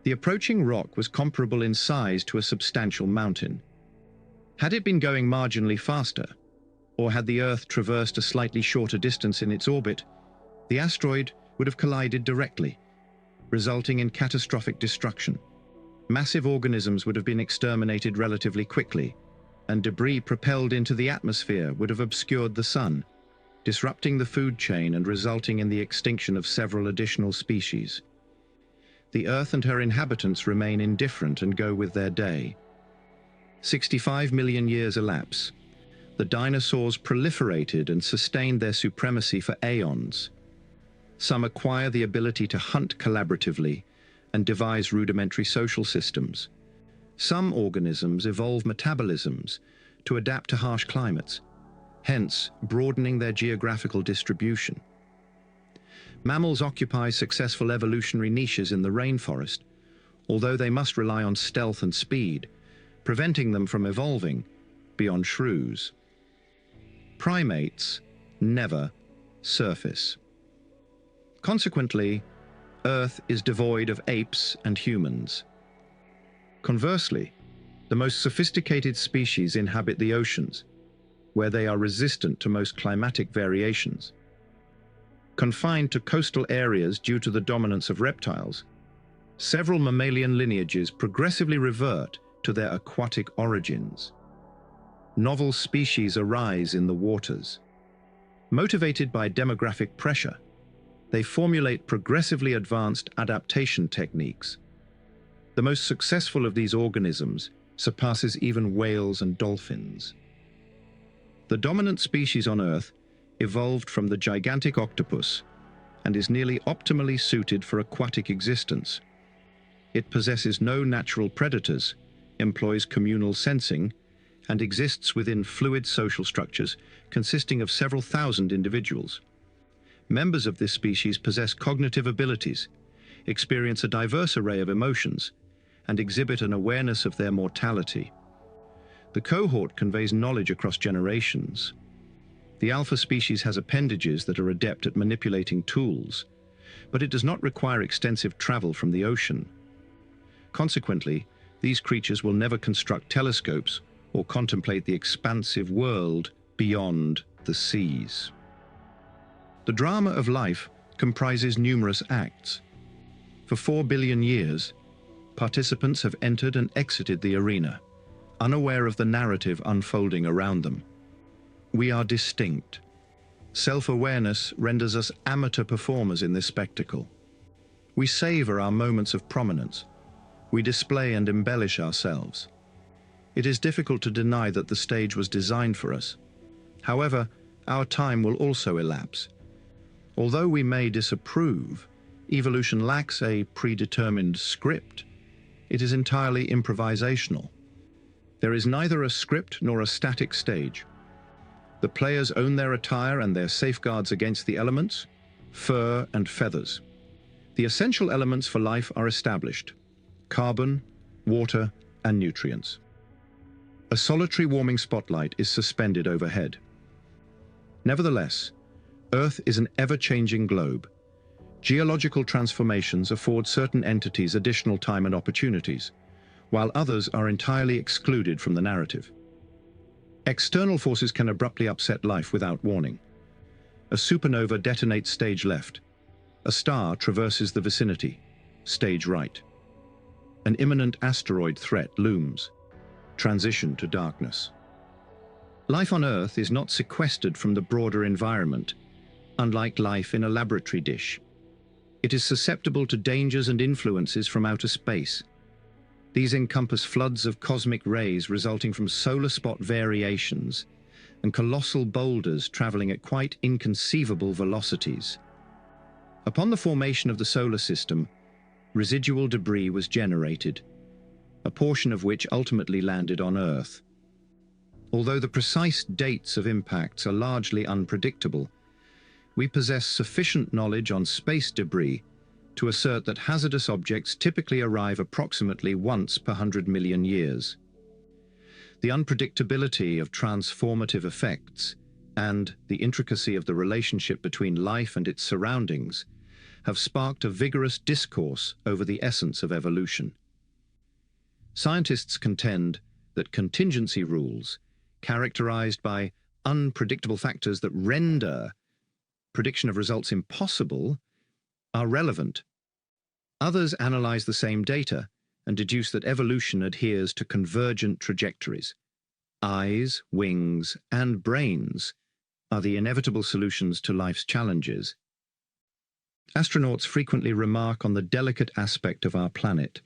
The approaching rock was comparable in size to a substantial mountain. Had it been going marginally faster, or had the Earth traversed a slightly shorter distance in its orbit, the asteroid would have collided directly, resulting in catastrophic destruction. Massive organisms would have been exterminated relatively quickly, and debris propelled into the atmosphere would have obscured the sun, disrupting the food chain and resulting in the extinction of several additional species. The Earth and her inhabitants remain indifferent and go with their day, 65 million years elapse. The dinosaurs proliferated and sustained their supremacy for aeons. Some acquire the ability to hunt collaboratively and devise rudimentary social systems. Some organisms evolve metabolisms to adapt to harsh climates, hence broadening their geographical distribution. Mammals occupy successful evolutionary niches in the rainforest, although they must rely on stealth and speed, preventing them from evolving beyond shrews. Primates never surface. Consequently, Earth is devoid of apes and humans. Conversely, the most sophisticated species inhabit the oceans, where they are resistant to most climatic variations. Confined to coastal areas due to the dominance of reptiles, several mammalian lineages progressively revert to their aquatic origins. Novel species arise in the waters. Motivated by demographic pressure, they formulate progressively advanced adaptation techniques. The most successful of these organisms surpasses even whales and dolphins. The dominant species on Earth evolved from the gigantic octopus and is nearly optimally suited for aquatic existence. It possesses no natural predators, employs communal sensing, and exists within fluid social structures consisting of several thousand individuals. Members of this species possess cognitive abilities, experience a diverse array of emotions, and exhibit an awareness of their mortality. The cohort conveys knowledge across generations. The alpha species has appendages that are adept at manipulating tools, but it does not require extensive travel from the ocean. Consequently, these creatures will never construct telescopes or contemplate the expansive world beyond the seas. The drama of life comprises numerous acts. For 4 billion years, participants have entered and exited the arena, unaware of the narrative unfolding around them. We are distinct. Self-awareness renders us amateur performers in this spectacle. We savor our moments of prominence. We display and embellish ourselves. It is difficult to deny that the stage was designed for us. However, our time will also elapse. Although we may disapprove, evolution lacks a predetermined script. It is entirely improvisational. There is neither a script nor a static stage. The players own their attire and their safeguards against the elements, fur and feathers. The essential elements for life are established: carbon, water, and nutrients. A solitary warming spotlight is suspended overhead. Nevertheless, Earth is an ever-changing globe. Geological transformations afford certain entities additional time and opportunities, while others are entirely excluded from the narrative. External forces can abruptly upset life without warning. A supernova detonates stage left. A star traverses the vicinity, stage right. An imminent asteroid threat looms. Transition to darkness. Life on Earth is not sequestered from the broader environment, unlike life in a laboratory dish. It is susceptible to dangers and influences from outer space. These encompass floods of cosmic rays resulting from solar spot variations and colossal boulders traveling at quite inconceivable velocities. Upon the formation of the solar system, residual debris was generated, a portion of which ultimately landed on Earth. Although the precise dates of impacts are largely unpredictable, we possess sufficient knowledge on space debris to assert that hazardous objects typically arrive approximately once per 100 million years. The unpredictability of transformative effects and the intricacy of the relationship between life and its surroundings have sparked a vigorous discourse over the essence of evolution. Scientists contend that contingency rules, characterized by unpredictable factors that render prediction of results impossible, are relevant. Others analyze the same data and deduce that evolution adheres to convergent trajectories. Eyes, wings, and brains are the inevitable solutions to life's challenges. Astronauts frequently remark on the delicate aspect of our planet.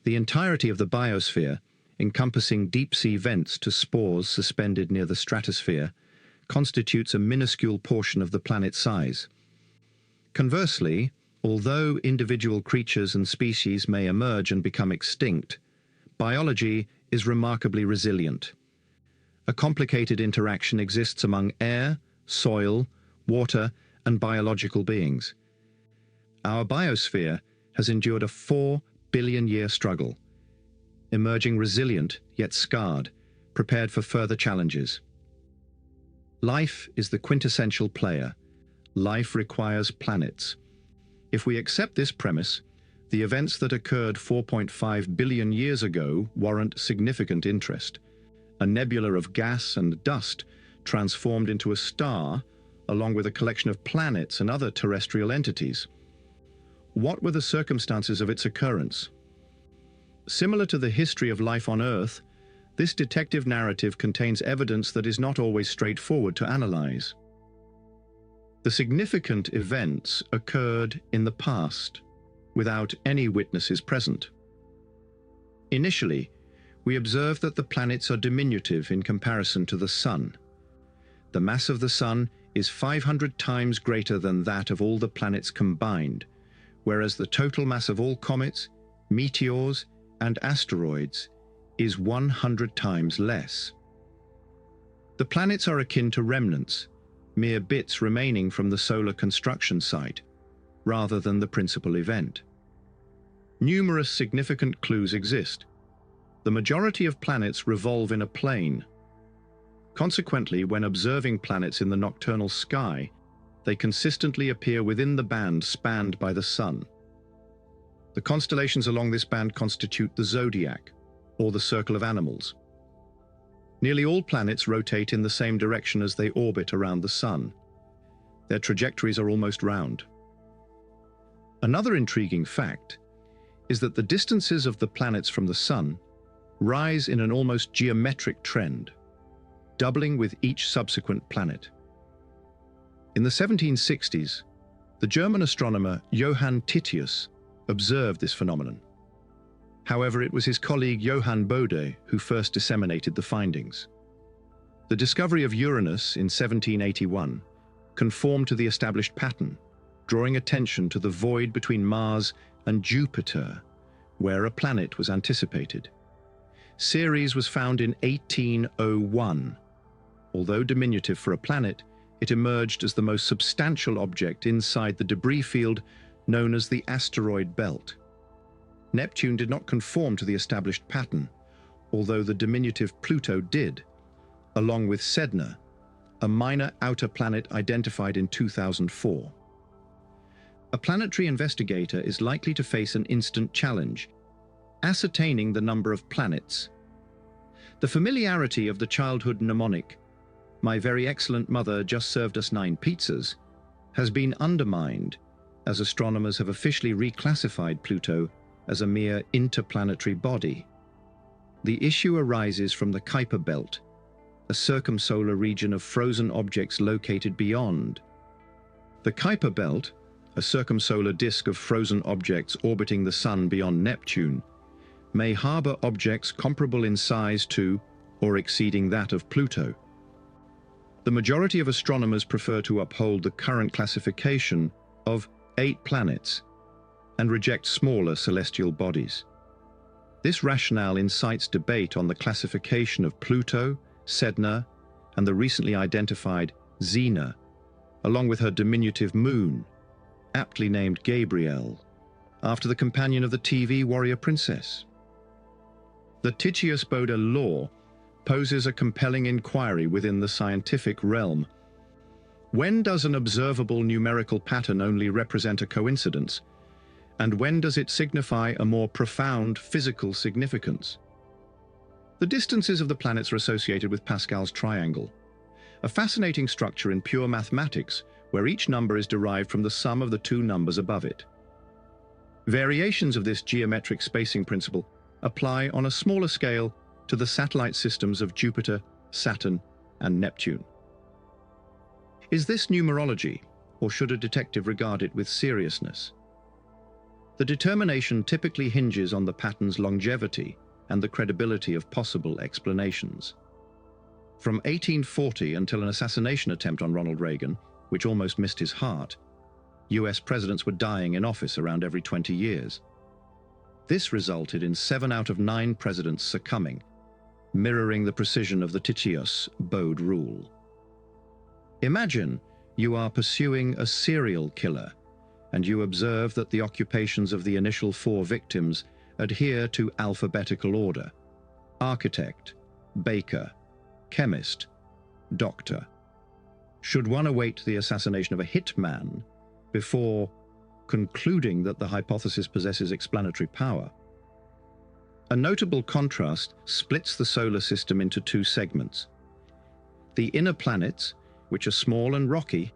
The entirety of the biosphere encompassing deep-sea vents to spores suspended near the stratosphere, constitutes a minuscule portion of the planet's size. Conversely, although individual creatures and species may emerge and become extinct, biology is remarkably resilient. A complicated interaction exists among air, soil, water, and biological beings. Our biosphere has endured a 4 billion-year struggle, emerging resilient yet scarred, prepared for further challenges. Life is the quintessential player. Life requires planets. If we accept this premise, the events that occurred 4.5 billion years ago warrant significant interest. A nebula of gas and dust transformed into a star, along with a collection of planets and other terrestrial entities. What were the circumstances of its occurrence? Similar to the history of life on Earth, this detective narrative contains evidence that is not always straightforward to analyze. The significant events occurred in the past, without any witnesses present. Initially, we observe that the planets are diminutive in comparison to the Sun. The mass of the Sun is 500 times greater than that of all the planets combined, whereas the total mass of all comets, meteors, and asteroids is 100 times less. The planets are akin to remnants, mere bits remaining from the solar construction site, rather than the principal event. Numerous significant clues exist. The majority of planets revolve in a plane. Consequently, when observing planets in the nocturnal sky, they consistently appear within the band spanned by the Sun. The constellations along this band constitute the zodiac, or the circle of animals. Nearly all planets rotate in the same direction as they orbit around the Sun. Their trajectories are almost round. Another intriguing fact is that the distances of the planets from the Sun rise in an almost geometric trend, doubling with each subsequent planet. In the 1760s, the German astronomer Johann Titius observed this phenomenon. However, it was his colleague Johann Bode who first disseminated the findings. The discovery of Uranus in 1781 conformed to the established pattern, drawing attention to the void between Mars and Jupiter, where a planet was anticipated. Ceres was found in 1801. Although diminutive for a planet, it emerged as the most substantial object inside the debris field known as the asteroid belt. Neptune did not conform to the established pattern, although the diminutive Pluto did, along with Sedna, a minor outer planet identified in 2004. A planetary investigator is likely to face an instant challenge: ascertaining the number of planets. The familiarity of the childhood mnemonic, "My very excellent mother just served us 9 pizzas," has been undermined as astronomers have officially reclassified Pluto as a mere interplanetary body. The issue arises from the Kuiper Belt, a circumsolar region of frozen objects located beyond. The Kuiper Belt, a circumsolar disk of frozen objects orbiting the Sun beyond Neptune, may harbor objects comparable in size to or exceeding that of Pluto. The majority of astronomers prefer to uphold the current classification of 8 planets and reject smaller celestial bodies. This rationale incites debate on the classification of Pluto, Sedna, and the recently identified Xena, along with her diminutive moon, aptly named Gabrielle, after the companion of the TV warrior princess. The Titius-Bode law poses a compelling inquiry within the scientific realm. When does an observable numerical pattern only represent a coincidence? And when does it signify a more profound physical significance? The distances of the planets are associated with Pascal's triangle, a fascinating structure in pure mathematics where each number is derived from the sum of the 2 numbers above it. Variations of this geometric spacing principle apply on a smaller scale to the satellite systems of Jupiter, Saturn, and Neptune. Is this numerology, or should a detective regard it with seriousness? The determination typically hinges on the pattern's longevity and the credibility of possible explanations. From 1840 until an assassination attempt on Ronald Reagan, which almost missed his heart, US presidents were dying in office around every 20 years. This resulted in 7 out of 9 presidents succumbing, mirroring the precision of the Titius Bode rule. Imagine you are pursuing a serial killer, and you observe that the occupations of the initial 4 victims adhere to alphabetical order: architect, baker, chemist, doctor. Should one await the assassination of a hitman before concluding that the hypothesis possesses explanatory power? A notable contrast splits the solar system into 2 segments: the inner planets, which are small and rocky,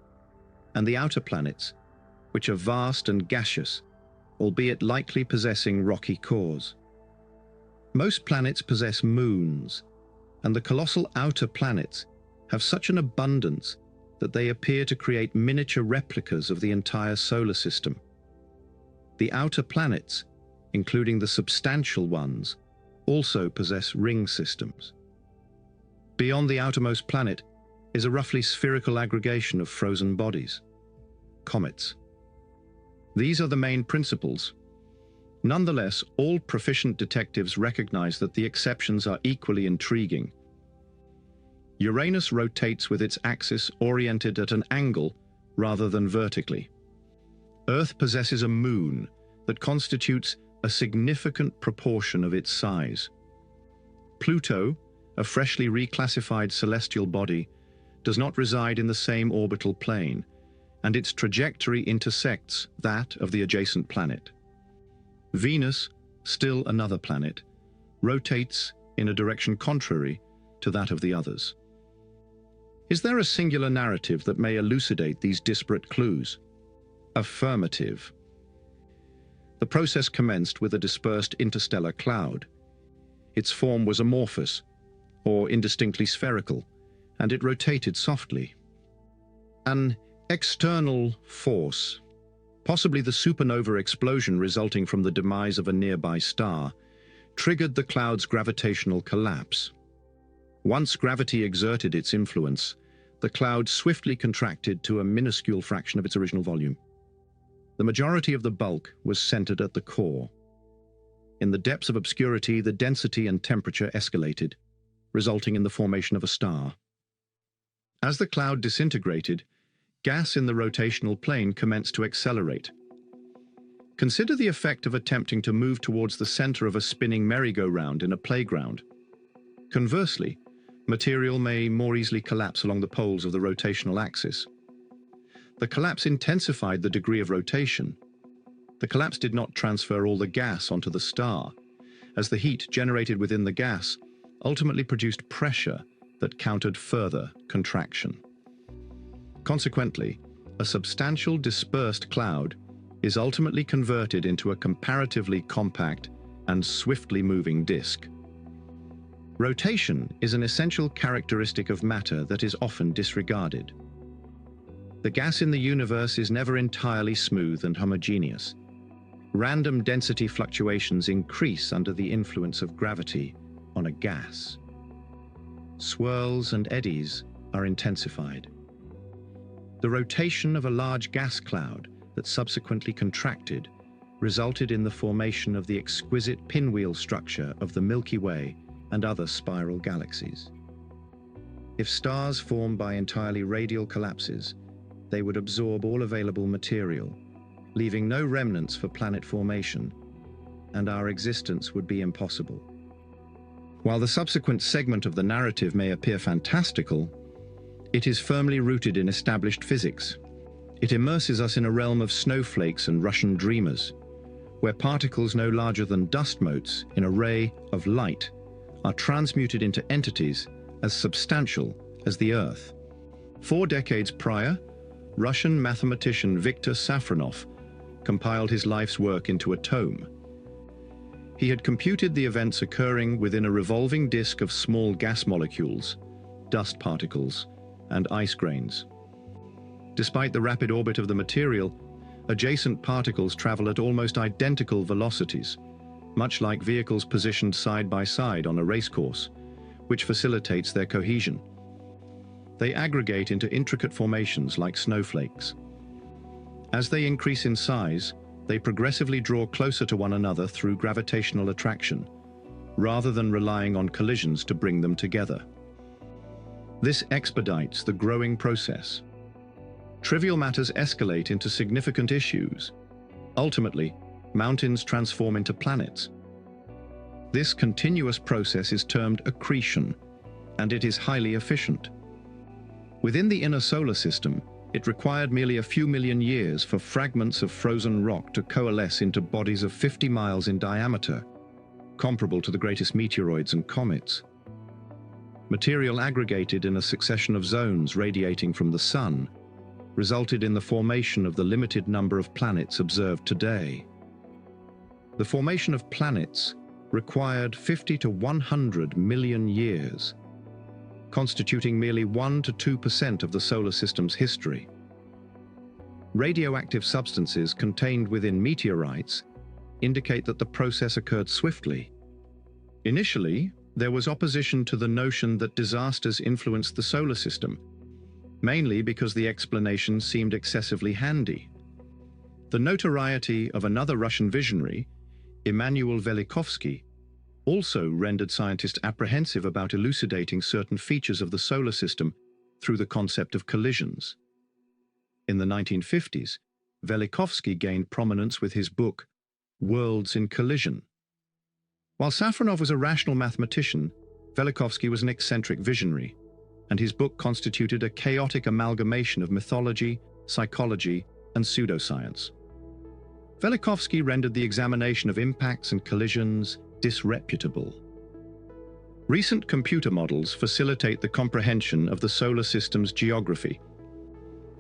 and the outer planets, which are vast and gaseous, albeit likely possessing rocky cores. Most planets possess moons, and the colossal outer planets have such an abundance that they appear to create miniature replicas of the entire solar system. The outer planets, including the substantial ones, also possess ring systems. Beyond the outermost planet is a roughly spherical aggregation of frozen bodies, comets. These are the main principles. Nonetheless, all proficient detectives recognize that the exceptions are equally intriguing. Uranus rotates with its axis oriented at an angle rather than vertically. Earth possesses a moon that constitutes a significant proportion of its size. Pluto, a freshly reclassified celestial body, does not reside in the same orbital plane, and its trajectory intersects that of the adjacent planet. Venus, still another planet, rotates in a direction contrary to that of the others. Is there a singular narrative that may elucidate these disparate clues? Affirmative. The process commenced with a dispersed interstellar cloud. Its form was amorphous, or indistinctly spherical, and it rotated softly. An external force, possibly the supernova explosion resulting from the demise of a nearby star, triggered the cloud's gravitational collapse. Once gravity exerted its influence, the cloud swiftly contracted to a minuscule fraction of its original volume. The majority of the bulk was centered at the core. In the depths of obscurity, the density and temperature escalated, resulting in the formation of a star. As the cloud disintegrated, gas in the rotational plane commenced to accelerate. Consider the effect of attempting to move towards the center of a spinning merry-go-round in a playground. Conversely, material may more easily collapse along the poles of the rotational axis. The collapse intensified the degree of rotation. The collapse did not transfer all the gas onto the star, as the heat generated within the gas ultimately produced pressure that countered further contraction. Consequently, a substantial dispersed cloud is ultimately converted into a comparatively compact and swiftly moving disk. Rotation is an essential characteristic of matter that is often disregarded. The gas in the universe is never entirely smooth and homogeneous. Random density fluctuations increase under the influence of gravity on a gas. Swirls and eddies are intensified. The rotation of a large gas cloud that subsequently contracted resulted in the formation of the exquisite pinwheel structure of the Milky Way and other spiral galaxies. If stars form by entirely radial collapses, they would absorb all available material, leaving no remnants for planet formation, and our existence would be impossible. While the subsequent segment of the narrative may appear fantastical, it is firmly rooted in established physics. It immerses us in a realm of snowflakes and Russian dreamers, where particles no larger than dust motes in a ray of light are transmuted into entities as substantial as the Earth. 4 decades prior, Russian mathematician Viktor Safronov compiled his life's work into a tome. He had computed the events occurring within a revolving disk of small gas molecules, dust particles, and ice grains. Despite the rapid orbit of the material, adjacent particles travel at almost identical velocities, much like vehicles positioned side by side on a racecourse, which facilitates their cohesion. They aggregate into intricate formations like snowflakes. As they increase in size, they progressively draw closer to one another through gravitational attraction, rather than relying on collisions to bring them together. This expedites the growing process. Trivial matters escalate into significant issues. Ultimately, mountains transform into planets. This continuous process is termed accretion, and it is highly efficient. Within the inner solar system, it required merely a few million years for fragments of frozen rock to coalesce into bodies of 50 miles in diameter, comparable to the greatest meteoroids and comets. Material aggregated in a succession of zones radiating from the Sun resulted in the formation of the limited number of planets observed today. The formation of planets required 50 to 100 million years, constituting merely 1 to 2% of the solar system's history. Radioactive substances contained within meteorites indicate that the process occurred swiftly. Initially, there was opposition to the notion that disasters influenced the solar system, mainly because the explanation seemed excessively handy. The notoriety of another Russian visionary, Immanuel Velikovsky, also rendered scientists apprehensive about elucidating certain features of the solar system through the concept of collisions. In the 1950s, Velikovsky gained prominence with his book, Worlds in Collision. While Safronov was a rational mathematician, Velikovsky was an eccentric visionary, and his book constituted a chaotic amalgamation of mythology, psychology, and pseudoscience. Velikovsky rendered the examination of impacts and collisions disreputable. Recent computer models facilitate the comprehension of the solar system's geography.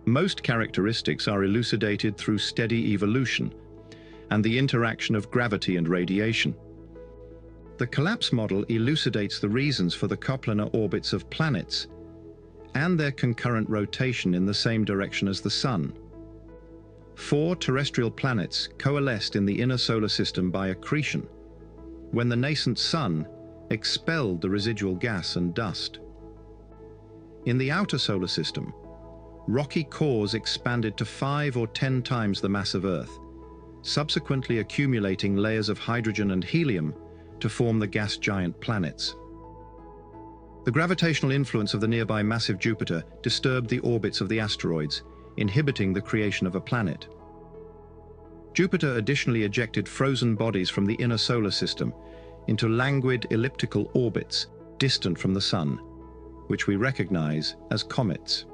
Most characteristics are elucidated through steady evolution and the interaction of gravity and radiation. The collapse model elucidates the reasons for the coplanar orbits of planets and their concurrent rotation in the same direction as the Sun. 4 terrestrial planets coalesced in the inner solar system by accretion, when the nascent Sun expelled the residual gas and dust. In the outer solar system, rocky cores expanded to 5 or 10 times the mass of Earth, subsequently accumulating layers of hydrogen and helium to form the gas giant planets. The gravitational influence of the nearby massive Jupiter disturbed the orbits of the asteroids, inhibiting the creation of a planet. Jupiter additionally ejected frozen bodies from the inner solar system into languid elliptical orbits distant from the Sun, which we recognize as comets.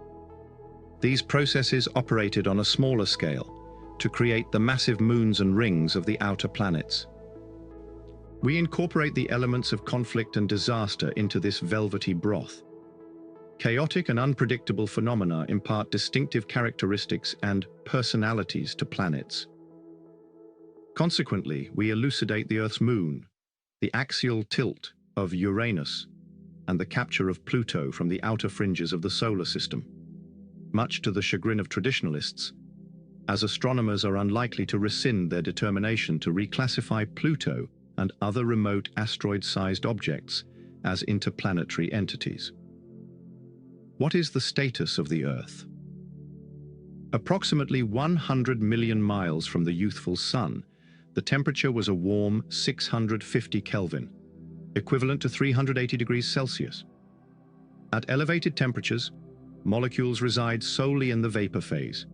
These processes operated on a smaller scale to create the massive moons and rings of the outer planets. We incorporate the elements of conflict and disaster into this velvety broth. Chaotic and unpredictable phenomena impart distinctive characteristics and personalities to planets. Consequently, we elucidate the Earth's moon, the axial tilt of Uranus, and the capture of Pluto from the outer fringes of the solar system. Much to the chagrin of traditionalists, as astronomers are unlikely to rescind their determination to reclassify Pluto and other remote asteroid-sized objects as interplanetary entities. What is the status of the Earth? Approximately 100 million miles from the youthful Sun, the temperature was a warm 650 Kelvin, equivalent to 380 degrees Celsius. At elevated temperatures, molecules reside solely in the vapor phase.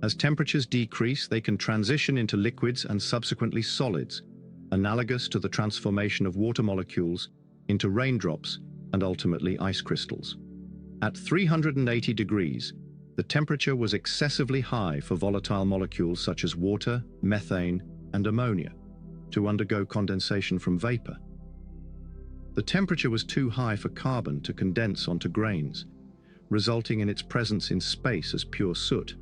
As temperatures decrease, they can transition into liquids and subsequently solids, analogous to the transformation of water molecules into raindrops and ultimately ice crystals. At 380 degrees, the temperature was excessively high for volatile molecules such as water, methane, and ammonia to undergo condensation from vapor. The temperature was too high for carbon to condense onto grains, resulting in its presence in space as pure soot.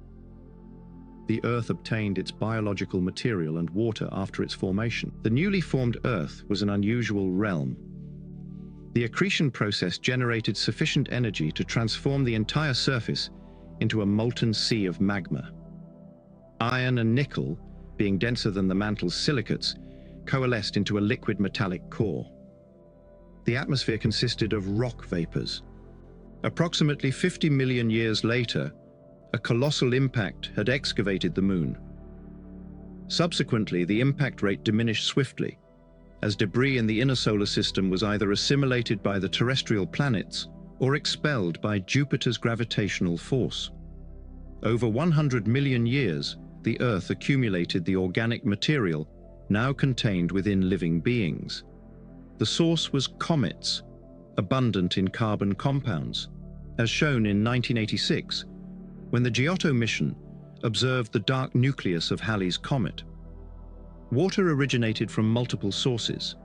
The Earth obtained its biological material and water after its formation. The newly formed Earth was an unusual realm. The accretion process generated sufficient energy to transform the entire surface into a molten sea of magma. Iron and nickel, being denser than the mantle's silicates, coalesced into a liquid metallic core. The atmosphere consisted of rock vapors. Approximately 50 million years later, a colossal impact had excavated the Moon. Subsequently, the impact rate diminished swiftly, as debris in the inner solar system was either assimilated by the terrestrial planets or expelled by Jupiter's gravitational force. Over 100 million years, the Earth accumulated the organic material now contained within living beings. The source was comets, abundant in carbon compounds, as shown in 1986, when the Giotto mission observed the dark nucleus of Halley's Comet. Water originated from multiple sources.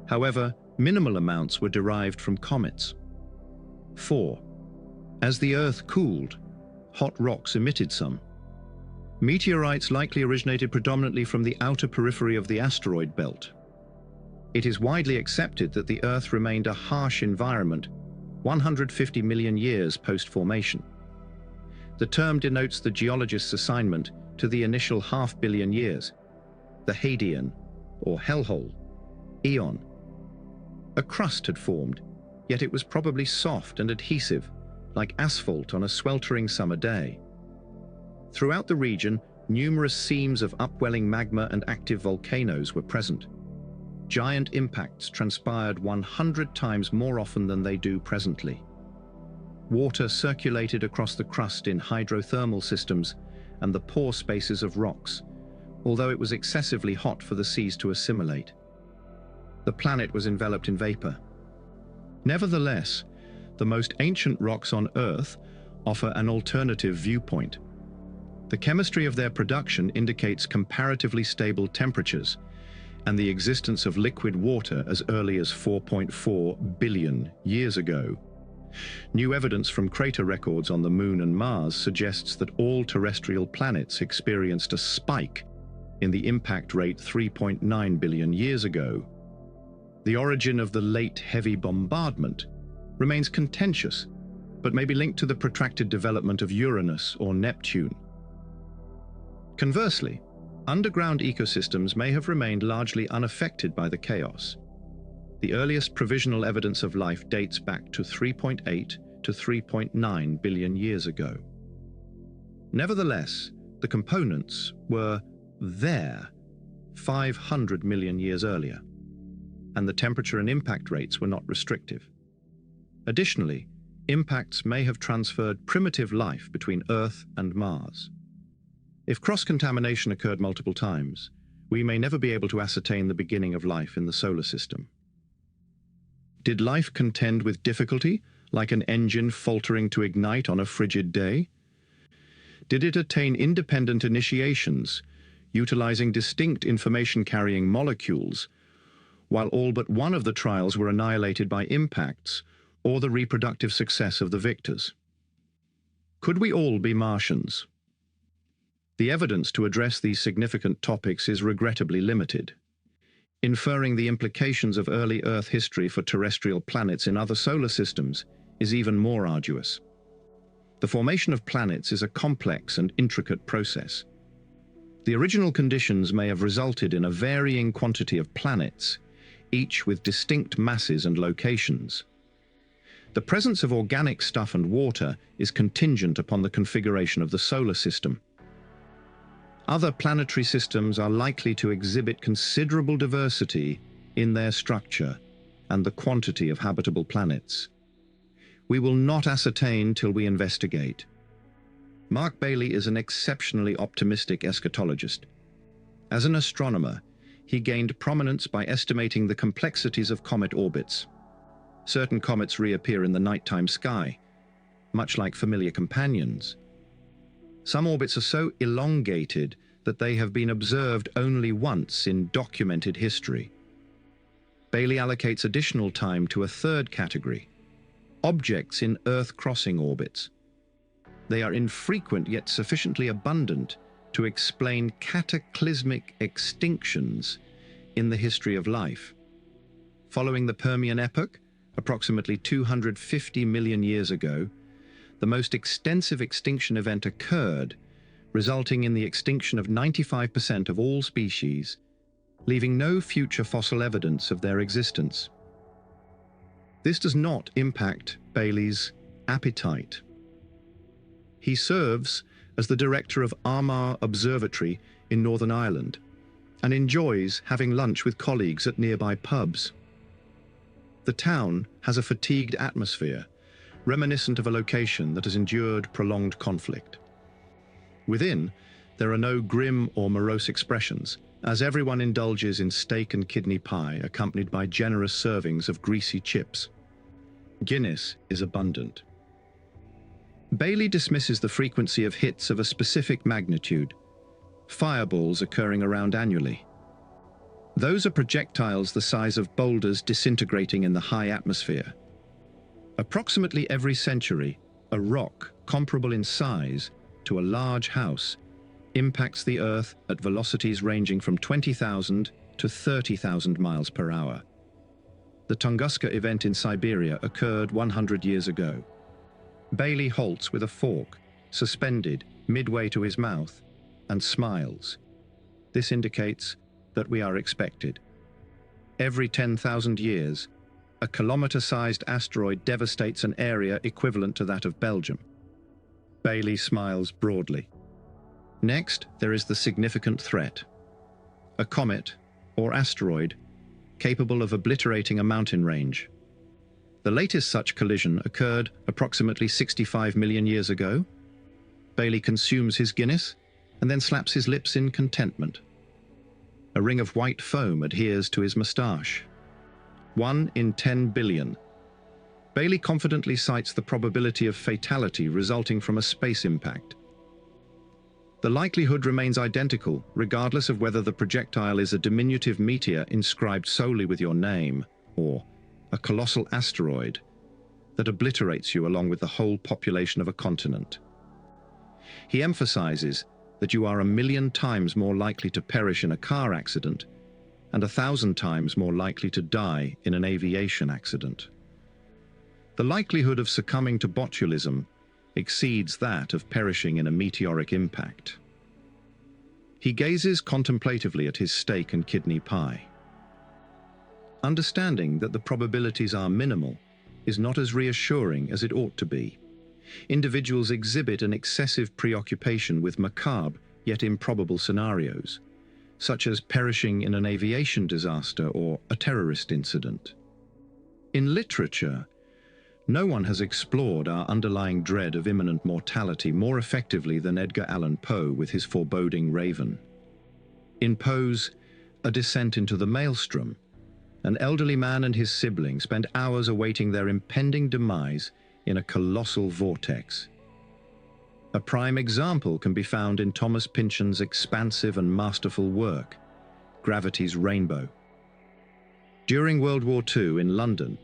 However, minimal amounts were derived from comets. 4. As the Earth cooled, hot rocks emitted some. Meteorites likely originated predominantly from the outer periphery of the asteroid belt. It is widely accepted that the Earth remained a harsh environment 150 million years post-formation. The term denotes the geologist's assignment to the initial half-billion years, the Hadean, or hellhole, eon. A crust had formed, yet it was probably soft and adhesive, like asphalt on a sweltering summer day. Throughout the region, numerous seams of upwelling magma and active volcanoes were present. Giant impacts transpired 100 times more often than they do presently. Water circulated across the crust in hydrothermal systems and the pore spaces of rocks, although it was excessively hot for the seas to assimilate. The planet was enveloped in vapor. Nevertheless, the most ancient rocks on Earth offer an alternative viewpoint. The chemistry of their production indicates comparatively stable temperatures and the existence of liquid water as early as 4.4 billion years ago. New evidence from crater records on the Moon and Mars suggests that all terrestrial planets experienced a spike in the impact rate 3.9 billion years ago. The origin of the late heavy bombardment remains contentious, but may be linked to the protracted development of Uranus or Neptune. Conversely, underground ecosystems may have remained largely unaffected by the chaos. The earliest provisional evidence of life dates back to 3.8 to 3.9 billion years ago. Nevertheless, the components were there 500 million years earlier, and the temperature and impact rates were not restrictive. Additionally, impacts may have transferred primitive life between Earth and Mars. If cross-contamination occurred multiple times, we may never be able to ascertain the beginning of life in the solar system. Did life contend with difficulty, like an engine faltering to ignite on a frigid day? Did it attain independent initiations, utilizing distinct information-carrying molecules, while all but one of the trials were annihilated by impacts or the reproductive success of the victors? Could we all be Martians? The evidence to address these significant topics is regrettably limited. Inferring the implications of early Earth history for terrestrial planets in other solar systems is even more arduous. The formation of planets is a complex and intricate process. The original conditions may have resulted in a varying quantity of planets, each with distinct masses and locations. The presence of organic stuff and water is contingent upon the configuration of the solar system. Other planetary systems are likely to exhibit considerable diversity in their structure and the quantity of habitable planets. We will not ascertain till we investigate. Mark Bailey is an exceptionally optimistic eschatologist. As an astronomer, he gained prominence by estimating the complexities of comet orbits. Certain comets reappear in the nighttime sky, much like familiar companions. Some orbits are so elongated that they have been observed only once in documented history. Bailey allocates additional time to a third category: objects in Earth-crossing orbits. They are infrequent yet sufficiently abundant to explain cataclysmic extinctions in the history of life. Following the Permian epoch, approximately 250 million years ago, the most extensive extinction event occurred, resulting in the extinction of 95% of all species leaving no future fossil evidence of their existence. This does not impact Bailey's appetite. He serves as the director of Armagh Observatory in Northern Ireland and enjoys having lunch with colleagues at nearby pubs. The town has a fatigued atmosphere, reminiscent of a location that has endured prolonged conflict. Within, there are no grim or morose expressions, as everyone indulges in steak and kidney pie accompanied by generous servings of greasy chips. Guinness is abundant. Bailey dismisses the frequency of hits of a specific magnitude, fireballs occurring around annually. Those are projectiles the size of boulders disintegrating in the high atmosphere. Approximately every century, a rock comparable in size to a large house impacts the Earth at velocities ranging from 20,000 to 30,000 miles per hour. The Tunguska event in Siberia occurred 100 years ago. Bailey halts with a fork, suspended midway to his mouth, and smiles. This indicates that we are expected. Every 10,000 years, a kilometer-sized asteroid devastates an area equivalent to that of Belgium. Bailey smiles broadly. Next, there is the significant threat. A comet, or asteroid, capable of obliterating a mountain range. The latest such collision occurred approximately 65 million years ago. Bailey consumes his Guinness and then slaps his lips in contentment. A ring of white foam adheres to his moustache. 1 in 10 billion. Bailey confidently cites the probability of fatality resulting from a space impact. The likelihood remains identical, regardless of whether the projectile is a diminutive meteor inscribed solely with your name, or a colossal asteroid that obliterates you along with the whole population of a continent. He emphasizes that you are 1,000,000 times more likely to perish in a car accident and 1,000 times more likely to die in an aviation accident. The likelihood of succumbing to botulism exceeds that of perishing in a meteoric impact. He gazes contemplatively at his steak and kidney pie. Understanding that the probabilities are minimal is not as reassuring as it ought to be. Individuals exhibit an excessive preoccupation with macabre yet improbable scenarios, such as perishing in an aviation disaster or a terrorist incident. In literature, no one has explored our underlying dread of imminent mortality more effectively than Edgar Allan Poe with his foreboding Raven. In Poe's A Descent into the Maelstrom, an elderly man and his sibling spend hours awaiting their impending demise in a colossal vortex. A prime example can be found in Thomas Pynchon's expansive and masterful work, Gravity's Rainbow. During World War II in London,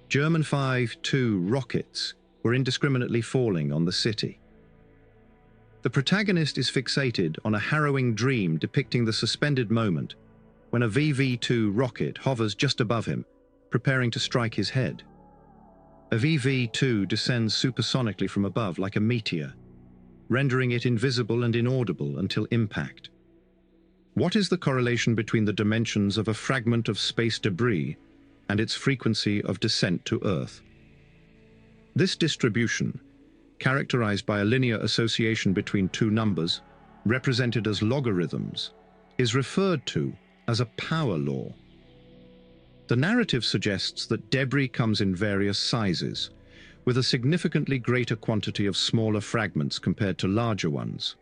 German 5-2 rockets were indiscriminately falling on the city. The protagonist is fixated on a harrowing dream depicting the suspended moment when a VV-2 rocket hovers just above him, preparing to strike his head. A VV-2 descends supersonically from above like a meteor, rendering it invisible and inaudible until impact. What is the correlation between the dimensions of a fragment of space debris and its frequency of descent to Earth? This distribution, characterized by a linear association between two numbers, represented as logarithms, is referred to as a power law. The narrative suggests that debris comes in various sizes, with a significantly greater quantity of smaller fragments compared to larger ones.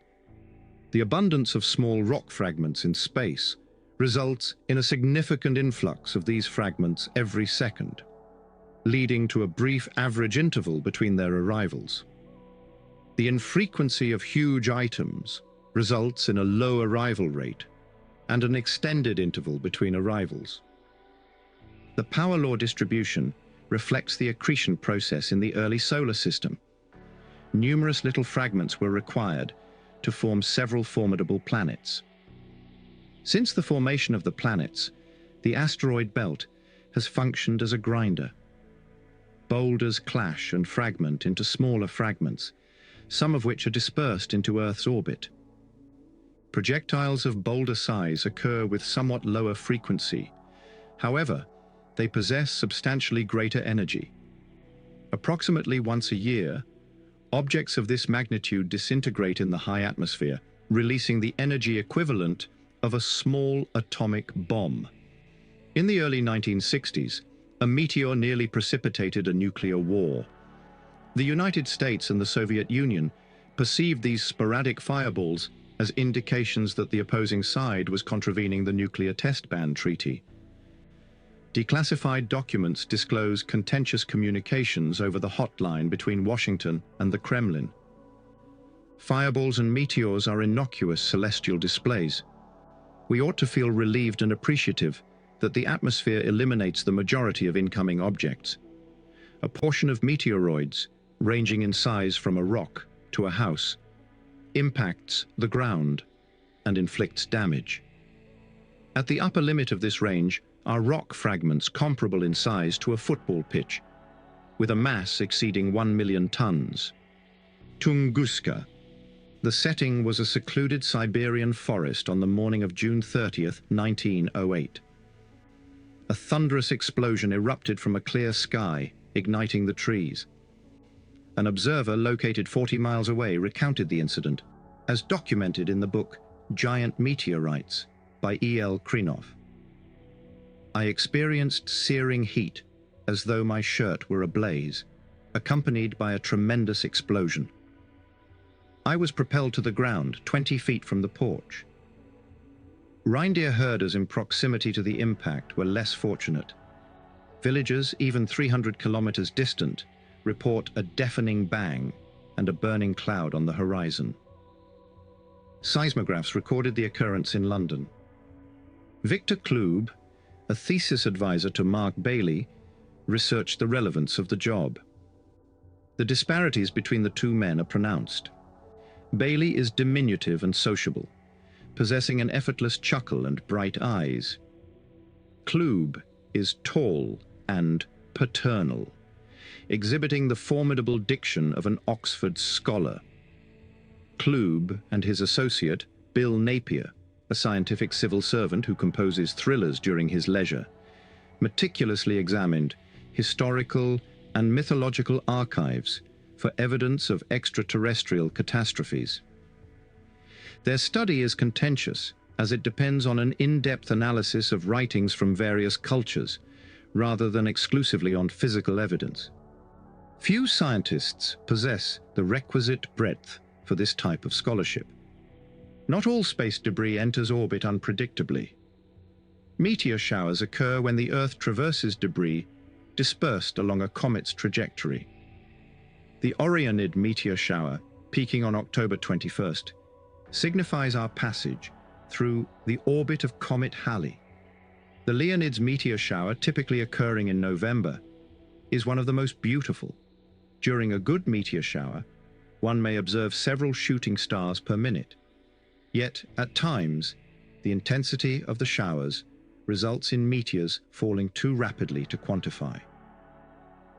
The abundance of small rock fragments in space results in a significant influx of these fragments every second, leading to a brief average interval between their arrivals. The infrequency of huge items results in a low arrival rate and an extended interval between arrivals. The power law distribution reflects the accretion process in the early solar system. Numerous little fragments were required to form several formidable planets. Since the formation of the planets, the asteroid belt has functioned as a grinder. Boulders clash and fragment into smaller fragments, some of which are dispersed into Earth's orbit. Projectiles of bolder size occur with somewhat lower frequency. However, they possess substantially greater energy. Approximately once a year, objects of this magnitude disintegrate in the high atmosphere, releasing the energy equivalent of a small atomic bomb. In the early 1960s, a meteor nearly precipitated a nuclear war. The United States and the Soviet Union perceived these sporadic fireballs as indications that the opposing side was contravening the Nuclear Test Ban Treaty. Declassified documents disclose contentious communications over the hotline between Washington and the Kremlin. Fireballs and meteors are innocuous celestial displays. We ought to feel relieved and appreciative that the atmosphere eliminates the majority of incoming objects. A portion of meteoroids, ranging in size from a rock to a house, impacts the ground and inflicts damage. At the upper limit of this range are rock fragments comparable in size to a football pitch, with a mass exceeding 1 million tons. Tunguska. The setting was a secluded Siberian forest on the morning of June 30th, 1908. A thunderous explosion erupted from a clear sky, igniting the trees. An observer located 40 miles away recounted the incident, as documented in the book Giant Meteorites by E.L. Krinoff. I experienced searing heat, as though my shirt were ablaze, accompanied by a tremendous explosion. I was propelled to the ground 20 feet from the porch. Reindeer herders in proximity to the impact were less fortunate. Villagers, even 300 kilometers distant, report a deafening bang and a burning cloud on the horizon. Seismographs recorded the occurrence in London. Victor Klube, a thesis advisor to Mark Bailey, researched the relevance of the job. The disparities between the two men are pronounced. Bailey is diminutive and sociable, possessing an effortless chuckle and bright eyes. Klube is tall and paternal, exhibiting the formidable diction of an Oxford scholar. Klube and his associate, Bill Napier, a scientific civil servant who composes thrillers during his leisure, meticulously examined historical and mythological archives for evidence of extraterrestrial catastrophes. Their study is contentious, as it depends on an in-depth analysis of writings from various cultures, rather than exclusively on physical evidence. Few scientists possess the requisite breadth for this type of scholarship. Not all space debris enters orbit unpredictably. Meteor showers occur when the Earth traverses debris dispersed along a comet's trajectory. The Orionid meteor shower, peaking on October 21st, signifies our passage through the orbit of Comet Halley. The Leonids meteor shower, typically occurring in November, is one of the most beautiful. During a good meteor shower, one may observe several shooting stars per minute. Yet, at times, the intensity of the showers results in meteors falling too rapidly to quantify.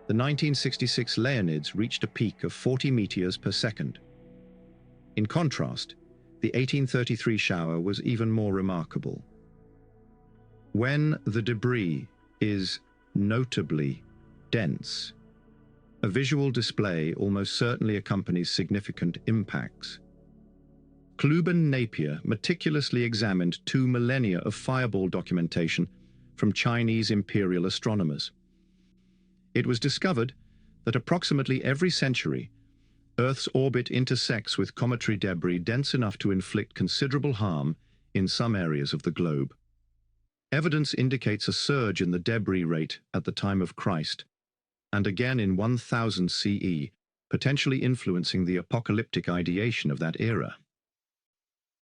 The 1966 Leonids reached a peak of 40 meteors per second. In contrast, the 1833 shower was even more remarkable. When the debris is notably dense, a visual display almost certainly accompanies significant impacts. Klube and Napier meticulously examined 2 millennia of fireball documentation from Chinese imperial astronomers. It was discovered that approximately every century, Earth's orbit intersects with cometary debris dense enough to inflict considerable harm in some areas of the globe. Evidence indicates a surge in the debris rate at the time of Christ, and again in 1000 CE, potentially influencing the apocalyptic ideation of that era.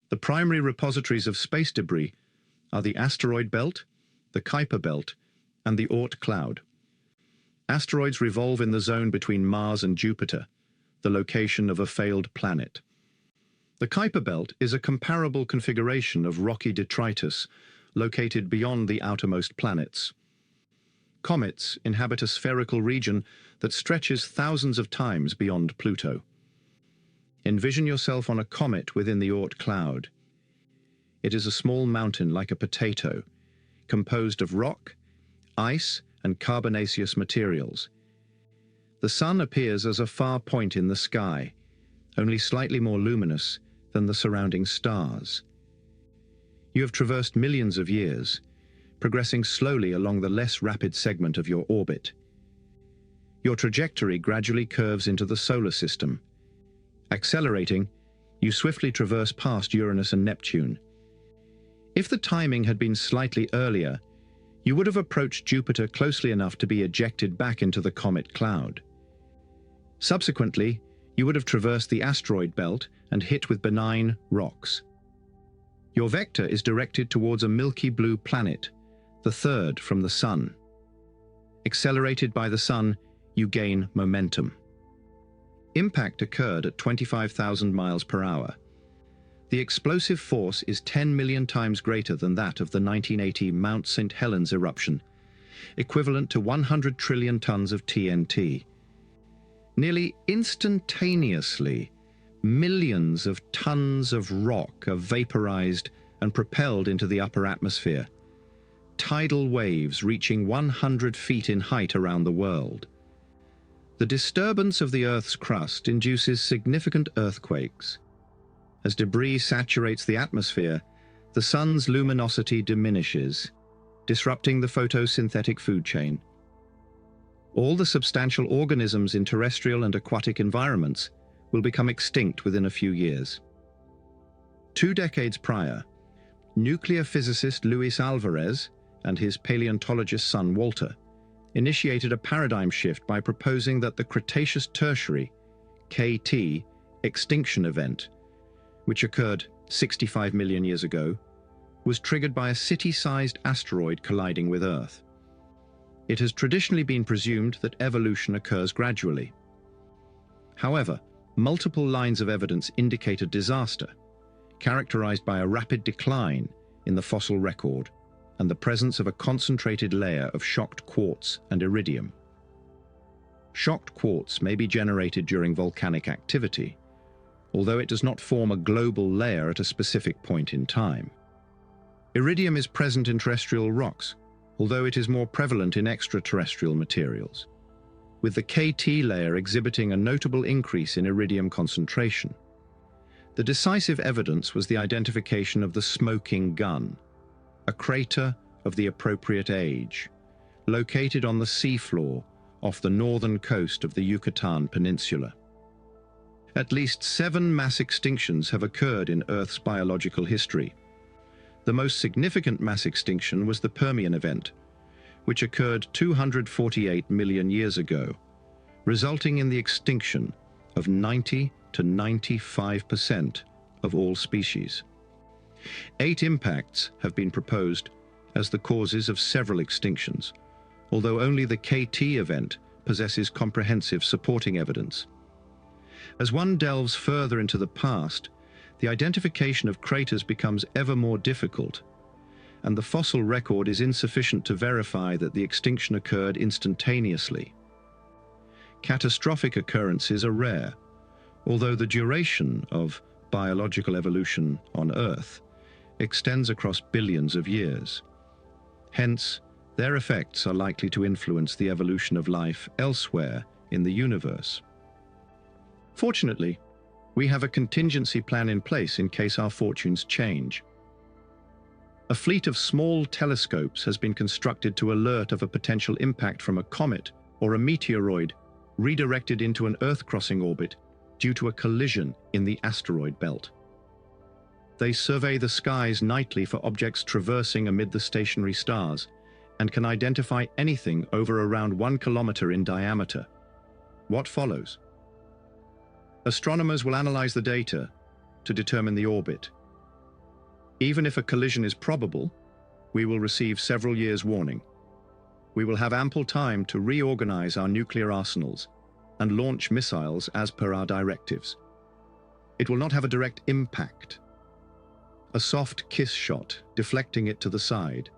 The primary repositories of space debris are the asteroid belt, the Kuiper belt, and the Oort cloud. Asteroids revolve in the zone between Mars and Jupiter, the location of a failed planet. The Kuiper belt is a comparable configuration of rocky detritus located beyond the outermost planets. Comets inhabit a spherical region that stretches thousands of times beyond Pluto. Envision yourself on a comet within the Oort cloud. it is a small mountain like a potato, composed of rock, ice, and carbonaceous materials. The Sun appears as a far point in the sky, only slightly more luminous than the surrounding stars. You have traversed millions of years, progressing slowly along the less rapid segment of your orbit. Your trajectory gradually curves into the solar system. Accelerating, you swiftly traverse past Uranus and Neptune. If the timing had been slightly earlier, you would have approached Jupiter closely enough to be ejected back into the comet cloud. Subsequently, you would have traversed the asteroid belt and hit with benign rocks. Your vector is directed towards a milky blue planet, the third from the Sun. Accelerated by the Sun, you gain momentum. Impact occurred at 25,000 miles per hour. The explosive force is 10 million times greater than that of the 1980 Mount St. Helens eruption, equivalent to 100 trillion tons of TNT. Nearly instantaneously, millions of tons of rock are vaporized and propelled into the upper atmosphere, tidal waves reaching 100 feet in height around the world. The disturbance of the Earth's crust induces significant earthquakes. As debris saturates the atmosphere, the Sun's luminosity diminishes, disrupting the photosynthetic food chain. All the substantial organisms in terrestrial and aquatic environments will become extinct within a few years. 2 decades prior, nuclear physicist Luis Alvarez and his paleontologist son Walter initiated a paradigm shift by proposing that the Cretaceous Tertiary, KT, extinction event, which occurred 65 million years ago, was triggered by a city-sized asteroid colliding with Earth. It has traditionally been presumed that evolution occurs gradually. However, multiple lines of evidence indicate a disaster, characterized by a rapid decline in the fossil record and the presence of a concentrated layer of shocked quartz and iridium. Shocked quartz may be generated during volcanic activity, although it does not form a global layer at a specific point in time. Iridium is present in terrestrial rocks, although it is more prevalent in extraterrestrial materials, with the KT layer exhibiting a notable increase in iridium concentration. The decisive evidence was the identification of the smoking gun, a crater of the appropriate age, located on the seafloor off the northern coast of the Yucatan Peninsula. At least 7 mass extinctions have occurred in Earth's biological history. The most significant mass extinction was the Permian event, which occurred 248 million years ago, resulting in the extinction of 90 to 95% of all species. 8 impacts have been proposed as the causes of several extinctions, although only the KT event possesses comprehensive supporting evidence. As one delves further into the past, the identification of craters becomes ever more difficult, and the fossil record is insufficient to verify that the extinction occurred instantaneously. Catastrophic occurrences are rare, although the duration of biological evolution on Earth extends across billions of years. Hence, their effects are likely to influence the evolution of life elsewhere in the universe. Fortunately, we have a contingency plan in place in case our fortunes change. A fleet of small telescopes has been constructed to alert of a potential impact from a comet or a meteoroid redirected into an Earth-crossing orbit due to a collision in the asteroid belt. They survey the skies nightly for objects traversing amid the stationary stars and can identify anything over around 1 kilometer in diameter. What follows? Astronomers will analyze the data to determine the orbit. Even if a collision is probable, we will receive several years' warning. We will have ample time to reorganize our nuclear arsenals and launch missiles as per our directives. It will not have a direct impact. A soft kiss shot, deflecting it to the side.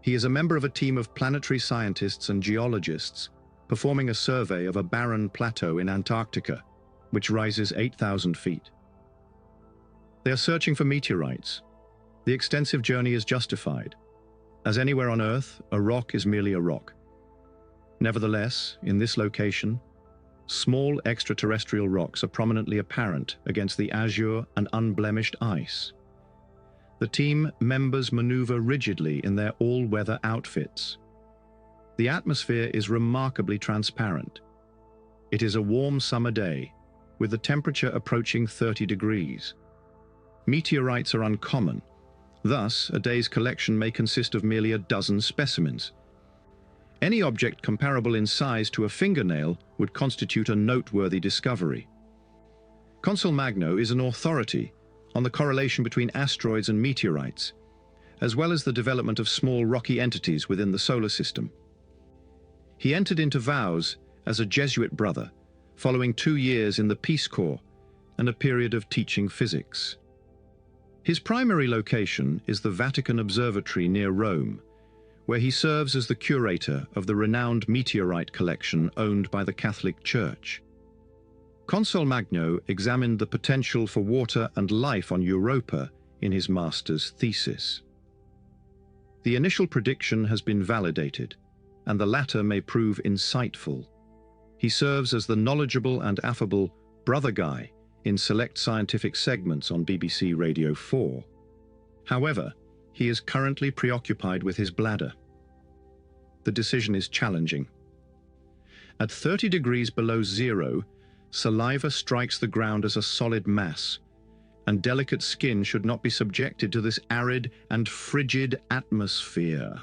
He is a member of a team of planetary scientists and geologists performing a survey of a barren plateau in Antarctica, which rises 8,000 feet. They are searching for meteorites, The extensive journey is justified. As anywhere on Earth, a rock is merely a rock. Nevertheless, in this location, small extraterrestrial rocks are prominently apparent against the azure and unblemished ice. The team members maneuver rigidly in their all-weather outfits. The atmosphere is remarkably transparent. It is a warm summer day, with the temperature approaching 30 degrees. Meteorites are uncommon. Thus, a day's collection may consist of merely a dozen specimens. Any object comparable in size to a fingernail would constitute a noteworthy discovery. Consul Magno is an authority on the correlation between asteroids and meteorites, as well as the development of small rocky entities within the solar system. He entered into vows as a Jesuit brother, following 2 years in the Peace Corps and a period of teaching physics. His primary location is the Vatican Observatory near Rome, where he serves as the curator of the renowned meteorite collection owned by the Catholic Church. Consul Magno examined the potential for water and life on Europa in his master's thesis. The initial prediction has been validated, and the latter may prove insightful. He serves as the knowledgeable and affable brother guy in select scientific segments on BBC Radio 4. However, he is currently preoccupied with his bladder. The decision is challenging. At 30 degrees below zero, saliva strikes the ground as a solid mass, and delicate skin should not be subjected to this arid and frigid atmosphere.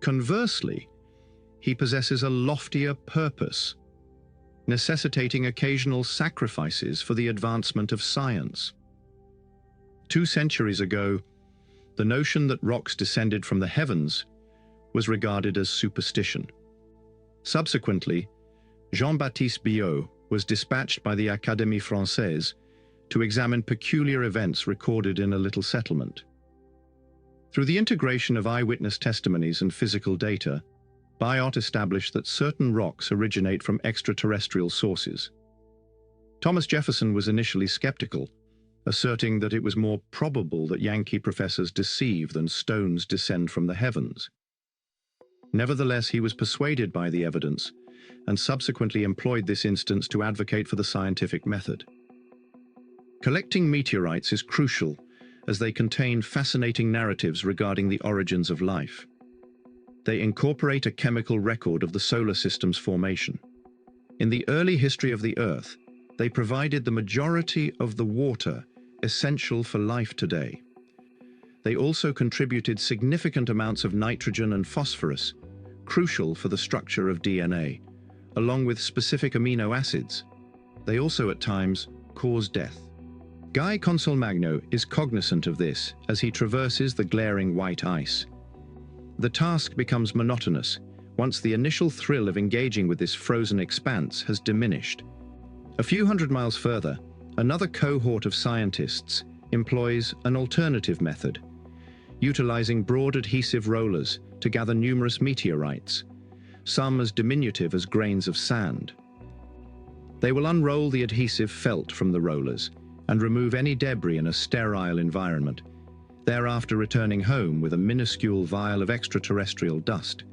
Conversely, he possesses a loftier purpose, necessitating occasional sacrifices for the advancement of science. 2 centuries ago, the notion that rocks descended from the heavens was regarded as superstition. Subsequently, Jean-Baptiste Biot was dispatched by the Académie Française to examine peculiar events recorded in a little settlement. Through the integration of eyewitness testimonies and physical data, Biot established that certain rocks originate from extraterrestrial sources. Thomas Jefferson was initially skeptical, asserting that it was more probable that Yankee professors deceive than stones descend from the heavens. Nevertheless, he was persuaded by the evidence and subsequently employed this instance to advocate for the scientific method. Collecting meteorites is crucial as they contain fascinating narratives regarding the origins of life. They incorporate a chemical record of the solar system's formation. In the early history of the Earth, they provided the majority of the water essential for life today. They also contributed significant amounts of nitrogen and phosphorus, crucial for the structure of DNA, along with specific amino acids. They also at times cause death. Guy Consul Magno is cognizant of this as he traverses the glaring white ice. The task becomes monotonous once the initial thrill of engaging with this frozen expanse has diminished. A few hundred miles further, another cohort of scientists employs an alternative method, utilizing broad adhesive rollers to gather numerous meteorites, some as diminutive as grains of sand. They will unroll the adhesive felt from the rollers and remove any debris in a sterile environment, thereafter returning home with a minuscule vial of extraterrestrial dust.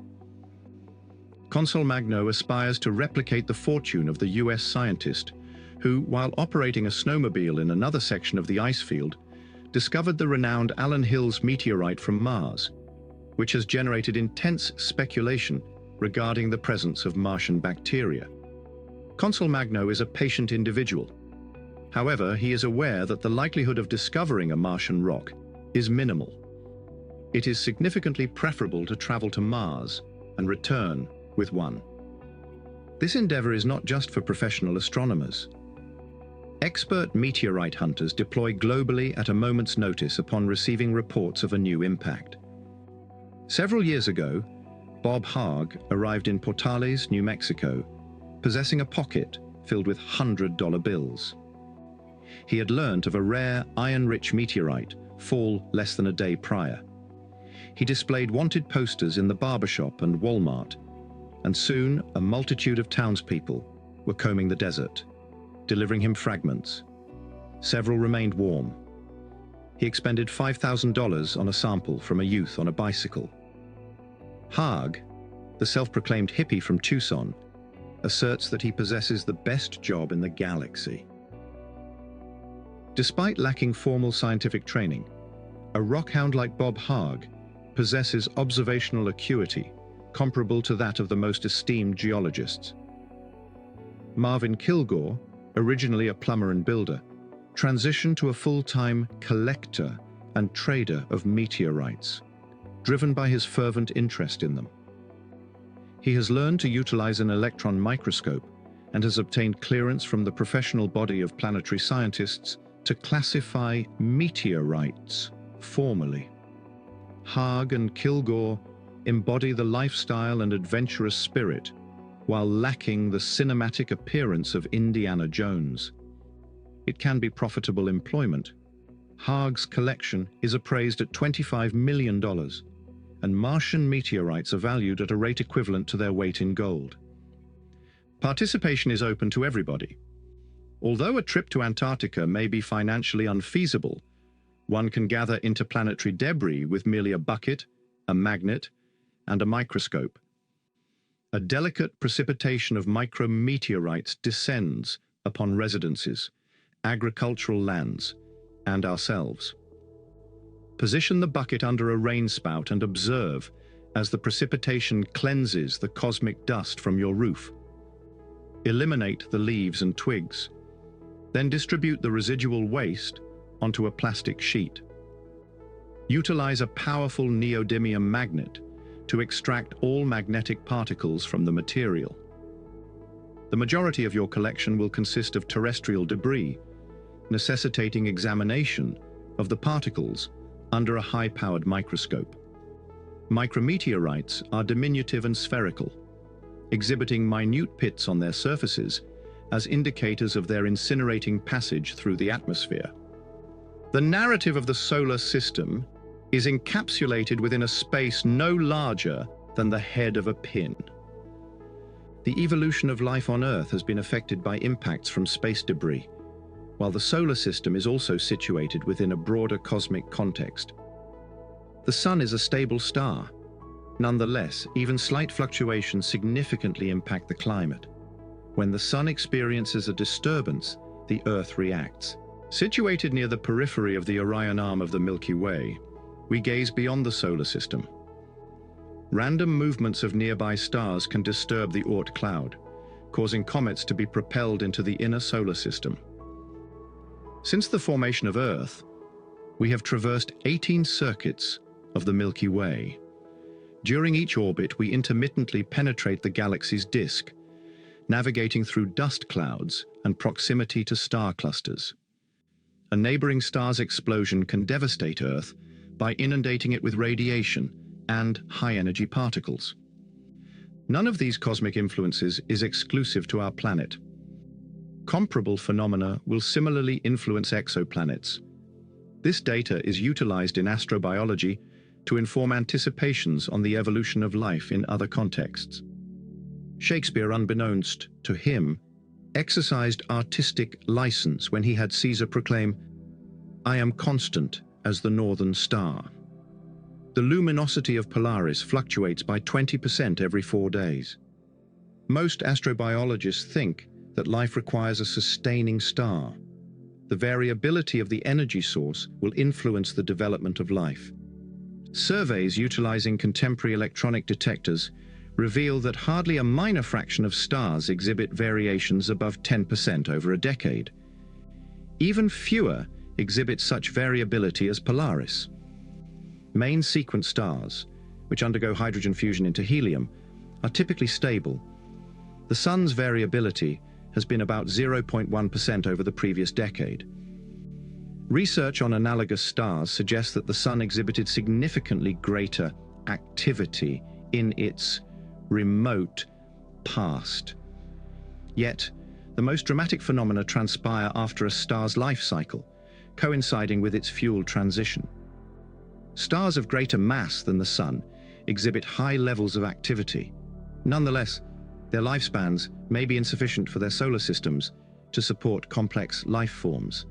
Consul Magno aspires to replicate the fortune of the US scientist who, while operating a snowmobile in another section of the ice field, discovered the renowned Allen Hills meteorite from Mars, which has generated intense speculation regarding the presence of Martian bacteria. Consul Magno is a patient individual. However, he is aware that the likelihood of discovering a Martian rock is minimal. It is significantly preferable to travel to Mars and return with one. This endeavor is not just for professional astronomers. Expert meteorite hunters deploy globally at a moment's notice upon receiving reports of a new impact. Several years ago, Bob Haag arrived in Portales, New Mexico, possessing a pocket filled with $100 bills. He had learnt of a rare iron-rich meteorite fall less than a day prior. He displayed wanted posters in the barbershop and Walmart, and soon a multitude of townspeople were combing the desert, delivering him fragments. Several remained warm. he expended $5,000 on a sample from a youth on a bicycle. Haag, the self-proclaimed hippie from Tucson, asserts that he possesses the best job in the galaxy. Despite lacking formal scientific training, a rockhound like Bob Haag possesses observational acuity comparable to that of the most esteemed geologists. Marvin Kilgore, originally a plumber and builder, transitioned to a full-time collector and trader of meteorites, driven by his fervent interest in them. He has learned to utilize an electron microscope and has obtained clearance from the professional body of planetary scientists to classify meteorites formally. Haag and Kilgore embody the lifestyle and adventurous spirit while lacking the cinematic appearance of Indiana Jones. It can be profitable employment. Haag's collection is appraised at $25 million, and Martian meteorites are valued at a rate equivalent to their weight in gold. Participation is open to everybody. Although a trip to Antarctica may be financially unfeasible, one can gather interplanetary debris with merely a bucket, a magnet, and a microscope. A delicate precipitation of micrometeorites descends upon residences, agricultural lands, and ourselves. Position the bucket under a rain spout and observe as the precipitation cleanses the cosmic dust from your roof. Eliminate the leaves and twigs, then distribute the residual waste onto a plastic sheet. Utilize a powerful neodymium magnet to extract all magnetic particles from the material. The majority of your collection will consist of terrestrial debris, necessitating examination of the particles under a high-powered microscope. Micrometeorites are diminutive and spherical, exhibiting minute pits on their surfaces as indicators of their incinerating passage through the atmosphere. The narrative of the solar system is encapsulated within a space no larger than the head of a pin. The evolution of life on Earth has been affected by impacts from space debris, while the solar system is also situated within a broader cosmic context. The Sun is a stable star. Nonetheless, even slight fluctuations significantly impact the climate. When the Sun experiences a disturbance, the Earth reacts. Situated near the periphery of the Orion arm of the Milky Way, we gaze beyond the solar system. Random movements of nearby stars can disturb the Oort cloud, causing comets to be propelled into the inner solar system. Since the formation of Earth, we have traversed 18 circuits of the Milky Way. During each orbit, we intermittently penetrate the galaxy's disk, navigating through dust clouds and proximity to star clusters. A neighboring star's explosion can devastate Earth by inundating it with radiation and high-energy particles. None of these cosmic influences is exclusive to our planet. Comparable phenomena will similarly influence exoplanets. This data is utilized in astrobiology to inform anticipations on the evolution of life in other contexts. Shakespeare, unbeknownst to him, exercised artistic license when he had Caesar proclaim, "I am constant as the northern star." The luminosity of Polaris fluctuates by 20% every 4 days. Most astrobiologists think that life requires a sustaining star. The variability of the energy source will influence the development of life. Surveys utilizing contemporary electronic detectors reveal that hardly a minor fraction of stars exhibit variations above 10% over a decade. Even fewer exhibit such variability as Polaris. Main sequence stars, which undergo hydrogen fusion into helium, are typically stable. The Sun's variability has been about 0.1% over the previous decade. Research on analogous stars suggests that the Sun exhibited significantly greater activity in its remote past. Yet, the most dramatic phenomena transpire after a star's life cycle, coinciding with its fuel transition. Stars of greater mass than the Sun exhibit high levels of activity. Nonetheless, their lifespans may be insufficient for their solar systems to support complex life forms.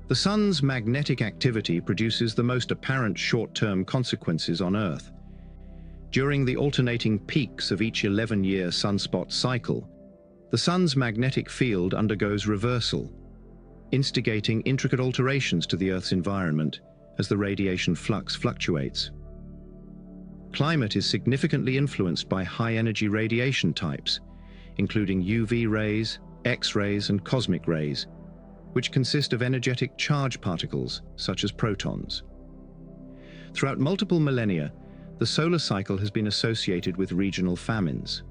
The Sun's magnetic activity produces the most apparent short-term consequences on Earth. During the alternating peaks of each 11-year sunspot cycle, the Sun's magnetic field undergoes reversal, instigating intricate alterations to the Earth's environment as the radiation flux fluctuates. Climate is significantly influenced by high-energy radiation types, including UV rays, X-rays, and cosmic rays, which consist of energetic charge particles, such as protons. Throughout multiple millennia, the solar cycle has been associated with regional famines.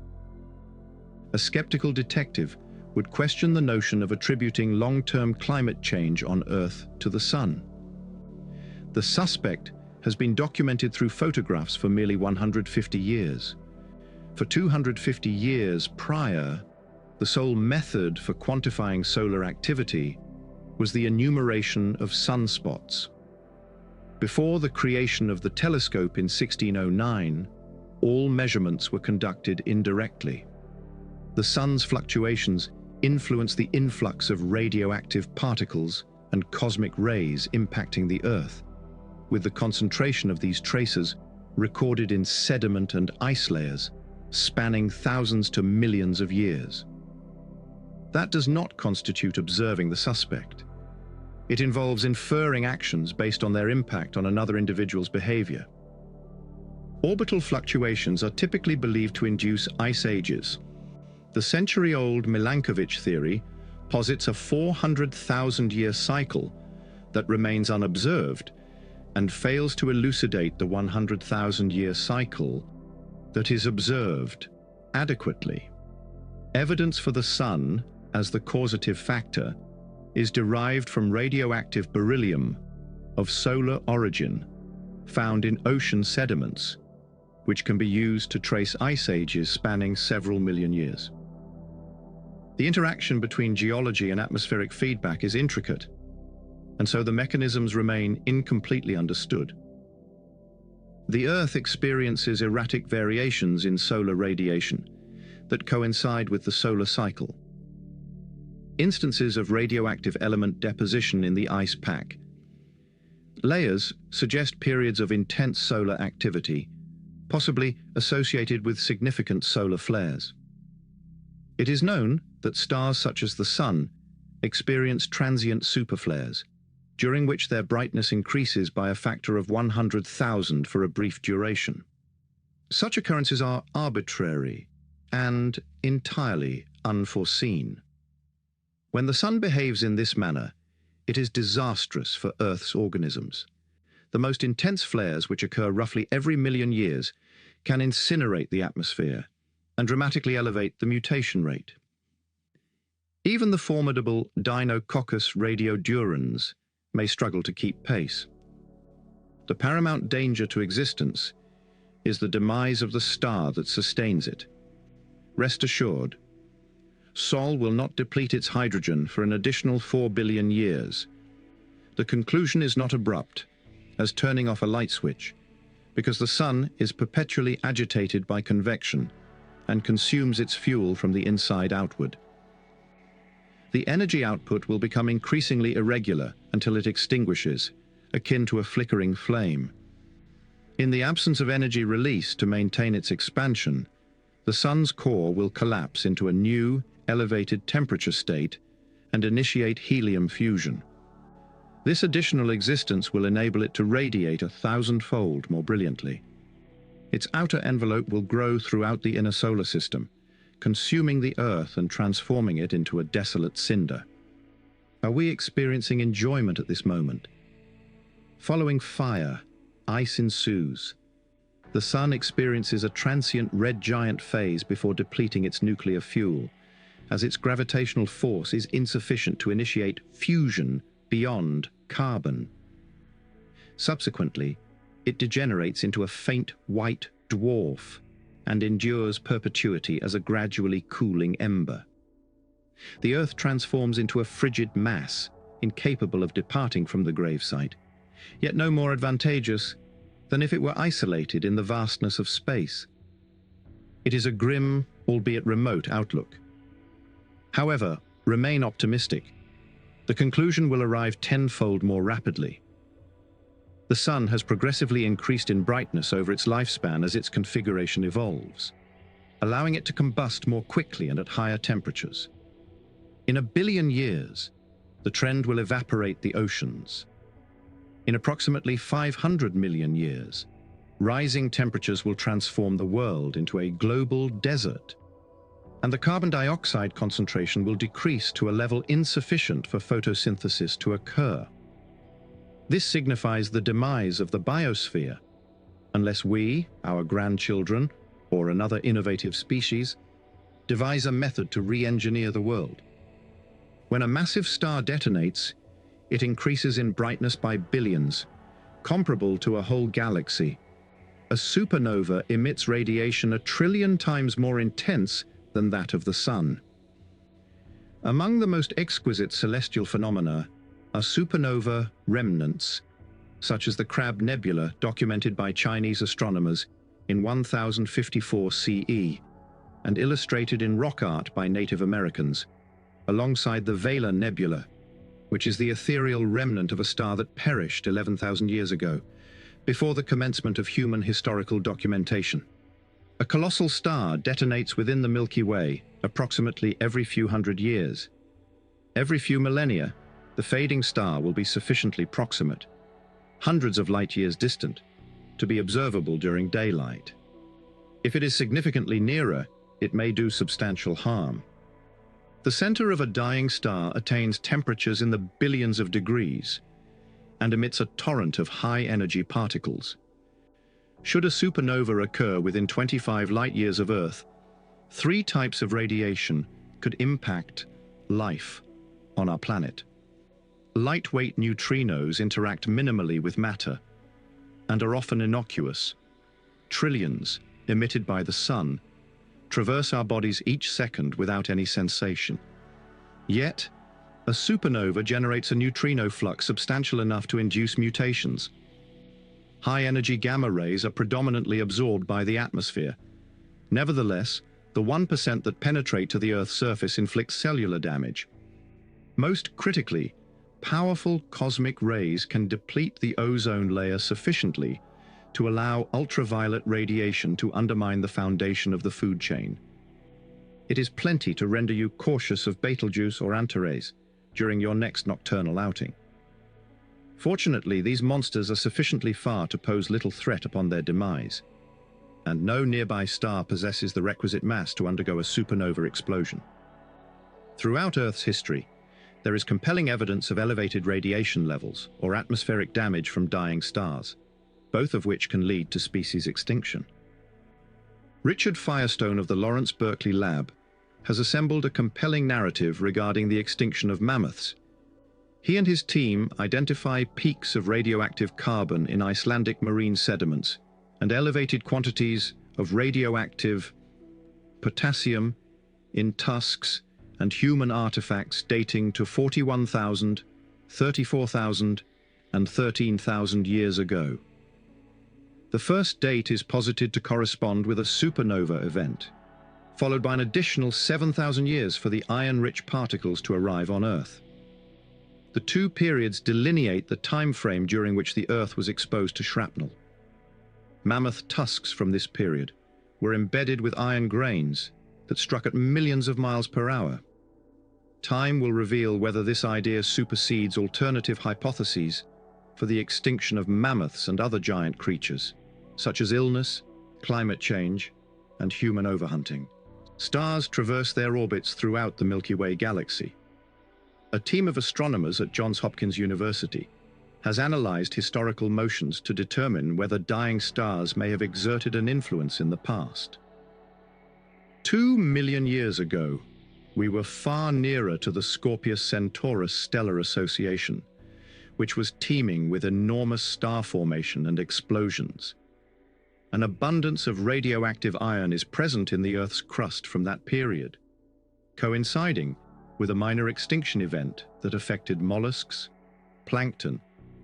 A skeptical detective would question the notion of attributing long-term climate change on Earth to the Sun. The suspect has been documented through photographs for merely 150 years. For 250 years prior, the sole method for quantifying solar activity was the enumeration of sunspots. Before the creation of the telescope in 1609, all measurements were conducted indirectly. The Sun's fluctuations influence the influx of radioactive particles and cosmic rays impacting the Earth, with the concentration of these traces recorded in sediment and ice layers, spanning thousands to millions of years. That does not constitute observing the suspect. It involves inferring actions based on their impact on another individual's behavior. Orbital fluctuations are typically believed to induce ice ages. The century-old Milankovitch theory posits a 400,000-year cycle that remains unobserved and fails to elucidate the 100,000-year cycle that is observed adequately. Evidence for the Sun as the causative factor is derived from radioactive beryllium of solar origin found in ocean sediments, which can be used to trace ice ages spanning several million years. The interaction between geology and atmospheric feedback is intricate, and so the mechanisms remain incompletely understood. The Earth experiences erratic variations in solar radiation that coincide with the solar cycle. Instances of radioactive element deposition in the ice pack layers suggest periods of intense solar activity, possibly associated with significant solar flares. It is known that stars such as the Sun experience transient superflares, during which their brightness increases by a factor of 100,000 for a brief duration. Such occurrences are arbitrary and entirely unforeseen. When the Sun behaves in this manner, it is disastrous for Earth's organisms. The most intense flares, which occur roughly every million years, can incinerate the atmosphere and dramatically elevate the mutation rate. Even the formidable Deinococcus radiodurans may struggle to keep pace. The paramount danger to existence is the demise of the star that sustains it. Rest assured, Sol will not deplete its hydrogen for an additional 4 billion years. The conclusion is not abrupt, as turning off a light switch, because the Sun is perpetually agitated by convection and consumes its fuel from the inside outward. The energy output will become increasingly irregular until it extinguishes, akin to a flickering flame. In the absence of energy release to maintain its expansion, the Sun's core will collapse into a new, elevated temperature state and initiate helium fusion. This additional existence will enable it to radiate 1,000-fold more brilliantly. Its outer envelope will grow throughout the inner solar system, consuming the Earth and transforming it into a desolate cinder. Are we experiencing enjoyment at this moment? Following fire, ice ensues. The Sun experiences a transient red giant phase before depleting its nuclear fuel, as its gravitational force is insufficient to initiate fusion beyond carbon. Subsequently, it degenerates into a faint white dwarf and endures perpetuity as a gradually cooling ember. The Earth transforms into a frigid mass, incapable of departing from the gravesite, yet no more advantageous than if it were isolated in the vastness of space. It is a grim, albeit remote, outlook. However, remain optimistic. the conclusion will arrive tenfold more rapidly. The Sun has progressively increased in brightness over its lifespan as its configuration evolves, allowing it to combust more quickly and at higher temperatures. In 1 billion years, the trend will evaporate the oceans. In approximately 500 million years, rising temperatures will transform the world into a global desert, and the carbon dioxide concentration will decrease to a level insufficient for photosynthesis to occur. This signifies the demise of the biosphere, unless we, our grandchildren, or another innovative species, devise a method to re-engineer the world. When a massive star detonates, it increases in brightness by billions, comparable to a whole galaxy. A supernova emits radiation 1 trillion times more intense than that of the Sun. Among the most exquisite celestial phenomena are supernova remnants, such as the Crab Nebula documented by Chinese astronomers in 1054 CE and illustrated in rock art by Native Americans, alongside the Vela Nebula, which is the ethereal remnant of a star that perished 11,000 years ago, before the commencement of human historical documentation. A colossal star detonates within the Milky Way approximately every few hundred years. Every few millennia, the fading star will be sufficiently proximate, hundreds of light years distant, to be observable during daylight. If it is significantly nearer, it may do substantial harm. The center of a dying star attains temperatures in the billions of degrees and emits a torrent of high-energy particles. Should a supernova occur within 25 light-years of Earth, 3 types of radiation could impact life on our planet. Lightweight neutrinos interact minimally with matter and are often innocuous. Trillions, emitted by the Sun, traverse our bodies each second without any sensation. Yet, a supernova generates a neutrino flux substantial enough to induce mutations. High-energy gamma rays are predominantly absorbed by the atmosphere. Nevertheless, the 1% that penetrate to the Earth's surface inflict cellular damage. Most critically, powerful cosmic rays can deplete the ozone layer sufficiently to allow ultraviolet radiation to undermine the foundation of the food chain. It is plenty to render you cautious of Betelgeuse or Antares during your next nocturnal outing. Fortunately, these monsters are sufficiently far to pose little threat upon their demise, and no nearby star possesses the requisite mass to undergo a supernova explosion. Throughout Earth's history, there is compelling evidence of elevated radiation levels or atmospheric damage from dying stars, both of which can lead to species extinction. Richard Firestone of the Lawrence Berkeley Lab has assembled a compelling narrative regarding the extinction of mammoths. He and his team identify peaks of radioactive carbon in Icelandic marine sediments and elevated quantities of radioactive potassium in tusks and human artifacts dating to 41,000, 34,000, and 13,000 years ago. The first date is posited to correspond with a supernova event, followed by an additional 7,000 years for the iron-rich particles to arrive on Earth. The 2 periods delineate the time frame during which the Earth was exposed to shrapnel. Mammoth tusks from this period were embedded with iron grains that struck at millions of miles per hour. Time will reveal whether this idea supersedes alternative hypotheses for the extinction of mammoths and other giant creatures, such as illness, climate change, and human overhunting. Stars traverse their orbits throughout the Milky Way galaxy. A team of astronomers at Johns Hopkins University has analyzed historical motions to determine whether dying stars may have exerted an influence in the past. 2 million years ago, we were far nearer to the Scorpius-Centaurus stellar association, which was teeming with enormous star formation and explosions. An abundance of radioactive iron is present in the Earth's crust from that period, coinciding with a minor extinction event that affected mollusks, plankton,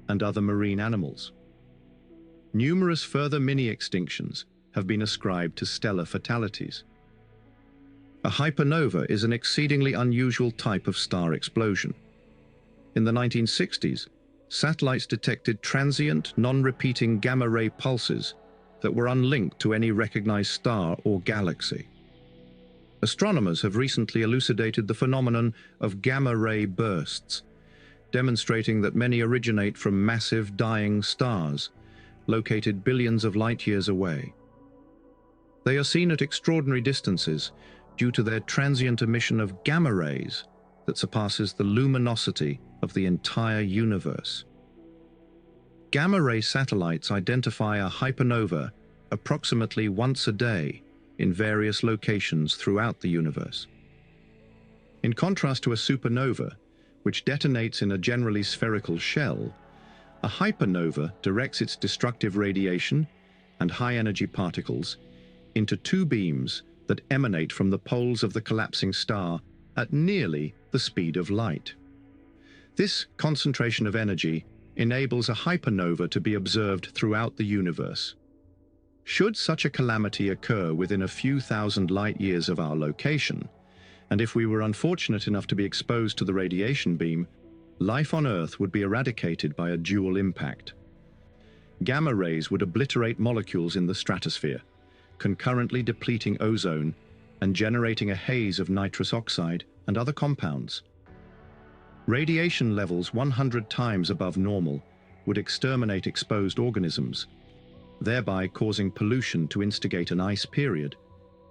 and other marine animals. Numerous further mini-extinctions have been ascribed to stellar fatalities. A hypernova is an exceedingly unusual type of star explosion. In the 1960s, satellites detected transient, non-repeating gamma-ray pulses that were unlinked to any recognized star or galaxy. Astronomers have recently elucidated the phenomenon of gamma-ray bursts, demonstrating that many originate from massive dying stars, located billions of light-years away. They are seen at extraordinary distances due to their transient emission of gamma rays that surpasses the luminosity of the entire universe. Gamma-ray satellites identify a hypernova approximately once a day in various locations throughout the universe. In contrast to a supernova, which detonates in a generally spherical shell, a hypernova directs its destructive radiation and high-energy particles into two beams that emanate from the poles of the collapsing star at nearly the speed of light. This concentration of energy enables a hypernova to be observed throughout the universe. Should such a calamity occur within a few thousand light-years of our location, and if we were unfortunate enough to be exposed to the radiation beam, life on Earth would be eradicated by a dual impact. Gamma rays would obliterate molecules in the stratosphere, concurrently depleting ozone and generating a haze of nitrous oxide and other compounds. Radiation levels 100 times above normal would exterminate exposed organisms, thereby causing pollution to instigate an ice period,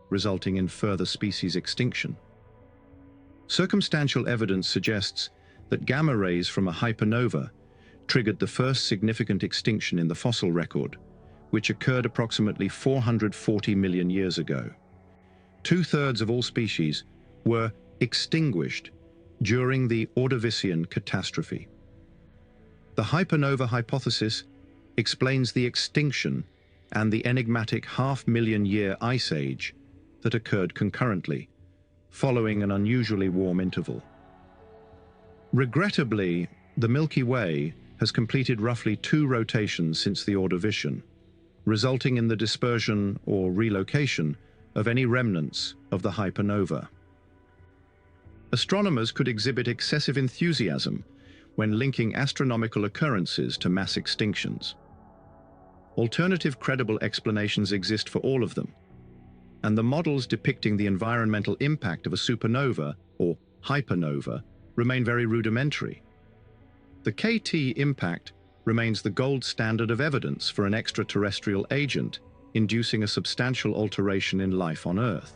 resulting in further species extinction. Circumstantial evidence suggests that gamma rays from a hypernova triggered the first significant extinction in the fossil record, which occurred approximately 440 million years ago. Two-thirds of all species were extinguished during the Ordovician catastrophe. The hypernova hypothesis explains the extinction and the enigmatic half-million-year ice age that occurred concurrently, following an unusually warm interval. Regrettably, the Milky Way has completed roughly 2 rotations since the Ordovician, resulting in the dispersion or relocation of any remnants of the hypernova. Astronomers could exhibit excessive enthusiasm when linking astronomical occurrences to mass extinctions. Alternative credible explanations exist for all of them, and the models depicting the environmental impact of a supernova or hypernova remain very rudimentary. The KT impact remains the gold standard of evidence for an extraterrestrial agent inducing a substantial alteration in life on Earth.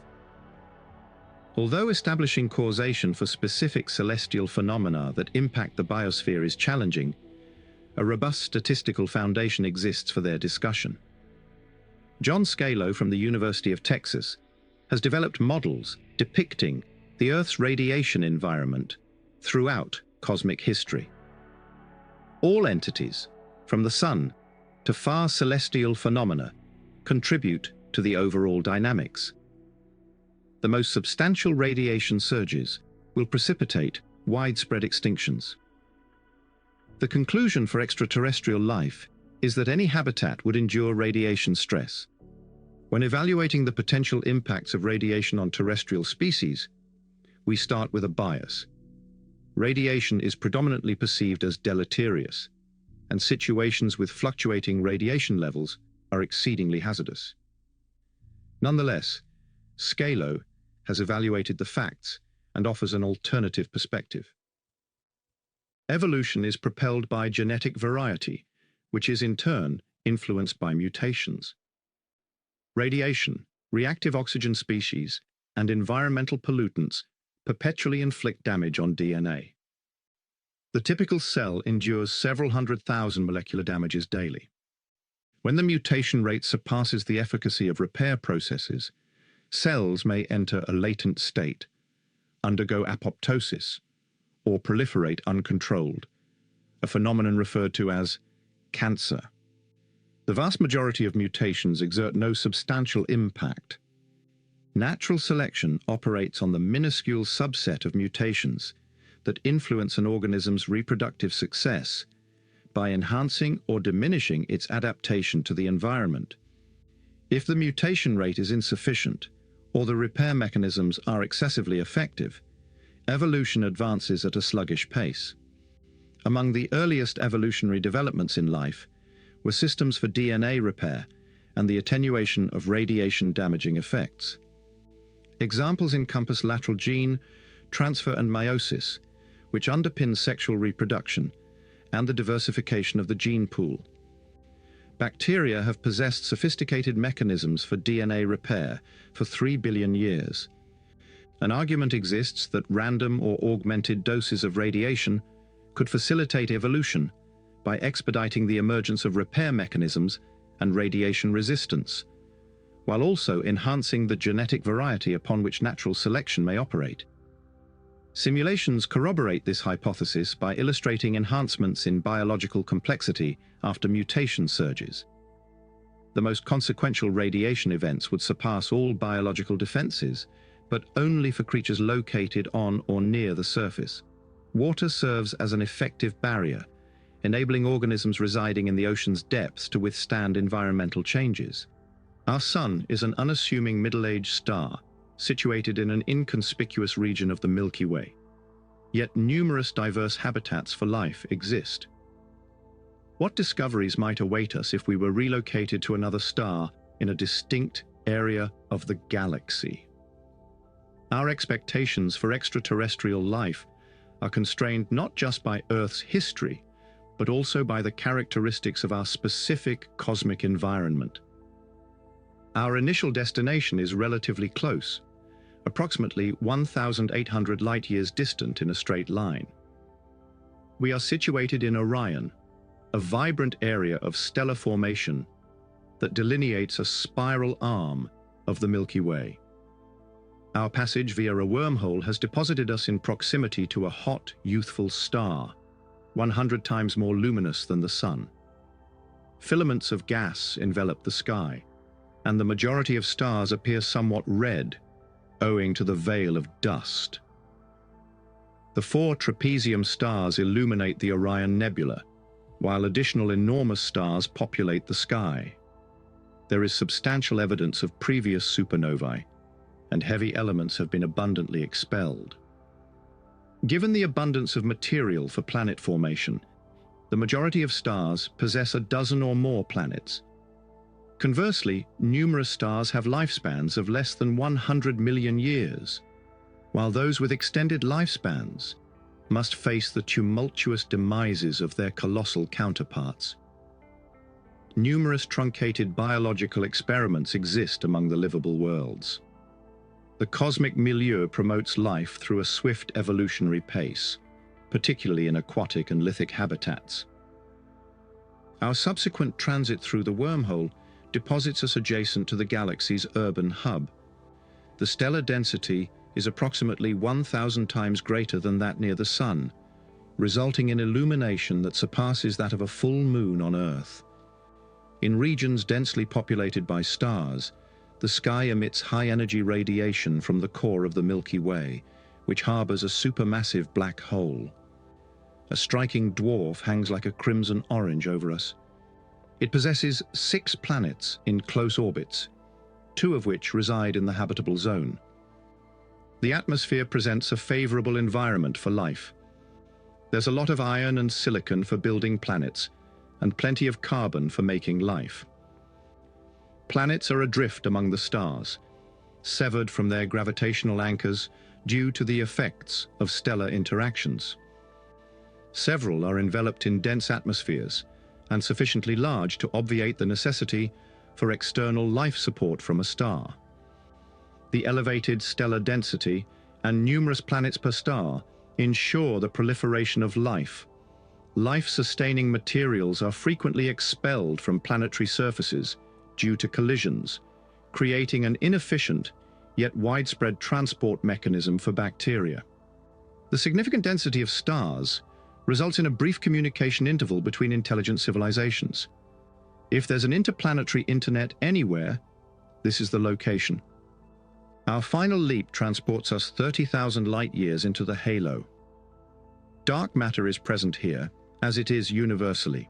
Although establishing causation for specific celestial phenomena that impact the biosphere is challenging, a robust statistical foundation exists for their discussion. John Scalo from the University of Texas has developed models depicting the Earth's radiation environment throughout cosmic history. All entities, from the Sun to far celestial phenomena, contribute to the overall dynamics. The most substantial radiation surges will precipitate widespread extinctions. The conclusion for extraterrestrial life is that any habitat would endure radiation stress. When evaluating the potential impacts of radiation on terrestrial species, we start with a bias. Radiation is predominantly perceived as deleterious, and situations with fluctuating radiation levels are exceedingly hazardous. Nonetheless, Scalo has evaluated the facts and offers an alternative perspective. Evolution is propelled by genetic variety, which is in turn influenced by mutations. Radiation, reactive oxygen species, and environmental pollutants perpetually inflict damage on DNA. The typical cell endures several 100,000 molecular damages daily. When the mutation rate surpasses the efficacy of repair processes, cells may enter a latent state, undergo apoptosis, or proliferate uncontrolled, a phenomenon referred to as cancer. The vast majority of mutations exert no substantial impact. Natural selection operates on the minuscule subset of mutations that influence an organism's reproductive success by enhancing or diminishing its adaptation to the environment. If the mutation rate is insufficient, or the repair mechanisms are excessively effective, evolution advances at a sluggish pace. Among the earliest evolutionary developments in life were systems for DNA repair and the attenuation of radiation-damaging effects. Examples encompass lateral gene transfer and meiosis, which underpin sexual reproduction, and the diversification of the gene pool. Bacteria have possessed sophisticated mechanisms for DNA repair for 3 billion years. An argument exists that random or augmented doses of radiation could facilitate evolution by expediting the emergence of repair mechanisms and radiation resistance, while also enhancing the genetic variety upon which natural selection may operate. Simulations corroborate this hypothesis by illustrating enhancements in biological complexity after mutation surges. The most consequential radiation events would surpass all biological defenses, but only for creatures located on or near the surface. Water serves as an effective barrier, enabling organisms residing in the ocean's depths to withstand environmental changes. Our Sun is an unassuming middle-aged star, situated in an inconspicuous region of the Milky Way. Yet numerous diverse habitats for life exist. What discoveries might await us if we were relocated to another star in a distinct area of the galaxy? Our expectations for extraterrestrial life are constrained not just by Earth's history, but also by the characteristics of our specific cosmic environment. Our initial destination is relatively close, approximately 1,800 light-years distant in a straight line. We are situated in Orion, a vibrant area of stellar formation that delineates a spiral arm of the Milky Way. Our passage via a wormhole has deposited us in proximity to a hot, youthful star, 100 times more luminous than the Sun. Filaments of gas envelop the sky, and the majority of stars appear somewhat red, owing to the veil of dust. The 4 trapezium stars illuminate the Orion Nebula, while additional enormous stars populate the sky. There is substantial evidence of previous supernovae, and heavy elements have been abundantly expelled. Given the abundance of material for planet formation, the majority of stars possess a dozen or more planets. Conversely, numerous stars have lifespans of less than 100 million years, while those with extended lifespans must face the tumultuous demises of their colossal counterparts. Numerous truncated biological experiments exist among the livable worlds. The cosmic milieu promotes life through a swift evolutionary pace, particularly in aquatic and lithic habitats. Our subsequent transit through the wormhole deposits us adjacent to the galaxy's urban hub. The stellar density is approximately 1,000 times greater than that near the Sun, resulting in illumination that surpasses that of a full moon on Earth. In regions densely populated by stars, the sky emits high-energy radiation from the core of the Milky Way, which harbors a supermassive black hole. A striking dwarf hangs like a crimson orange over us. It possesses 6 planets in close orbits, 2 of which reside in the habitable zone. The atmosphere presents a favorable environment for life. There's a lot of iron and silicon for building planets, and plenty of carbon for making life. Planets are adrift among the stars, severed from their gravitational anchors due to the effects of stellar interactions. Several are enveloped in dense atmospheres and sufficiently large to obviate the necessity for external life support from a star. The elevated stellar density and numerous planets per star ensure the proliferation of life. Life-sustaining materials are frequently expelled from planetary surfaces due to collisions, creating an inefficient yet widespread transport mechanism for bacteria. The significant density of stars results in a brief communication interval between intelligent civilizations. If there's an interplanetary internet anywhere, this is the location. Our final leap transports us 30,000 light-years into the halo. Dark matter is present here, as it is universally.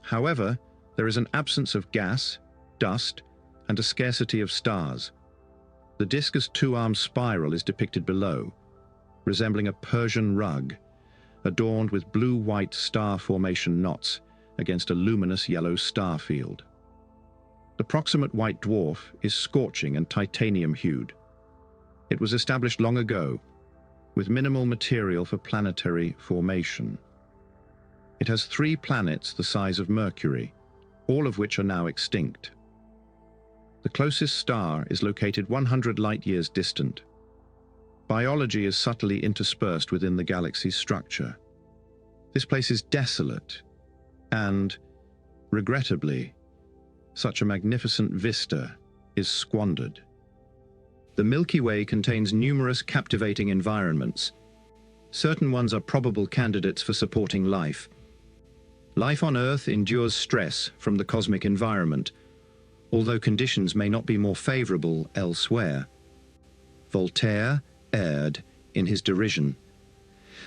However, there is an absence of gas, dust, and a scarcity of stars. The discus two-armed spiral is depicted below, resembling a Persian rug, adorned with blue-white star formation knots against a luminous yellow star field. The proximate white dwarf is scorching and titanium-hued. It was established long ago, with minimal material for planetary formation. It has 3 planets the size of Mercury, all of which are now extinct. The closest star is located 100 light-years distant. Biology is subtly interspersed within the galaxy's structure. This place is desolate, and, regrettably, such a magnificent vista is squandered. The Milky Way contains numerous captivating environments. Certain ones are probable candidates for supporting life. Life on Earth endures stress from the cosmic environment, although conditions may not be more favorable elsewhere. Voltaire erred in his derision.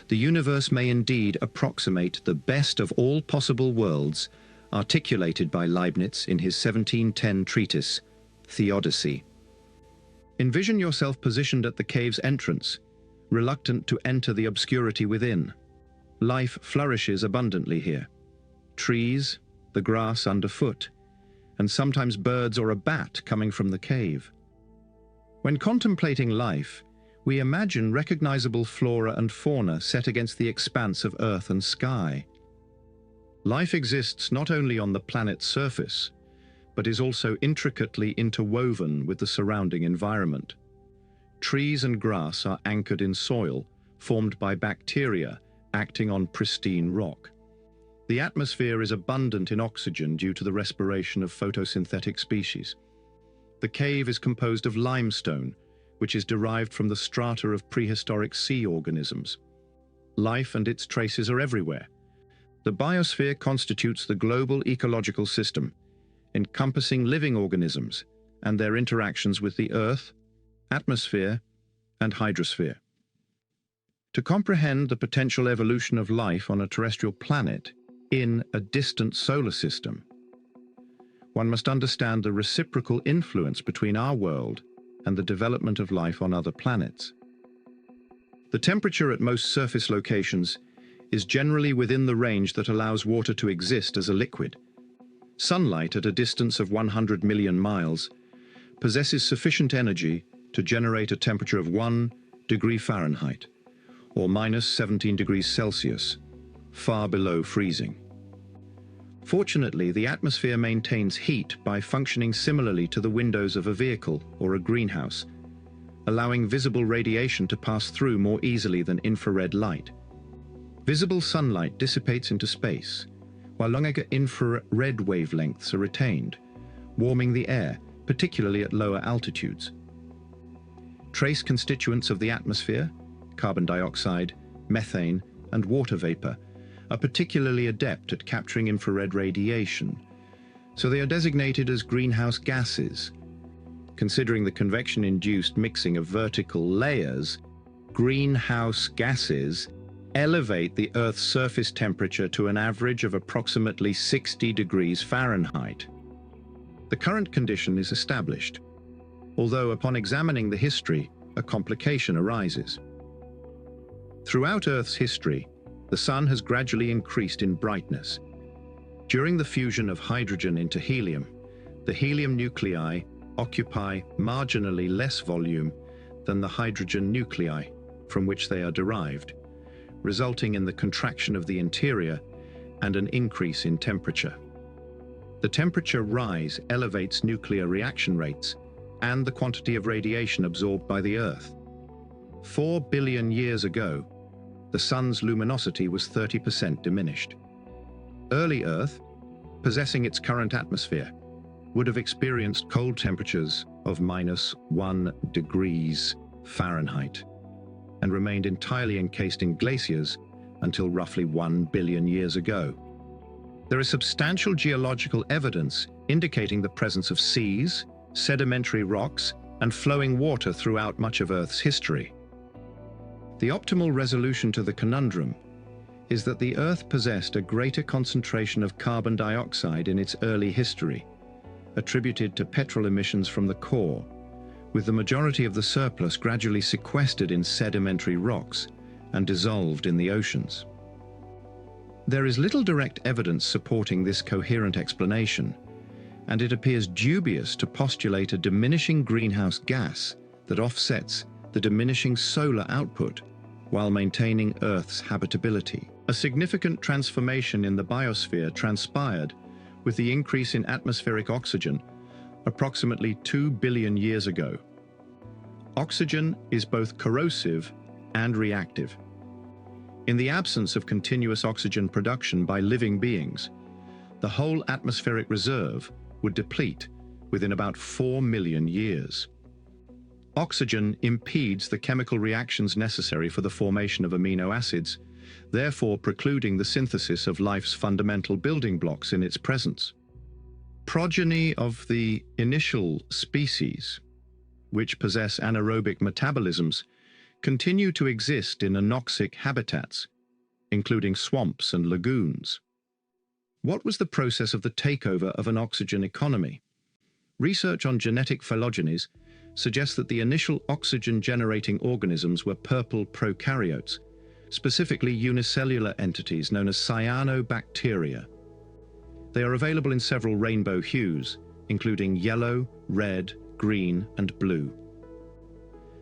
The universe may indeed approximate the best of all possible worlds, articulated by Leibniz in his 1710 treatise, Theodicy. Envision yourself positioned at the cave's entrance, reluctant to enter the obscurity within. Life flourishes abundantly here. Trees, the grass underfoot, and sometimes birds or a bat coming from the cave. When contemplating life, we imagine recognizable flora and fauna set against the expanse of earth and sky. Life exists not only on the planet's surface, but is also intricately interwoven with the surrounding environment. Trees and grass are anchored in soil, formed by bacteria acting on pristine rock. The atmosphere is abundant in oxygen due to the respiration of photosynthetic species. The cave is composed of limestone, which is derived from the strata of prehistoric sea organisms. Life and its traces are everywhere. The biosphere constitutes the global ecological system, encompassing living organisms and their interactions with the Earth, atmosphere, and hydrosphere. To comprehend the potential evolution of life on a terrestrial planet in a distant solar system, one must understand the reciprocal influence between our world and the development of life on other planets. The temperature at most surface locations is generally within the range that allows water to exist as a liquid. Sunlight at a distance of 100 million miles possesses sufficient energy to generate a temperature of 1 degree Fahrenheit, or minus 17 degrees Celsius, far below freezing. Fortunately, the atmosphere maintains heat by functioning similarly to the windows of a vehicle or a greenhouse, allowing visible radiation to pass through more easily than infrared light. Visible sunlight dissipates into space, while longer infrared wavelengths are retained, warming the air, particularly at lower altitudes. Trace constituents of the atmosphere, carbon dioxide, methane, and water vapor, are particularly adept at capturing infrared radiation, so they are designated as greenhouse gases. Considering the convection-induced mixing of vertical layers, greenhouse gases elevate the Earth's surface temperature to an average of approximately 60 degrees Fahrenheit. The current condition is established, although upon examining the history, a complication arises. Throughout Earth's history, the Sun has gradually increased in brightness. During the fusion of hydrogen into helium, the helium nuclei occupy marginally less volume than the hydrogen nuclei from which they are derived, resulting in the contraction of the interior and an increase in temperature. The temperature rise elevates nuclear reaction rates and the quantity of radiation absorbed by the Earth. 4 billion years ago, the Sun's luminosity was 30% diminished. Early Earth, possessing its current atmosphere, would have experienced cold temperatures of -1 degrees Fahrenheit and remained entirely encased in glaciers until roughly 1 billion years ago. There is substantial geological evidence indicating the presence of seas, sedimentary rocks, and flowing water throughout much of Earth's history. The optimal resolution to the conundrum is that the Earth possessed a greater concentration of carbon dioxide in its early history, attributed to petrol emissions from the core, with the majority of the surplus gradually sequestered in sedimentary rocks and dissolved in the oceans. There is little direct evidence supporting this coherent explanation, and it appears dubious to postulate a diminishing greenhouse gas that offsets the diminishing solar output while maintaining Earth's habitability. A significant transformation in the biosphere transpired with the increase in atmospheric oxygen approximately 2 billion years ago. Oxygen is both corrosive and reactive. In the absence of continuous oxygen production by living beings, the whole atmospheric reserve would deplete within about 4 million years. Oxygen impedes the chemical reactions necessary for the formation of amino acids, therefore precluding the synthesis of life's fundamental building blocks in its presence. Progeny of the initial species, which possess anaerobic metabolisms, continue to exist in anoxic habitats, including swamps and lagoons. What was the process of the takeover of an oxygen economy? Research on genetic phylogenies suggests that the initial oxygen-generating organisms were purple prokaryotes, specifically unicellular entities known as cyanobacteria. They are available in several rainbow hues, including yellow, red, green, and blue.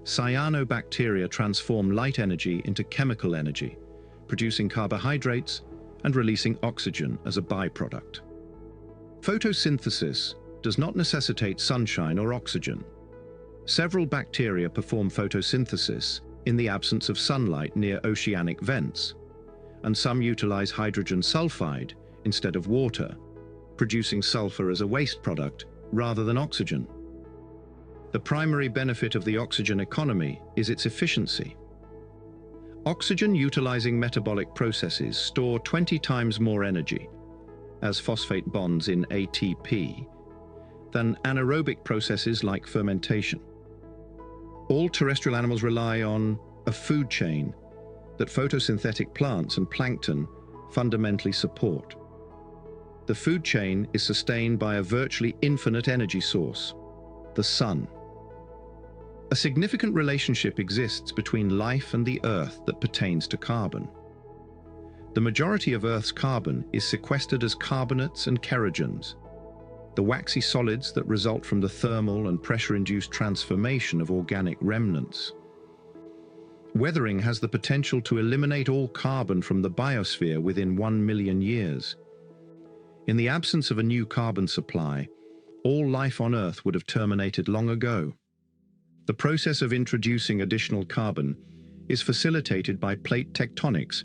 Cyanobacteria transform light energy into chemical energy, producing carbohydrates and releasing oxygen as a byproduct. Photosynthesis does not necessitate sunshine or oxygen. Several bacteria perform photosynthesis in the absence of sunlight near oceanic vents, and some utilize hydrogen sulfide instead of water, producing sulfur as a waste product rather than oxygen. The primary benefit of the oxygen economy is its efficiency. Oxygen-utilizing metabolic processes store 20 times more energy as phosphate bonds in ATP than anaerobic processes like fermentation. All terrestrial animals rely on a food chain that photosynthetic plants and plankton fundamentally support. The food chain is sustained by a virtually infinite energy source, the sun. A significant relationship exists between life and the Earth that pertains to carbon. The majority of Earth's carbon is sequestered as carbonates and kerogens, the waxy solids that result from the thermal and pressure-induced transformation of organic remnants. Weathering has the potential to eliminate all carbon from the biosphere within 1 million years. In the absence of a new carbon supply, all life on Earth would have terminated long ago. The process of introducing additional carbon is facilitated by plate tectonics.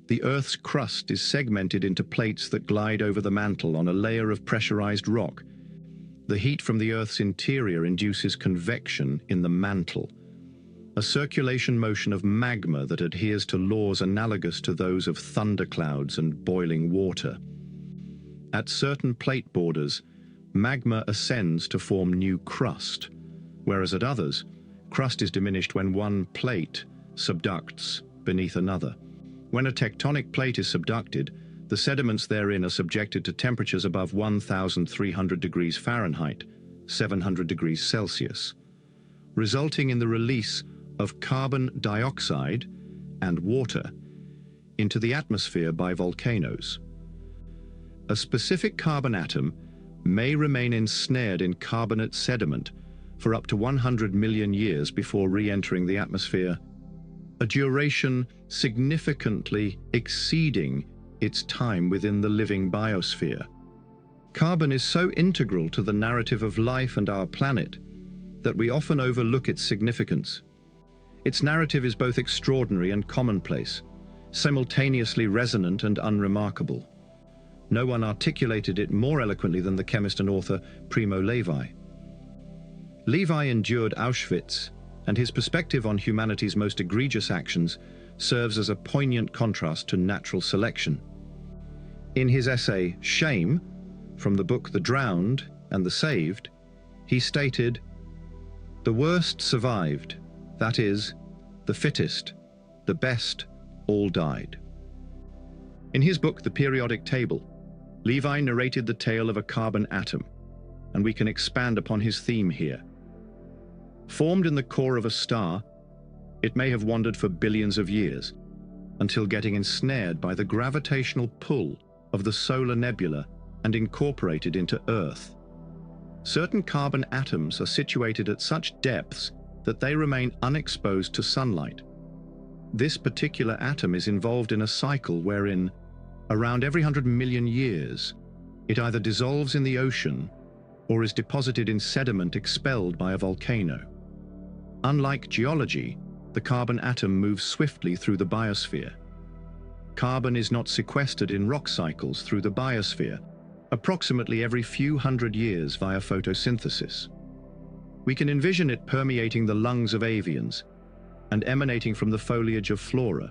The Earth's crust is segmented into plates that glide over the mantle on a layer of pressurized rock. The heat from the Earth's interior induces convection in the mantle, a circulation motion of magma that adheres to laws analogous to those of thunderclouds and boiling water. At certain plate borders, magma ascends to form new crust, whereas at others, crust is diminished when one plate subducts beneath another. When a tectonic plate is subducted, the sediments therein are subjected to temperatures above 1,300 degrees Fahrenheit, 700 degrees Celsius, resulting in the release of carbon dioxide and water into the atmosphere by volcanoes. A specific carbon atom may remain ensnared in carbonate sediment for up to 100 million years before re-entering the atmosphere, a duration significantly exceeding its time within the living biosphere. Carbon is so integral to the narrative of life and our planet that we often overlook its significance. Its narrative is both extraordinary and commonplace, simultaneously resonant and unremarkable. No one articulated it more eloquently than the chemist and author Primo Levi. Levi endured Auschwitz, and his perspective on humanity's most egregious actions serves as a poignant contrast to natural selection. In his essay, Shame, from the book The Drowned and the Saved, he stated, "The worst survived, that is, the fittest, the best, all died." In his book, The Periodic Table, Levi narrated the tale of a carbon atom, and we can expand upon his theme here. Formed in the core of a star, it may have wandered for billions of years, until getting ensnared by the gravitational pull of the solar nebula and incorporated into Earth. Certain carbon atoms are situated at such depths that they remain unexposed to sunlight. This particular atom is involved in a cycle wherein, around every 100 million years, it either dissolves in the ocean or is deposited in sediment expelled by a volcano. Unlike geology, the carbon atom moves swiftly through the biosphere. Carbon is not sequestered in rock cycles through the biosphere, approximately every few hundred years via photosynthesis. We can envision it permeating the lungs of avians and emanating from the foliage of flora,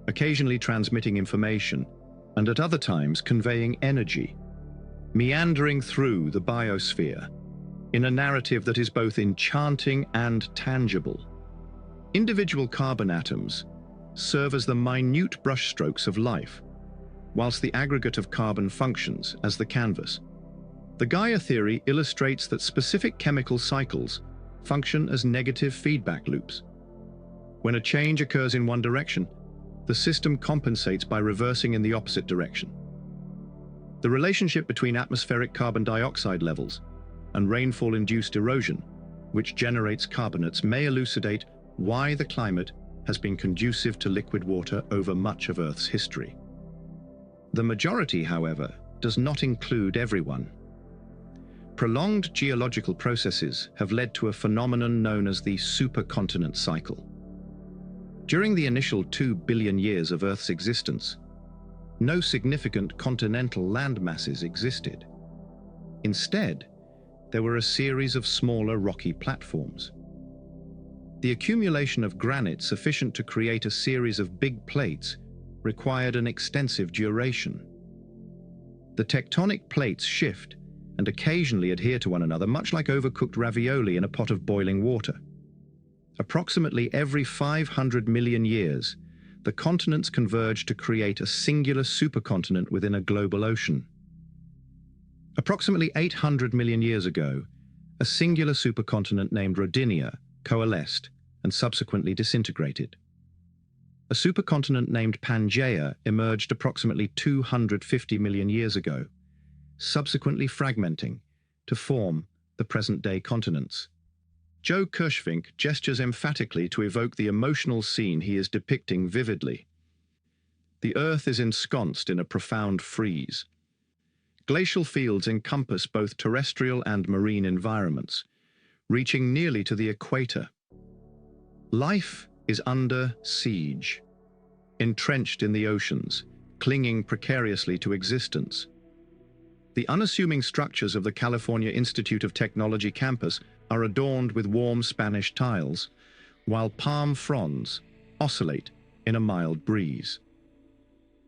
occasionally transmitting information and at other times conveying energy, meandering through the biosphere in a narrative that is both enchanting and tangible. Individual carbon atoms serve as the minute brushstrokes of life, whilst the aggregate of carbon functions as the canvas. The Gaia theory illustrates that specific chemical cycles function as negative feedback loops. When a change occurs in one direction, the system compensates by reversing in the opposite direction. The relationship between atmospheric carbon dioxide levels and rainfall-induced erosion, which generates carbonates, may elucidate why the climate has been conducive to liquid water over much of Earth's history. The majority, however, does not include everyone. Prolonged geological processes have led to a phenomenon known as the supercontinent cycle. During the initial 2 billion years of Earth's existence, no significant continental land masses existed. Instead, there were a series of smaller rocky platforms. The accumulation of granite sufficient to create a series of big plates required an extensive duration. The tectonic plates shift and occasionally adhere to one another, much like overcooked ravioli in a pot of boiling water. Approximately every 500 million years, the continents converge to create a singular supercontinent within a global ocean. Approximately 800 million years ago, a singular supercontinent named Rodinia coalesced and subsequently disintegrated. A supercontinent named Pangaea emerged approximately 250 million years ago, subsequently fragmenting to form the present-day continents. Joe Kirschvink gestures emphatically to evoke the emotional scene he is depicting vividly. The Earth is ensconced in a profound freeze. Glacial fields encompass both terrestrial and marine environments, reaching nearly to the equator. Life is under siege, entrenched in the oceans, clinging precariously to existence. The unassuming structures of the California Institute of Technology campus are adorned with warm Spanish tiles, while palm fronds oscillate in a mild breeze.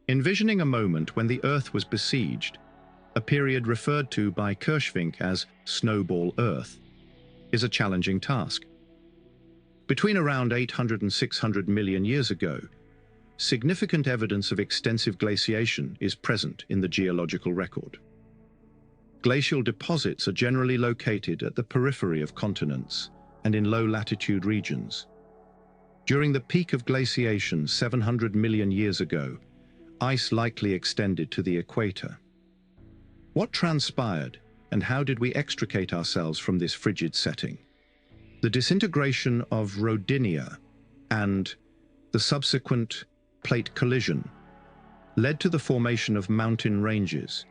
Envisioning a moment when the Earth was besieged, a period referred to by Kirschvink as Snowball Earth, is a challenging task. Between around 800 and 600 million years ago, significant evidence of extensive glaciation is present in the geological record. Glacial deposits are generally located at the periphery of continents and in low-latitude regions. During the peak of glaciation 700 million years ago, ice likely extended to the equator. What transpired, and how did we extricate ourselves from this frigid setting? The disintegration of Rodinia and the subsequent plate collision led to the formation of mountain ranges,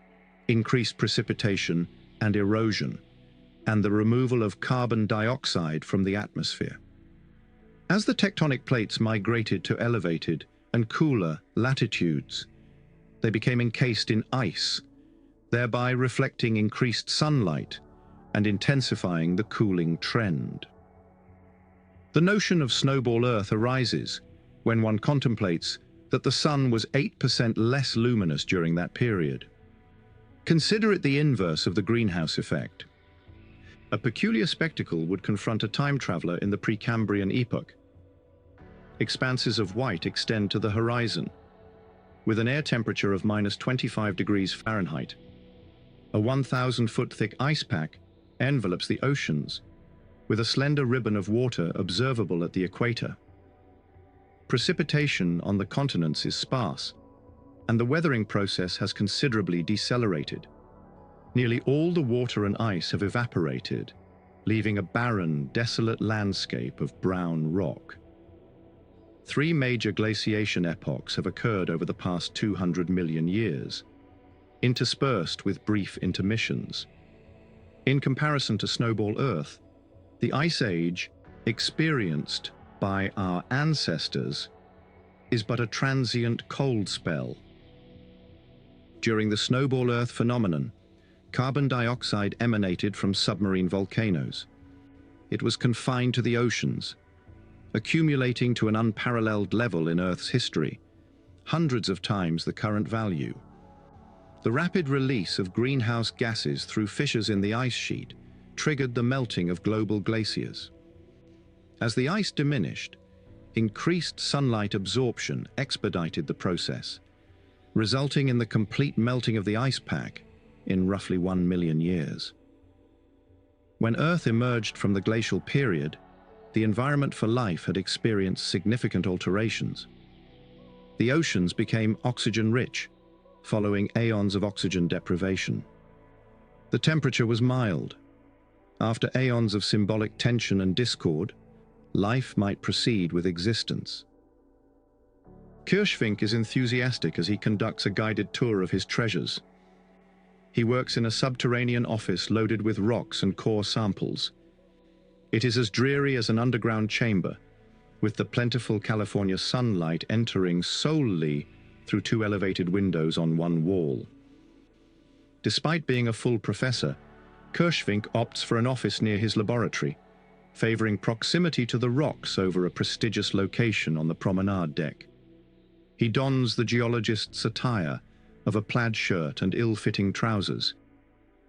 increased precipitation and erosion, and the removal of carbon dioxide from the atmosphere. As the tectonic plates migrated to elevated and cooler latitudes, they became encased in ice, thereby reflecting increased sunlight and intensifying the cooling trend. The notion of Snowball Earth arises when one contemplates that the sun was 8% less luminous during that period. Consider it the inverse of the greenhouse effect. A peculiar spectacle would confront a time traveler in the Precambrian epoch. Expanses of white extend to the horizon, with an air temperature of -25 degrees Fahrenheit. A 1,000-foot thick ice pack envelops the oceans, with a slender ribbon of water observable at the equator. Precipitation on the continents is sparse, and the weathering process has considerably decelerated. Nearly all the water and ice have evaporated, leaving a barren, desolate landscape of brown rock. 3 major glaciation epochs have occurred over the past 200 million years, interspersed with brief intermissions. In comparison to Snowball Earth, the Ice Age, experienced by our ancestors, is but a transient cold spell. During the Snowball Earth phenomenon, carbon dioxide emanated from submarine volcanoes. It was confined to the oceans, accumulating to an unparalleled level in Earth's history, hundreds of times the current value. The rapid release of greenhouse gases through fissures in the ice sheet triggered the melting of global glaciers. As the ice diminished, increased sunlight absorption expedited the process, resulting in the complete melting of the ice pack in roughly 1 million years. When Earth emerged from the glacial period, the environment for life had experienced significant alterations. The oceans became oxygen-rich, following aeons of oxygen deprivation. The temperature was mild. After aeons of symbolic tension and discord, life might proceed with existence. Kirschvink is enthusiastic as he conducts a guided tour of his treasures. He works in a subterranean office loaded with rocks and core samples. It is as dreary as an underground chamber, with the plentiful California sunlight entering solely through 2 elevated windows on one wall. Despite being a full professor, Kirschvink opts for an office near his laboratory, favoring proximity to the rocks over a prestigious location on the promenade deck. He dons the geologist's attire of a plaid shirt and ill-fitting trousers,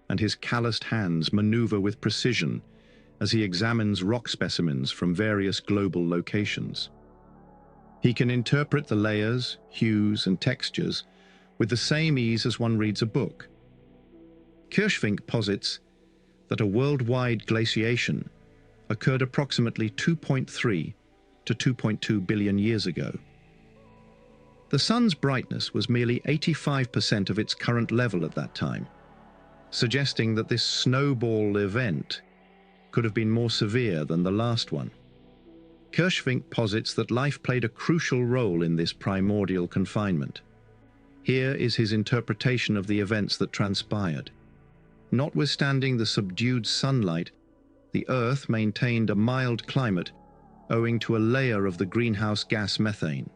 and his calloused hands maneuver with precision as he examines rock specimens from various global locations. He can interpret the layers, hues, and textures with the same ease as one reads a book. Kirschvink posits that a worldwide glaciation occurred approximately 2.3 to 2.2 billion years ago. The sun's brightness was merely 85% of its current level at that time, suggesting that this snowball event could have been more severe than the last one. Kirschvink posits that life played a crucial role in this primordial confinement. Here is his interpretation of the events that transpired. Notwithstanding the subdued sunlight, the Earth maintained a mild climate owing to a layer of the greenhouse gas methane.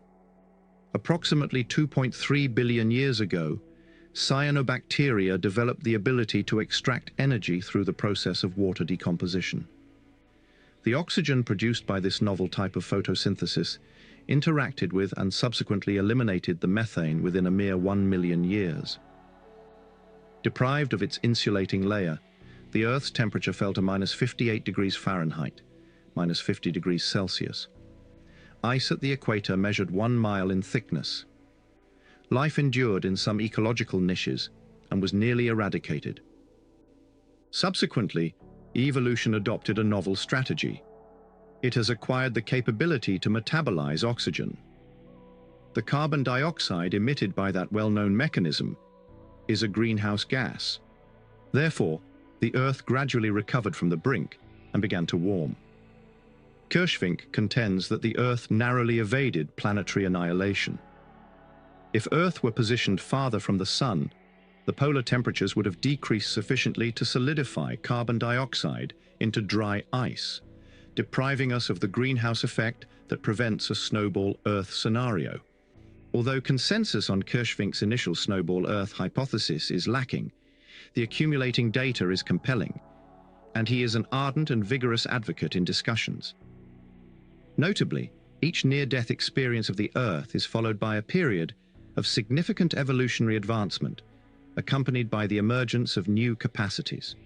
Approximately 2.3 billion years ago, cyanobacteria developed the ability to extract energy through the process of water decomposition. The oxygen produced by this novel type of photosynthesis interacted with and subsequently eliminated the methane within a mere 1 million years. Deprived of its insulating layer, the Earth's temperature fell to -58 degrees Fahrenheit, -50 degrees Celsius. Ice at the equator measured 1 mile in thickness. Life endured in some ecological niches and was nearly eradicated. Subsequently, evolution adopted a novel strategy. It has acquired the capability to metabolize oxygen. The carbon dioxide emitted by that well-known mechanism is a greenhouse gas. Therefore, the Earth gradually recovered from the brink and began to warm. Kirschvink contends that the Earth narrowly evaded planetary annihilation. If Earth were positioned farther from the Sun, the polar temperatures would have decreased sufficiently to solidify carbon dioxide into dry ice, depriving us of the greenhouse effect that prevents a snowball Earth scenario. Although consensus on Kirschvink's initial snowball Earth hypothesis is lacking, the accumulating data is compelling, and he is an ardent and vigorous advocate in discussions. Notably, each near-death experience of the Earth is followed by a period of significant evolutionary advancement, accompanied by the emergence of new capacities.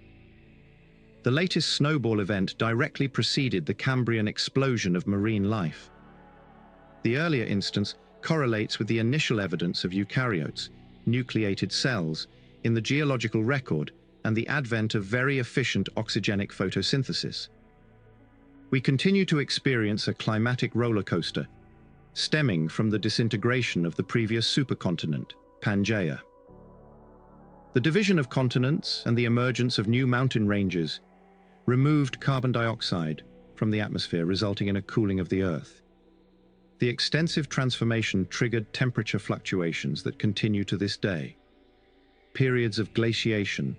The latest snowball event directly preceded the Cambrian explosion of marine life. The earlier instance correlates with the initial evidence of eukaryotes, nucleated cells, in the geological record and the advent of very efficient oxygenic photosynthesis. We continue to experience a climatic roller coaster, stemming from the disintegration of the previous supercontinent, Pangaea. The division of continents and the emergence of new mountain ranges removed carbon dioxide from the atmosphere, resulting in a cooling of the Earth. The extensive transformation triggered temperature fluctuations that continue to this day. Periods of glaciation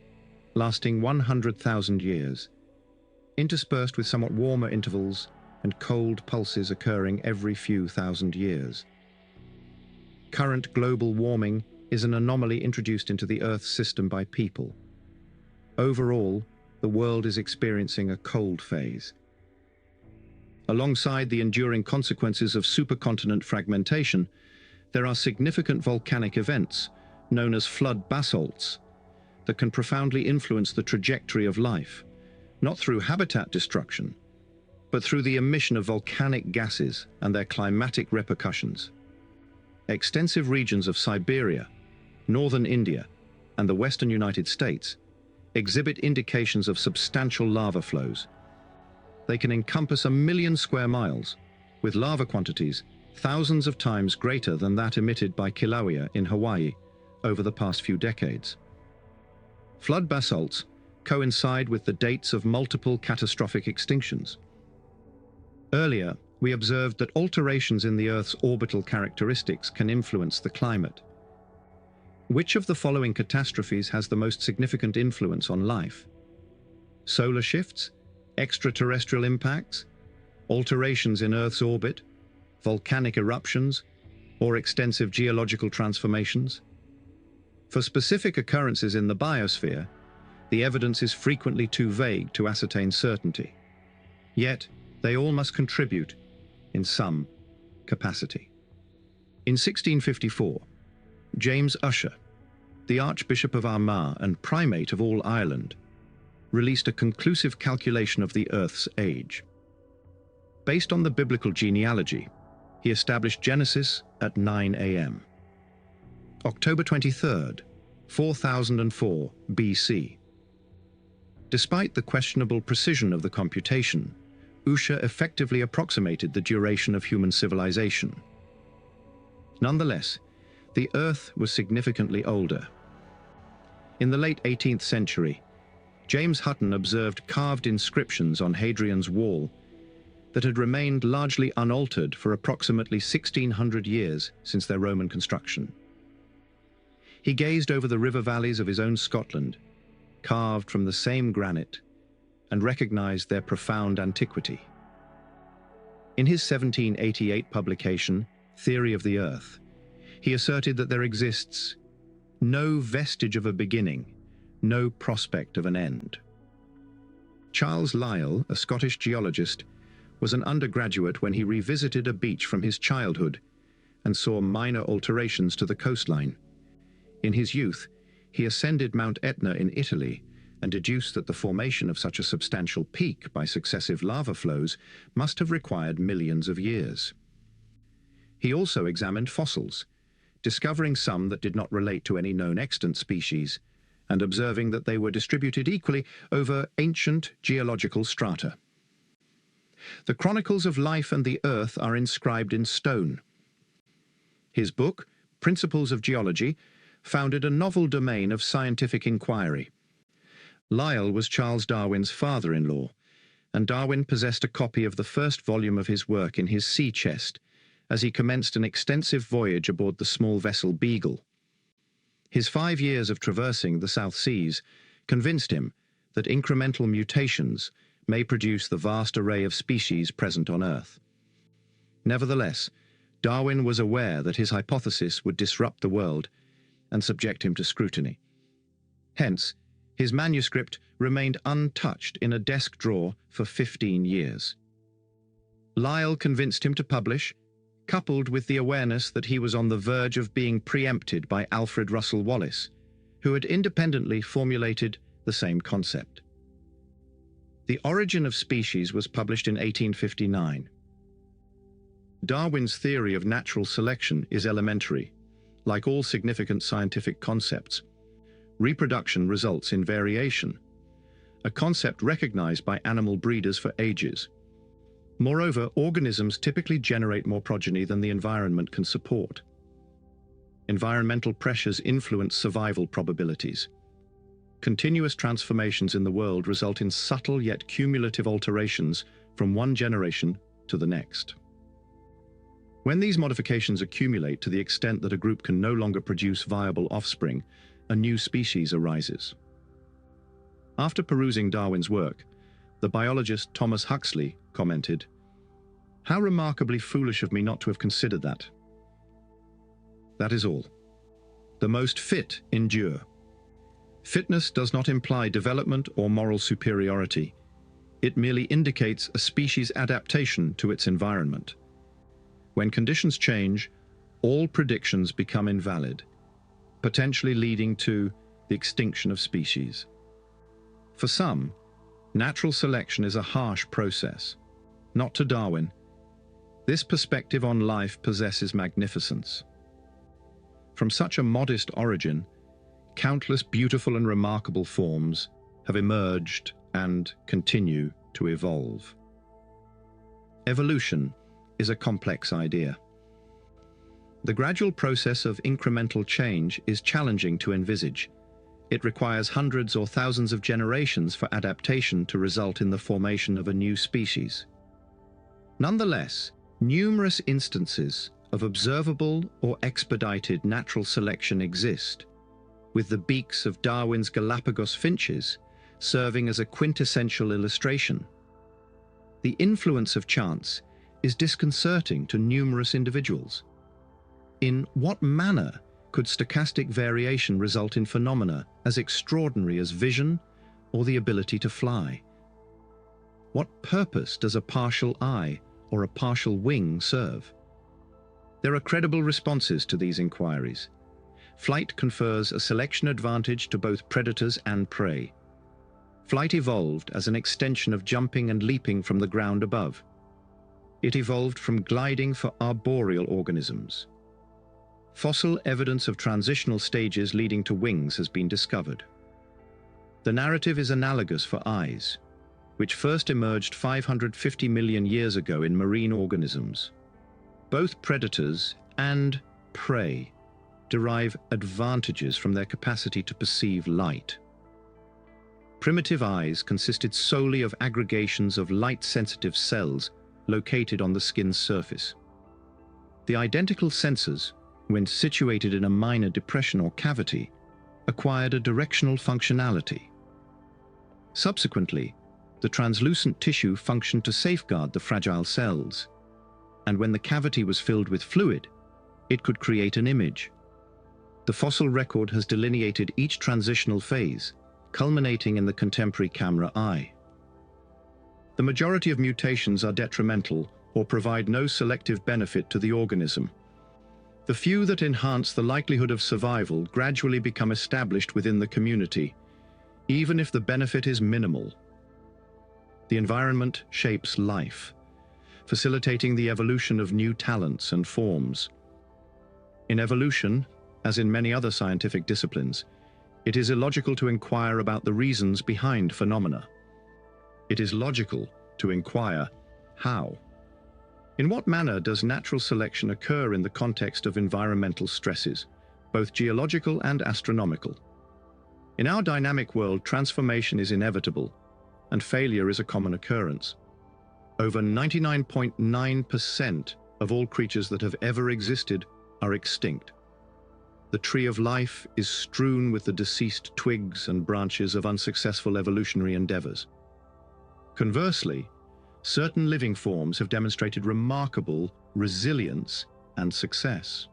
lasting 100,000 years, interspersed with somewhat warmer intervals and cold pulses occurring every few thousand years. Current global warming is an anomaly introduced into the Earth's system by people. Overall, the world is experiencing a cold phase. Alongside the enduring consequences of supercontinent fragmentation, there are significant volcanic events, known as flood basalts, that can profoundly influence the trajectory of life, not through habitat destruction, but through the emission of volcanic gases and their climatic repercussions. Extensive regions of Siberia, northern India, and the western United States exhibit indications of substantial lava flows. They can encompass 1 million square miles, with lava quantities thousands of times greater than that emitted by Kilauea in Hawaii over the past few decades. Flood basalts coincide with the dates of multiple catastrophic extinctions. Earlier, we observed that alterations in the Earth's orbital characteristics can influence the climate. Which of the following catastrophes has the most significant influence on life? Solar shifts, extraterrestrial impacts, alterations in Earth's orbit, volcanic eruptions, or extensive geological transformations? For specific occurrences in the biosphere, the evidence is frequently too vague to ascertain certainty. Yet, they all must contribute in some capacity. In 1654, James Ussher, the Archbishop of Armagh and Primate of all Ireland, released a conclusive calculation of the Earth's age. Based on the biblical genealogy, he established Genesis at 9 a.m. October 23rd, 4004 BC. Despite the questionable precision of the computation, Ussher effectively approximated the duration of human civilization. Nonetheless, the Earth was significantly older. In the late 18th century, James Hutton observed carved inscriptions on Hadrian's Wall that had remained largely unaltered for approximately 1600 years since their Roman construction. He gazed over the river valleys of his own Scotland, carved from the same granite, and recognized their profound antiquity. In his 1788 publication, Theory of the Earth, he asserted that there exists no vestige of a beginning, no prospect of an end. Charles Lyell, a Scottish geologist, was an undergraduate when he revisited a beach from his childhood and saw minor alterations to the coastline. In his youth, he ascended Mount Etna in Italy and deduced that the formation of such a substantial peak by successive lava flows must have required millions of years. He also examined fossils, discovering some that did not relate to any known extant species, and observing that they were distributed equally over ancient geological strata. The chronicles of life and the Earth are inscribed in stone. His book, Principles of Geology, founded a novel domain of scientific inquiry. Lyell was Charles Darwin's father-in-law, and Darwin possessed a copy of the first volume of his work in his sea chest as he commenced an extensive voyage aboard the small vessel Beagle. His 5 years of traversing the South Seas convinced him that incremental mutations may produce the vast array of species present on Earth. Nevertheless, Darwin was aware that his hypothesis would disrupt the world and subject him to scrutiny. Hence, his manuscript remained untouched in a desk drawer for 15 years. Lyell convinced him to publish, coupled with the awareness that he was on the verge of being preempted by Alfred Russel Wallace, who had independently formulated the same concept. The Origin of Species was published in 1859. Darwin's theory of natural selection is elementary. Like all significant scientific concepts, reproduction results in variation, a concept recognized by animal breeders for ages. Moreover, organisms typically generate more progeny than the environment can support. Environmental pressures influence survival probabilities. Continuous transformations in the world result in subtle yet cumulative alterations from one generation to the next. When these modifications accumulate to the extent that a group can no longer produce viable offspring, a new species arises. After perusing Darwin's work, the biologist Thomas Huxley commented, "How remarkably foolish of me not to have considered that. That is all. The most fit endure. Fitness does not imply development or moral superiority. It merely indicates a species' adaptation to its environment. When conditions change, all predictions become invalid, potentially leading to the extinction of species." For some, natural selection is a harsh process. Not to Darwin. This perspective on life possesses magnificence. From such a modest origin, countless beautiful and remarkable forms have emerged and continue to evolve. Evolution is a complex idea. The gradual process of incremental change is challenging to envisage. It requires hundreds or thousands of generations for adaptation to result in the formation of a new species. Nonetheless, numerous instances of observable or expedited natural selection exist, with the beaks of Darwin's Galapagos finches serving as a quintessential illustration. The influence of chance is disconcerting to numerous individuals. In what manner could stochastic variation result in phenomena as extraordinary as vision or the ability to fly? What purpose does a partial eye or a partial wing serve? There are credible responses to these inquiries. Flight confers a selection advantage to both predators and prey. Flight evolved as an extension of jumping and leaping from the ground above. It evolved from gliding for arboreal organisms. Fossil evidence of transitional stages leading to wings has been discovered. The narrative is analogous for eyes, which first emerged 550 million years ago in marine organisms. Both predators and prey derive advantages from their capacity to perceive light. Primitive eyes consisted solely of aggregations of light-sensitive cells located on the skin's surface. The identical sensors, when situated in a minor depression or cavity, acquired a directional functionality. Subsequently, the translucent tissue functioned to safeguard the fragile cells, and when the cavity was filled with fluid, it could create an image. The fossil record has delineated each transitional phase, culminating in the contemporary camera eye. The majority of mutations are detrimental or provide no selective benefit to the organism. The few that enhance the likelihood of survival gradually become established within the community, even if the benefit is minimal. The environment shapes life, facilitating the evolution of new talents and forms. In evolution, as in many other scientific disciplines, it is illogical to inquire about the reasons behind phenomena. It is logical to inquire how. In what manner does natural selection occur in the context of environmental stresses, both geological and astronomical? In our dynamic world, transformation is inevitable, and failure is a common occurrence. Over 99.9% of all creatures that have ever existed are extinct. The tree of life is strewn with the deceased twigs and branches of unsuccessful evolutionary endeavors. Conversely, certain living forms have demonstrated remarkable resilience and success.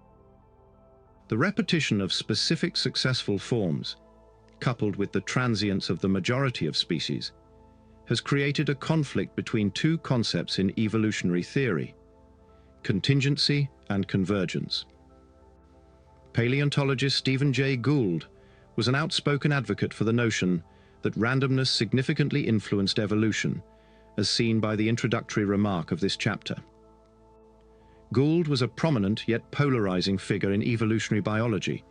The repetition of specific successful forms, coupled with the transience of the majority of species, has created a conflict between two concepts in evolutionary theory: contingency and convergence. Paleontologist Stephen Jay Gould was an outspoken advocate for the notion that randomness significantly influenced evolution, as seen by the introductory remark of this chapter. Gould was a prominent yet polarizing figure in evolutionary biology,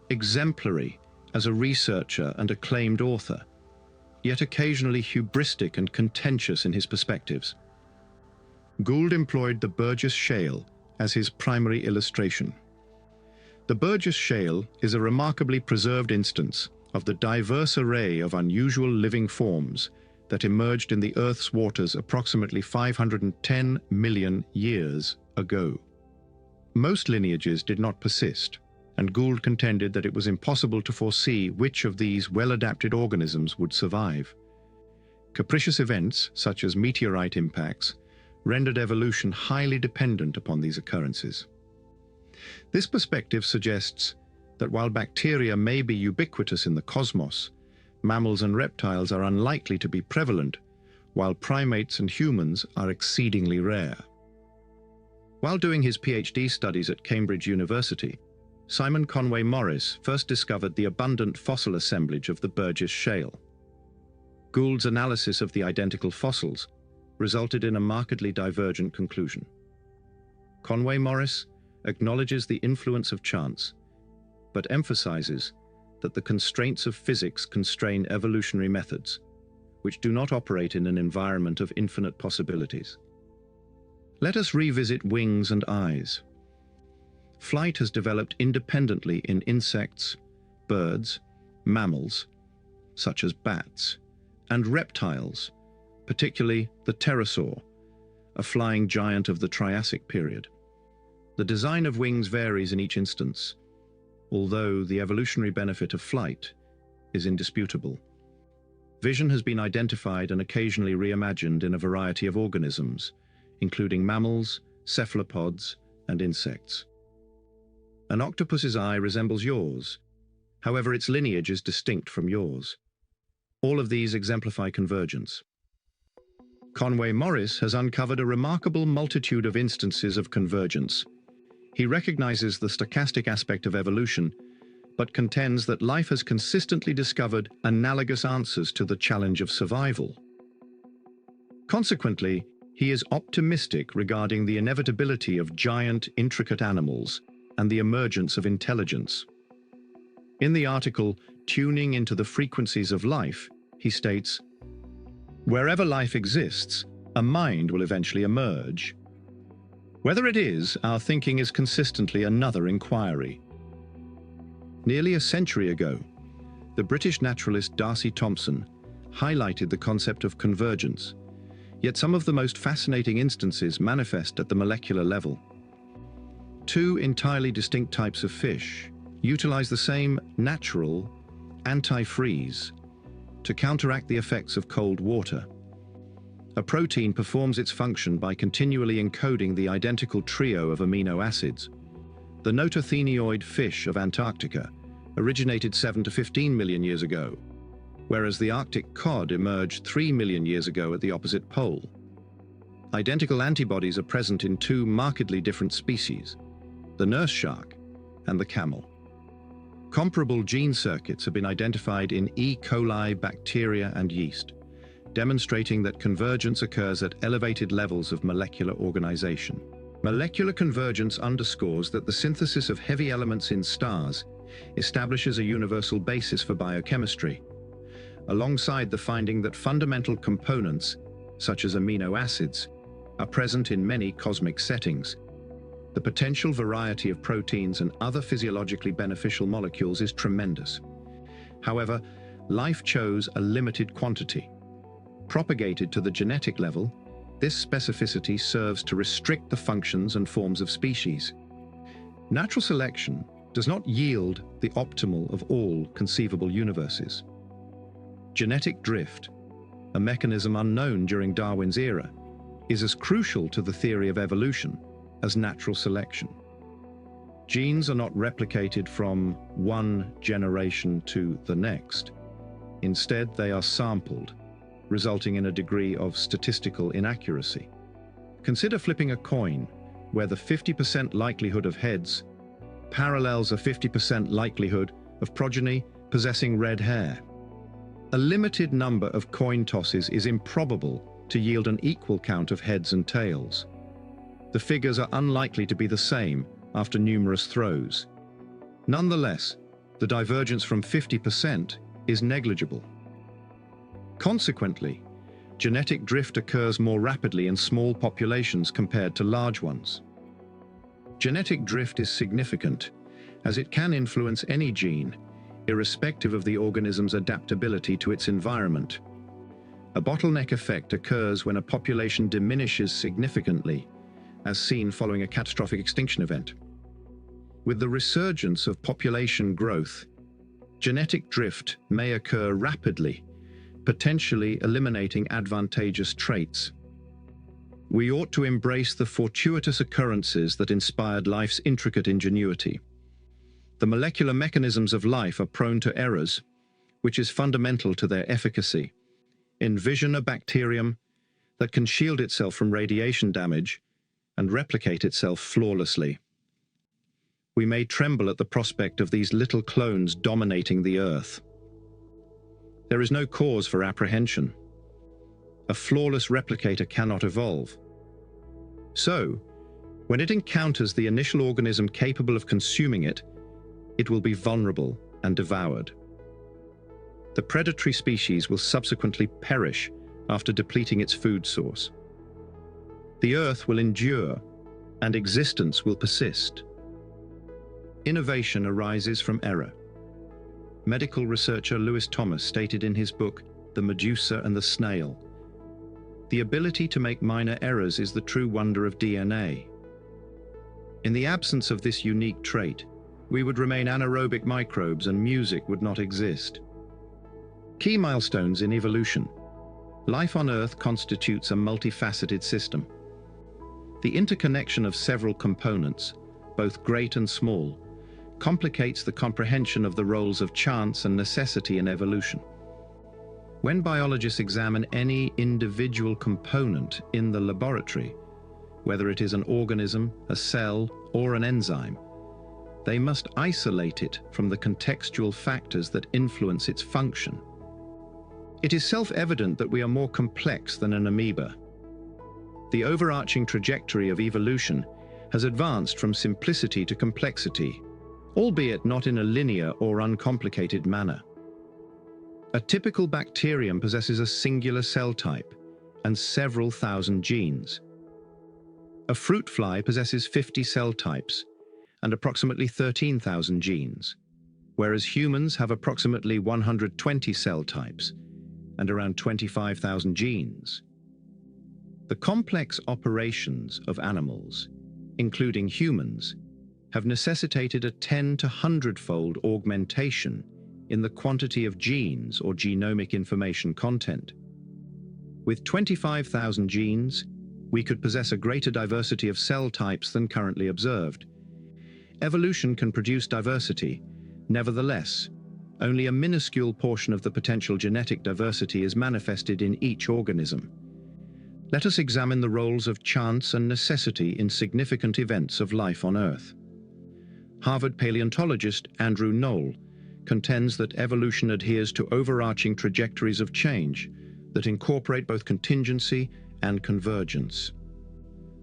exemplary as a researcher and acclaimed author, yet occasionally hubristic and contentious in his perspectives. Gould employed the Burgess Shale as his primary illustration. The Burgess Shale is a remarkably preserved instance of the diverse array of unusual living forms that emerged in the Earth's waters approximately 510 million years ago. Most lineages did not persist, and Gould contended that it was impossible to foresee which of these well-adapted organisms would survive. Capricious events, such as meteorite impacts, rendered evolution highly dependent upon these occurrences. This perspective suggests that while bacteria may be ubiquitous in the cosmos, mammals and reptiles are unlikely to be prevalent, while primates and humans are exceedingly rare. While doing his PhD studies at Cambridge University, Simon Conway Morris first discovered the abundant fossil assemblage of the Burgess Shale. Gould's analysis of the identical fossils resulted in a markedly divergent conclusion. Conway Morris acknowledges the influence of chance, but emphasizes that the constraints of physics constrain evolutionary methods, which do not operate in an environment of infinite possibilities. Let us revisit wings and eyes. Flight has developed independently in insects, birds, mammals, such as bats, and reptiles, particularly the pterosaur, a flying giant of the Triassic period. The design of wings varies in each instance, although the evolutionary benefit of flight is indisputable. Vision has been identified and occasionally reimagined in a variety of organisms, including mammals, cephalopods, and insects. An octopus's eye resembles yours, however its lineage is distinct from yours. All of these exemplify convergence. Conway Morris has uncovered a remarkable multitude of instances of convergence. He recognizes the stochastic aspect of evolution, but contends that life has consistently discovered analogous answers to the challenge of survival. Consequently, he is optimistic regarding the inevitability of giant, intricate animals and the emergence of intelligence. In the article, Tuning into the Frequencies of Life, he states, "Wherever life exists, a mind will eventually emerge. Whether it is, our thinking is consistently another inquiry." Nearly a century ago, the British naturalist Darcy Thompson highlighted the concept of convergence, yet some of the most fascinating instances manifest at the molecular level. Two entirely distinct types of fish utilize the same natural antifreeze to counteract the effects of cold water. A protein performs its function by continually encoding the identical trio of amino acids. The nototheniod fish of Antarctica originated 7 to 15 million years ago, whereas the Arctic cod emerged 3 million years ago at the opposite pole. Identical antibodies are present in two markedly different species, the nurse shark and the camel. Comparable gene circuits have been identified in E. coli, bacteria, and yeast, demonstrating that convergence occurs at elevated levels of molecular organization. Molecular convergence underscores that the synthesis of heavy elements in stars establishes a universal basis for biochemistry, alongside the finding that fundamental components, such as amino acids, are present in many cosmic settings. The potential variety of proteins and other physiologically beneficial molecules is tremendous. However, life chose a limited quantity. Propagated to the genetic level, this specificity serves to restrict the functions and forms of species. Natural selection does not yield the optimal of all conceivable universes. Genetic drift, a mechanism unknown during Darwin's era, is as crucial to the theory of evolution as natural selection. Genes are not replicated from one generation to the next. Instead, they are sampled, resulting in a degree of statistical inaccuracy. Consider flipping a coin, where the 50% likelihood of heads parallels a 50% likelihood of progeny possessing red hair. A limited number of coin tosses is improbable to yield an equal count of heads and tails. The figures are unlikely to be the same after numerous throws. Nonetheless, the divergence from 50% is negligible. Consequently, Genetic drift occurs more rapidly in small populations compared to large ones. Genetic drift is significant, as it can influence any gene, irrespective of the organism's adaptability to its environment. A bottleneck effect occurs when a population diminishes significantly, as seen following a catastrophic extinction event. With the resurgence of population growth, genetic drift may occur rapidly, potentially eliminating advantageous traits. We ought to embrace the fortuitous occurrences that inspired life's intricate ingenuity. The molecular mechanisms of life are prone to errors, which is fundamental to their efficacy. Envision a bacterium that can shield itself from radiation damage and replicate itself flawlessly. We may tremble at the prospect of these little clones dominating the Earth. There is no cause for apprehension. A flawless replicator cannot evolve. So, when it encounters the initial organism capable of consuming it, it will be vulnerable and devoured. The predatory species will subsequently perish after depleting its food source. The Earth will endure, and existence will persist. Innovation arises from error. Medical researcher Lewis Thomas stated in his book, The Medusa and the Snail, "The ability to make minor errors is the true wonder of DNA. In the absence of this unique trait, we would remain anaerobic microbes and music would not exist." Key milestones in evolution. Life on Earth constitutes a multifaceted system. The interconnection of several components, both great and small, complicates the comprehension of the roles of chance and necessity in evolution. When biologists examine any individual component in the laboratory, whether it is an organism, a cell, or an enzyme, they must isolate it from the contextual factors that influence its function. It is self-evident that we are more complex than an amoeba. The overarching trajectory of evolution has advanced from simplicity to complexity, albeit not in a linear or uncomplicated manner. A typical bacterium possesses a singular cell type and several thousand genes. A fruit fly possesses 50 cell types and approximately 13,000 genes, whereas humans have approximately 120 cell types and around 25,000 genes. The complex operations of animals, including humans, have necessitated a 10 to 100-fold augmentation in the quantity of genes or genomic information content. With 25,000 genes, we could possess a greater diversity of cell types than currently observed. Evolution can produce diversity. Nevertheless, only a minuscule portion of the potential genetic diversity is manifested in each organism. Let us examine the roles of chance and necessity in significant events of life on Earth. Harvard paleontologist Andrew Knoll contends that evolution adheres to overarching trajectories of change that incorporate both contingency and convergence.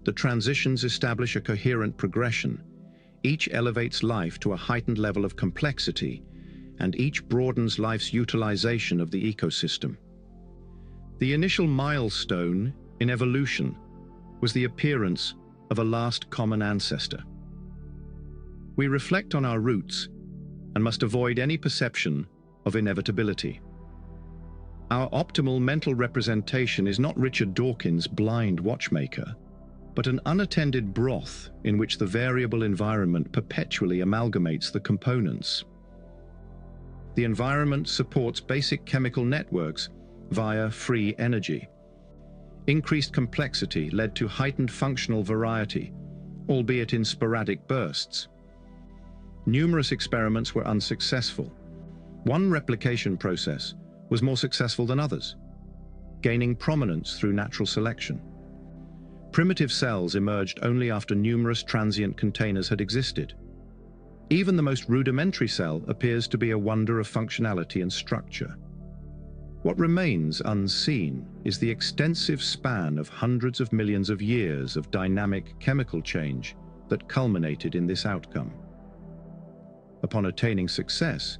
The transitions establish a coherent progression. Each elevates life to a heightened level of complexity, and each broadens life's utilization of the ecosystem. The initial milestone in evolution was the appearance of a last common ancestor. We reflect on our roots and must avoid any perception of inevitability. Our optimal mental representation is not Richard Dawkins' blind watchmaker, but an unattended broth in which the variable environment perpetually amalgamates the components. The environment supports basic chemical networks via free energy. Increased complexity led to heightened functional variety, albeit in sporadic bursts. Numerous experiments were unsuccessful. One replication process was more successful than others, gaining prominence through natural selection. Primitive cells emerged only after numerous transient containers had existed. Even the most rudimentary cell appears to be a wonder of functionality and structure. What remains unseen is the extensive span of hundreds of millions of years of dynamic chemical change that culminated in this outcome. Upon attaining success,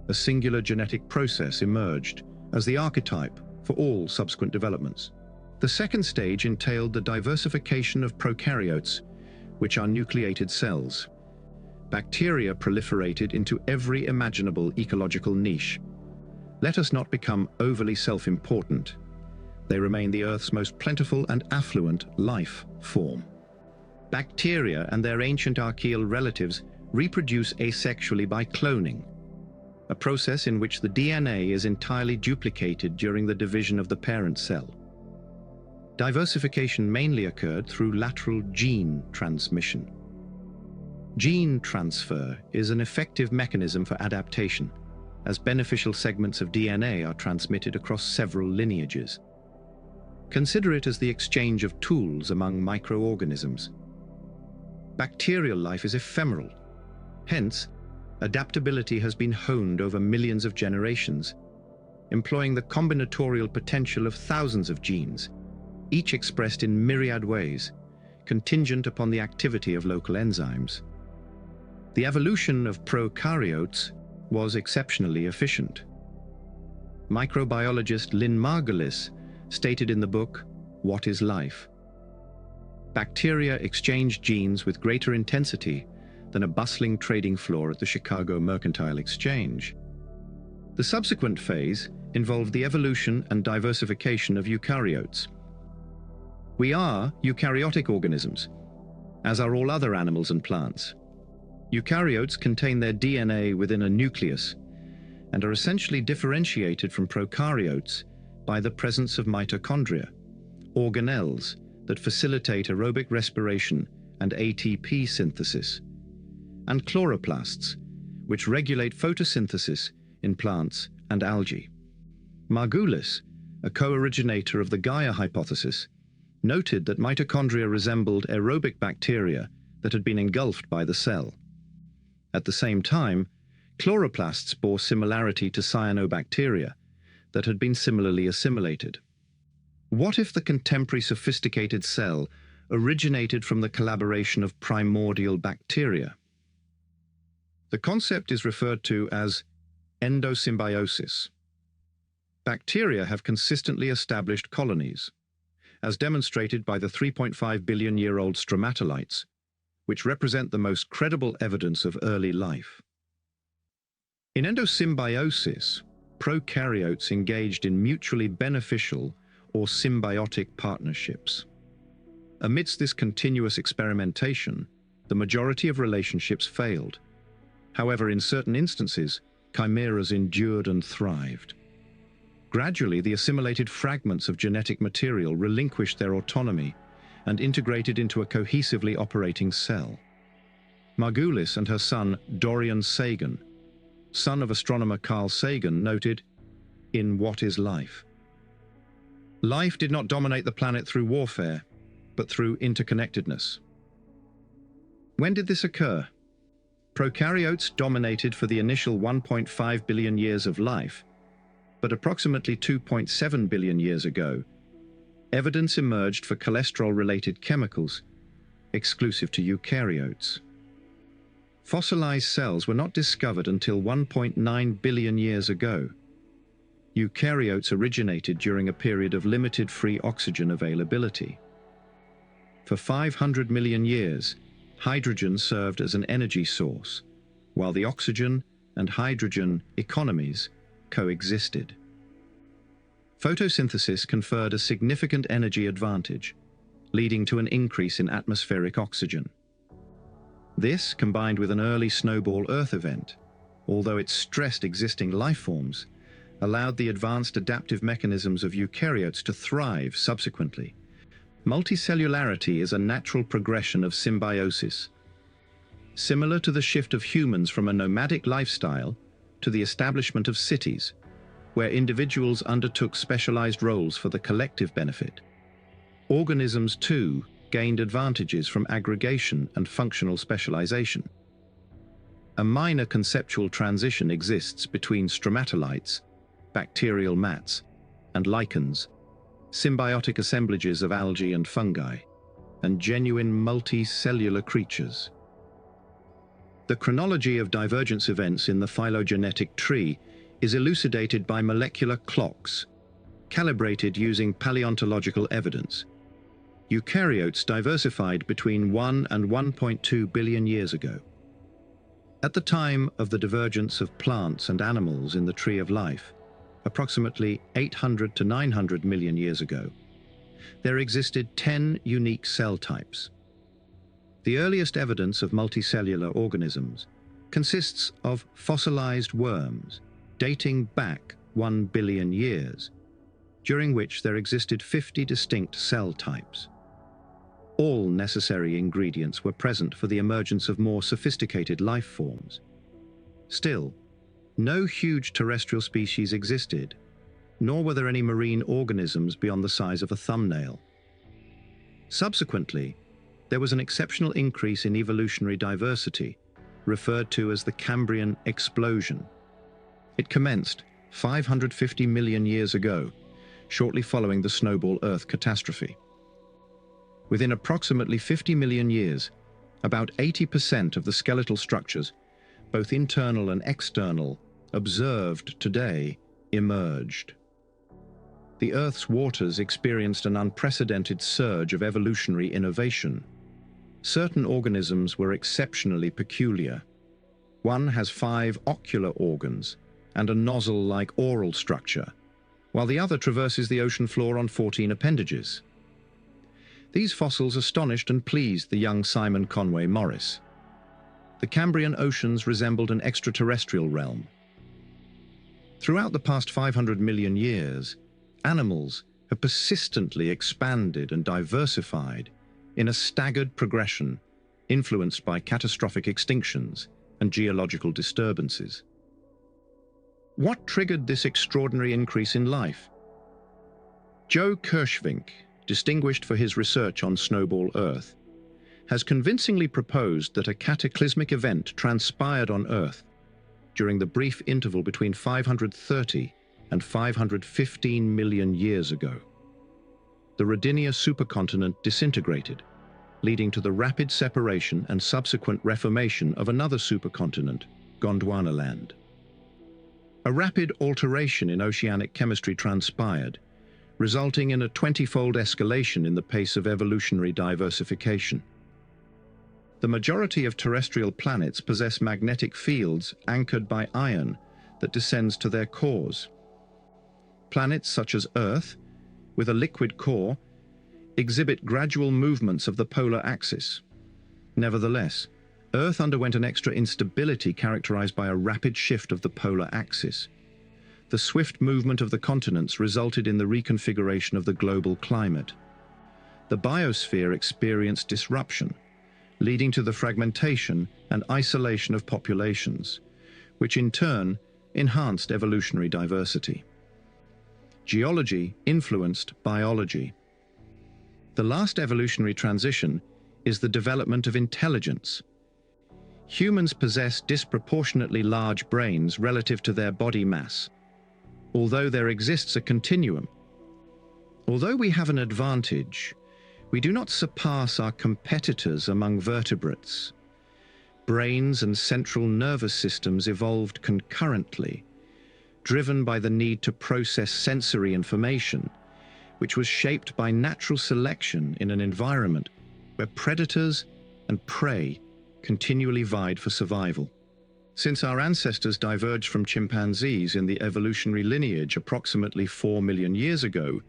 a singular genetic process emerged as the archetype for all subsequent developments. The second stage entailed the diversification of prokaryotes, which are nucleated cells. Bacteria proliferated into every imaginable ecological niche. Let us not become overly self-important. They remain the Earth's most plentiful and affluent life form. Bacteria and their ancient archaeal relatives reproduce asexually by cloning, a process in which the DNA is entirely duplicated during the division of the parent cell. Diversification mainly occurred through lateral gene transmission. Gene transfer is an effective mechanism for adaptation, as beneficial segments of DNA are transmitted across several lineages. Consider it as the exchange of tools among microorganisms. Bacterial life is ephemeral. Hence, adaptability has been honed over millions of generations, employing the combinatorial potential of thousands of genes, each expressed in myriad ways, contingent upon the activity of local enzymes. The evolution of prokaryotes was exceptionally efficient. Microbiologist Lynn Margulis stated in the book, "What is Life?" Bacteria exchange genes with greater intensity than a bustling trading floor at the Chicago Mercantile Exchange. The subsequent phase involved the evolution and diversification of eukaryotes. We are eukaryotic organisms, as are all other animals and plants. Eukaryotes contain their DNA within a nucleus and are essentially differentiated from prokaryotes by the presence of mitochondria, organelles that facilitate aerobic respiration and ATP synthesis, and chloroplasts, which regulate photosynthesis in plants and algae. Margulis, a co-originator of the Gaia hypothesis, noted that mitochondria resembled aerobic bacteria that had been engulfed by the cell. At the same time, chloroplasts bore similarity to cyanobacteria that had been similarly assimilated. What if the contemporary sophisticated cell originated from the collaboration of primordial bacteria? The concept is referred to as endosymbiosis. Bacteria have consistently established colonies, as demonstrated by the 3.5 billion-year-old stromatolites, which represent the most credible evidence of early life. In endosymbiosis, prokaryotes engaged in mutually beneficial or symbiotic partnerships. Amidst this continuous experimentation, the majority of relationships failed. However, in certain instances, chimeras endured and thrived. Gradually, the assimilated fragments of genetic material relinquished their autonomy and integrated into a cohesively operating cell. Margulis and her son, Dorian Sagan, son of astronomer Carl Sagan, noted, in What is Life? Life did not dominate the planet through warfare, but through interconnectedness. When did this occur? Prokaryotes dominated for the initial 1.5 billion years of life, but approximately 2.7 billion years ago, evidence emerged for cholesterol-related chemicals, exclusive to eukaryotes. Fossilized cells were not discovered until 1.9 billion years ago. Eukaryotes originated during a period of limited free oxygen availability. For 500 million years, hydrogen served as an energy source, while the oxygen and hydrogen economies coexisted. Photosynthesis conferred a significant energy advantage, leading to an increase in atmospheric oxygen. This, combined with an early snowball Earth event, although it stressed existing life forms, allowed the advanced adaptive mechanisms of eukaryotes to thrive subsequently. Multicellularity is a natural progression of symbiosis. Similar to the shift of humans from a nomadic lifestyle to the establishment of cities, where individuals undertook specialized roles for the collective benefit, organisms too gained advantages from aggregation and functional specialization. A minor conceptual transition exists between stromatolites, bacterial mats, and lichens, symbiotic assemblages of algae and fungi, and genuine multicellular creatures. The chronology of divergence events in the phylogenetic tree is elucidated by molecular clocks, calibrated using paleontological evidence. Eukaryotes diversified between 1 and 1.2 billion years ago. At the time of the divergence of plants and animals in the tree of life, approximately 800 to 900 million years ago, there existed 10 unique cell types. The earliest evidence of multicellular organisms consists of fossilized worms dating back 1 billion years, during which there existed 50 distinct cell types. All necessary ingredients were present for the emergence of more sophisticated life forms. Still, no huge terrestrial species existed, nor were there any marine organisms beyond the size of a thumbnail. Subsequently, there was an exceptional increase in evolutionary diversity, referred to as the Cambrian explosion. It commenced 550 million years ago, shortly following the Snowball Earth catastrophe. Within approximately 50 million years, about 80% of the skeletal structures, both internal and external, observed today, emerged. The Earth's waters experienced an unprecedented surge of evolutionary innovation. Certain organisms were exceptionally peculiar. One has 5 ocular organs and a nozzle-like oral structure, while the other traverses the ocean floor on 14 appendages. These fossils astonished and pleased the young Simon Conway Morris. The Cambrian oceans resembled an extraterrestrial realm. Throughout the past 500 million years, animals have persistently expanded and diversified in a staggered progression influenced by catastrophic extinctions and geological disturbances. What triggered this extraordinary increase in life? Joe Kirschvink, distinguished for his research on Snowball Earth, has convincingly proposed that a cataclysmic event transpired on Earth during the brief interval between 530 and 515 million years ago. The Rodinia supercontinent disintegrated, leading to the rapid separation and subsequent reformation of another supercontinent, Gondwanaland. A rapid alteration in oceanic chemistry transpired, resulting in a 20-fold escalation in the pace of evolutionary diversification. The majority of terrestrial planets possess magnetic fields anchored by iron that descends to their cores. Planets such as Earth, with a liquid core, exhibit gradual movements of the polar axis. Nevertheless, Earth underwent an extra instability characterized by a rapid shift of the polar axis. The swift movement of the continents resulted in the reconfiguration of the global climate. The biosphere experienced disruption, leading to the fragmentation and isolation of populations, which in turn enhanced evolutionary diversity. Geology influenced biology. The last evolutionary transition is the development of intelligence. Humans possess disproportionately large brains relative to their body mass, although there exists a continuum. Although we have an advantage, we do not surpass our competitors among vertebrates. Brains and central nervous systems evolved concurrently, driven by the need to process sensory information, which was shaped by natural selection in an environment where predators and prey continually vied for survival. Since our ancestors diverged from chimpanzees in the evolutionary lineage approximately 4 million years ago,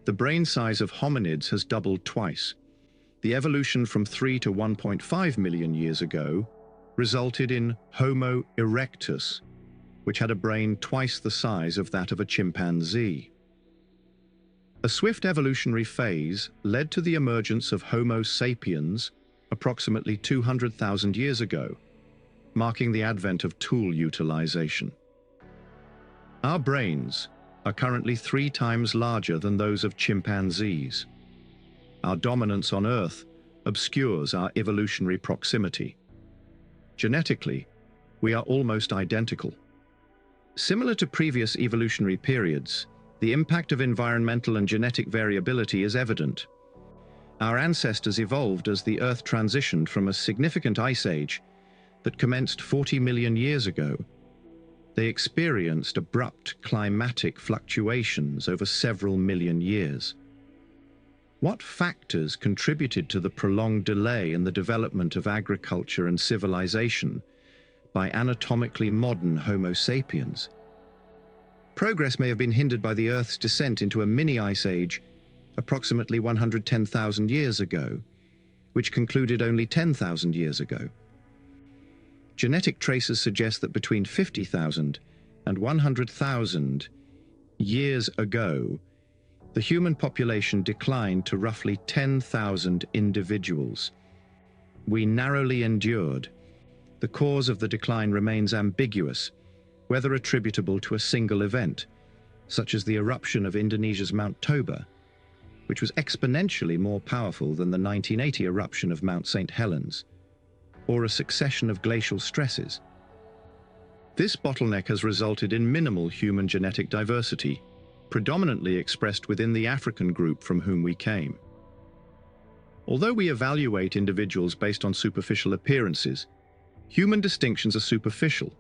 the brain size of hominids has doubled twice. The evolution from 3 to 1.5 million years ago resulted in Homo erectus, which had a brain twice the size of that of a chimpanzee. A swift evolutionary phase led to the emergence of Homo sapiens approximately 200,000 years ago, marking the advent of tool utilization. Our brains are currently 3 times larger than those of chimpanzees. Our dominance on Earth obscures our evolutionary proximity. Genetically, we are almost identical. Similar to previous evolutionary periods, the impact of environmental and genetic variability is evident. Our ancestors evolved as the Earth transitioned from a significant ice age that commenced 40 million years ago. They experienced abrupt climatic fluctuations over several million years. What factors contributed to the prolonged delay in the development of agriculture and civilization by anatomically modern Homo sapiens? Progress may have been hindered by the Earth's descent into a mini-ice age approximately 110,000 years ago, which concluded only 10,000 years ago. Genetic traces suggest that between 50,000 and 100,000 years ago, the human population declined to roughly 10,000 individuals. We narrowly endured. The cause of the decline remains ambiguous, whether attributable to a single event, such as the eruption of Indonesia's Mount Toba, which was exponentially more powerful than the 1980 eruption of Mount St. Helens, or a succession of glacial stresses. This bottleneck has resulted in minimal human genetic diversity, predominantly expressed within the African group from whom we came. Although we evaluate individuals based on superficial appearances, human distinctions are superficial.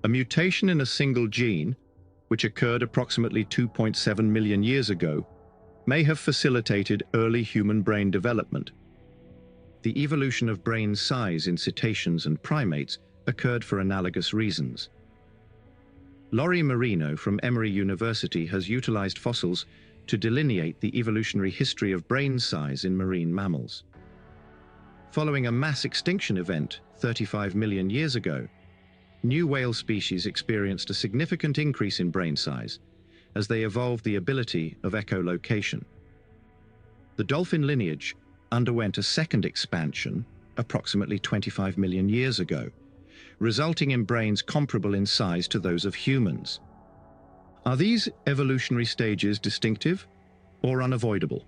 A mutation in a single gene, which occurred approximately 2.7 million years ago, may have facilitated early human brain development. The evolution of brain size in cetaceans and primates occurred for analogous reasons. Laurie Marino from Emory University has utilized fossils to delineate the evolutionary history of brain size in marine mammals. Following a mass extinction event 35 million years ago, new whale species experienced a significant increase in brain size as they evolved the ability of echolocation. The dolphin lineage underwent a second expansion approximately 25 million years ago, resulting in brains comparable in size to those of humans. Are these evolutionary stages distinctive or unavoidable?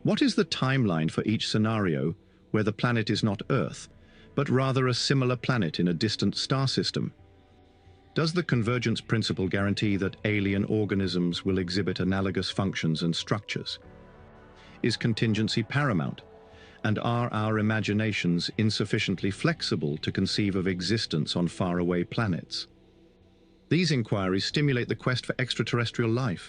What is the timeline for each scenario where the planet is not Earth, but rather a similar planet in a distant star system? Does the convergence principle guarantee that alien organisms will exhibit analogous functions and structures? Is contingency paramount? And are our imaginations insufficiently flexible to conceive of existence on faraway planets? These inquiries stimulate the quest for extraterrestrial life.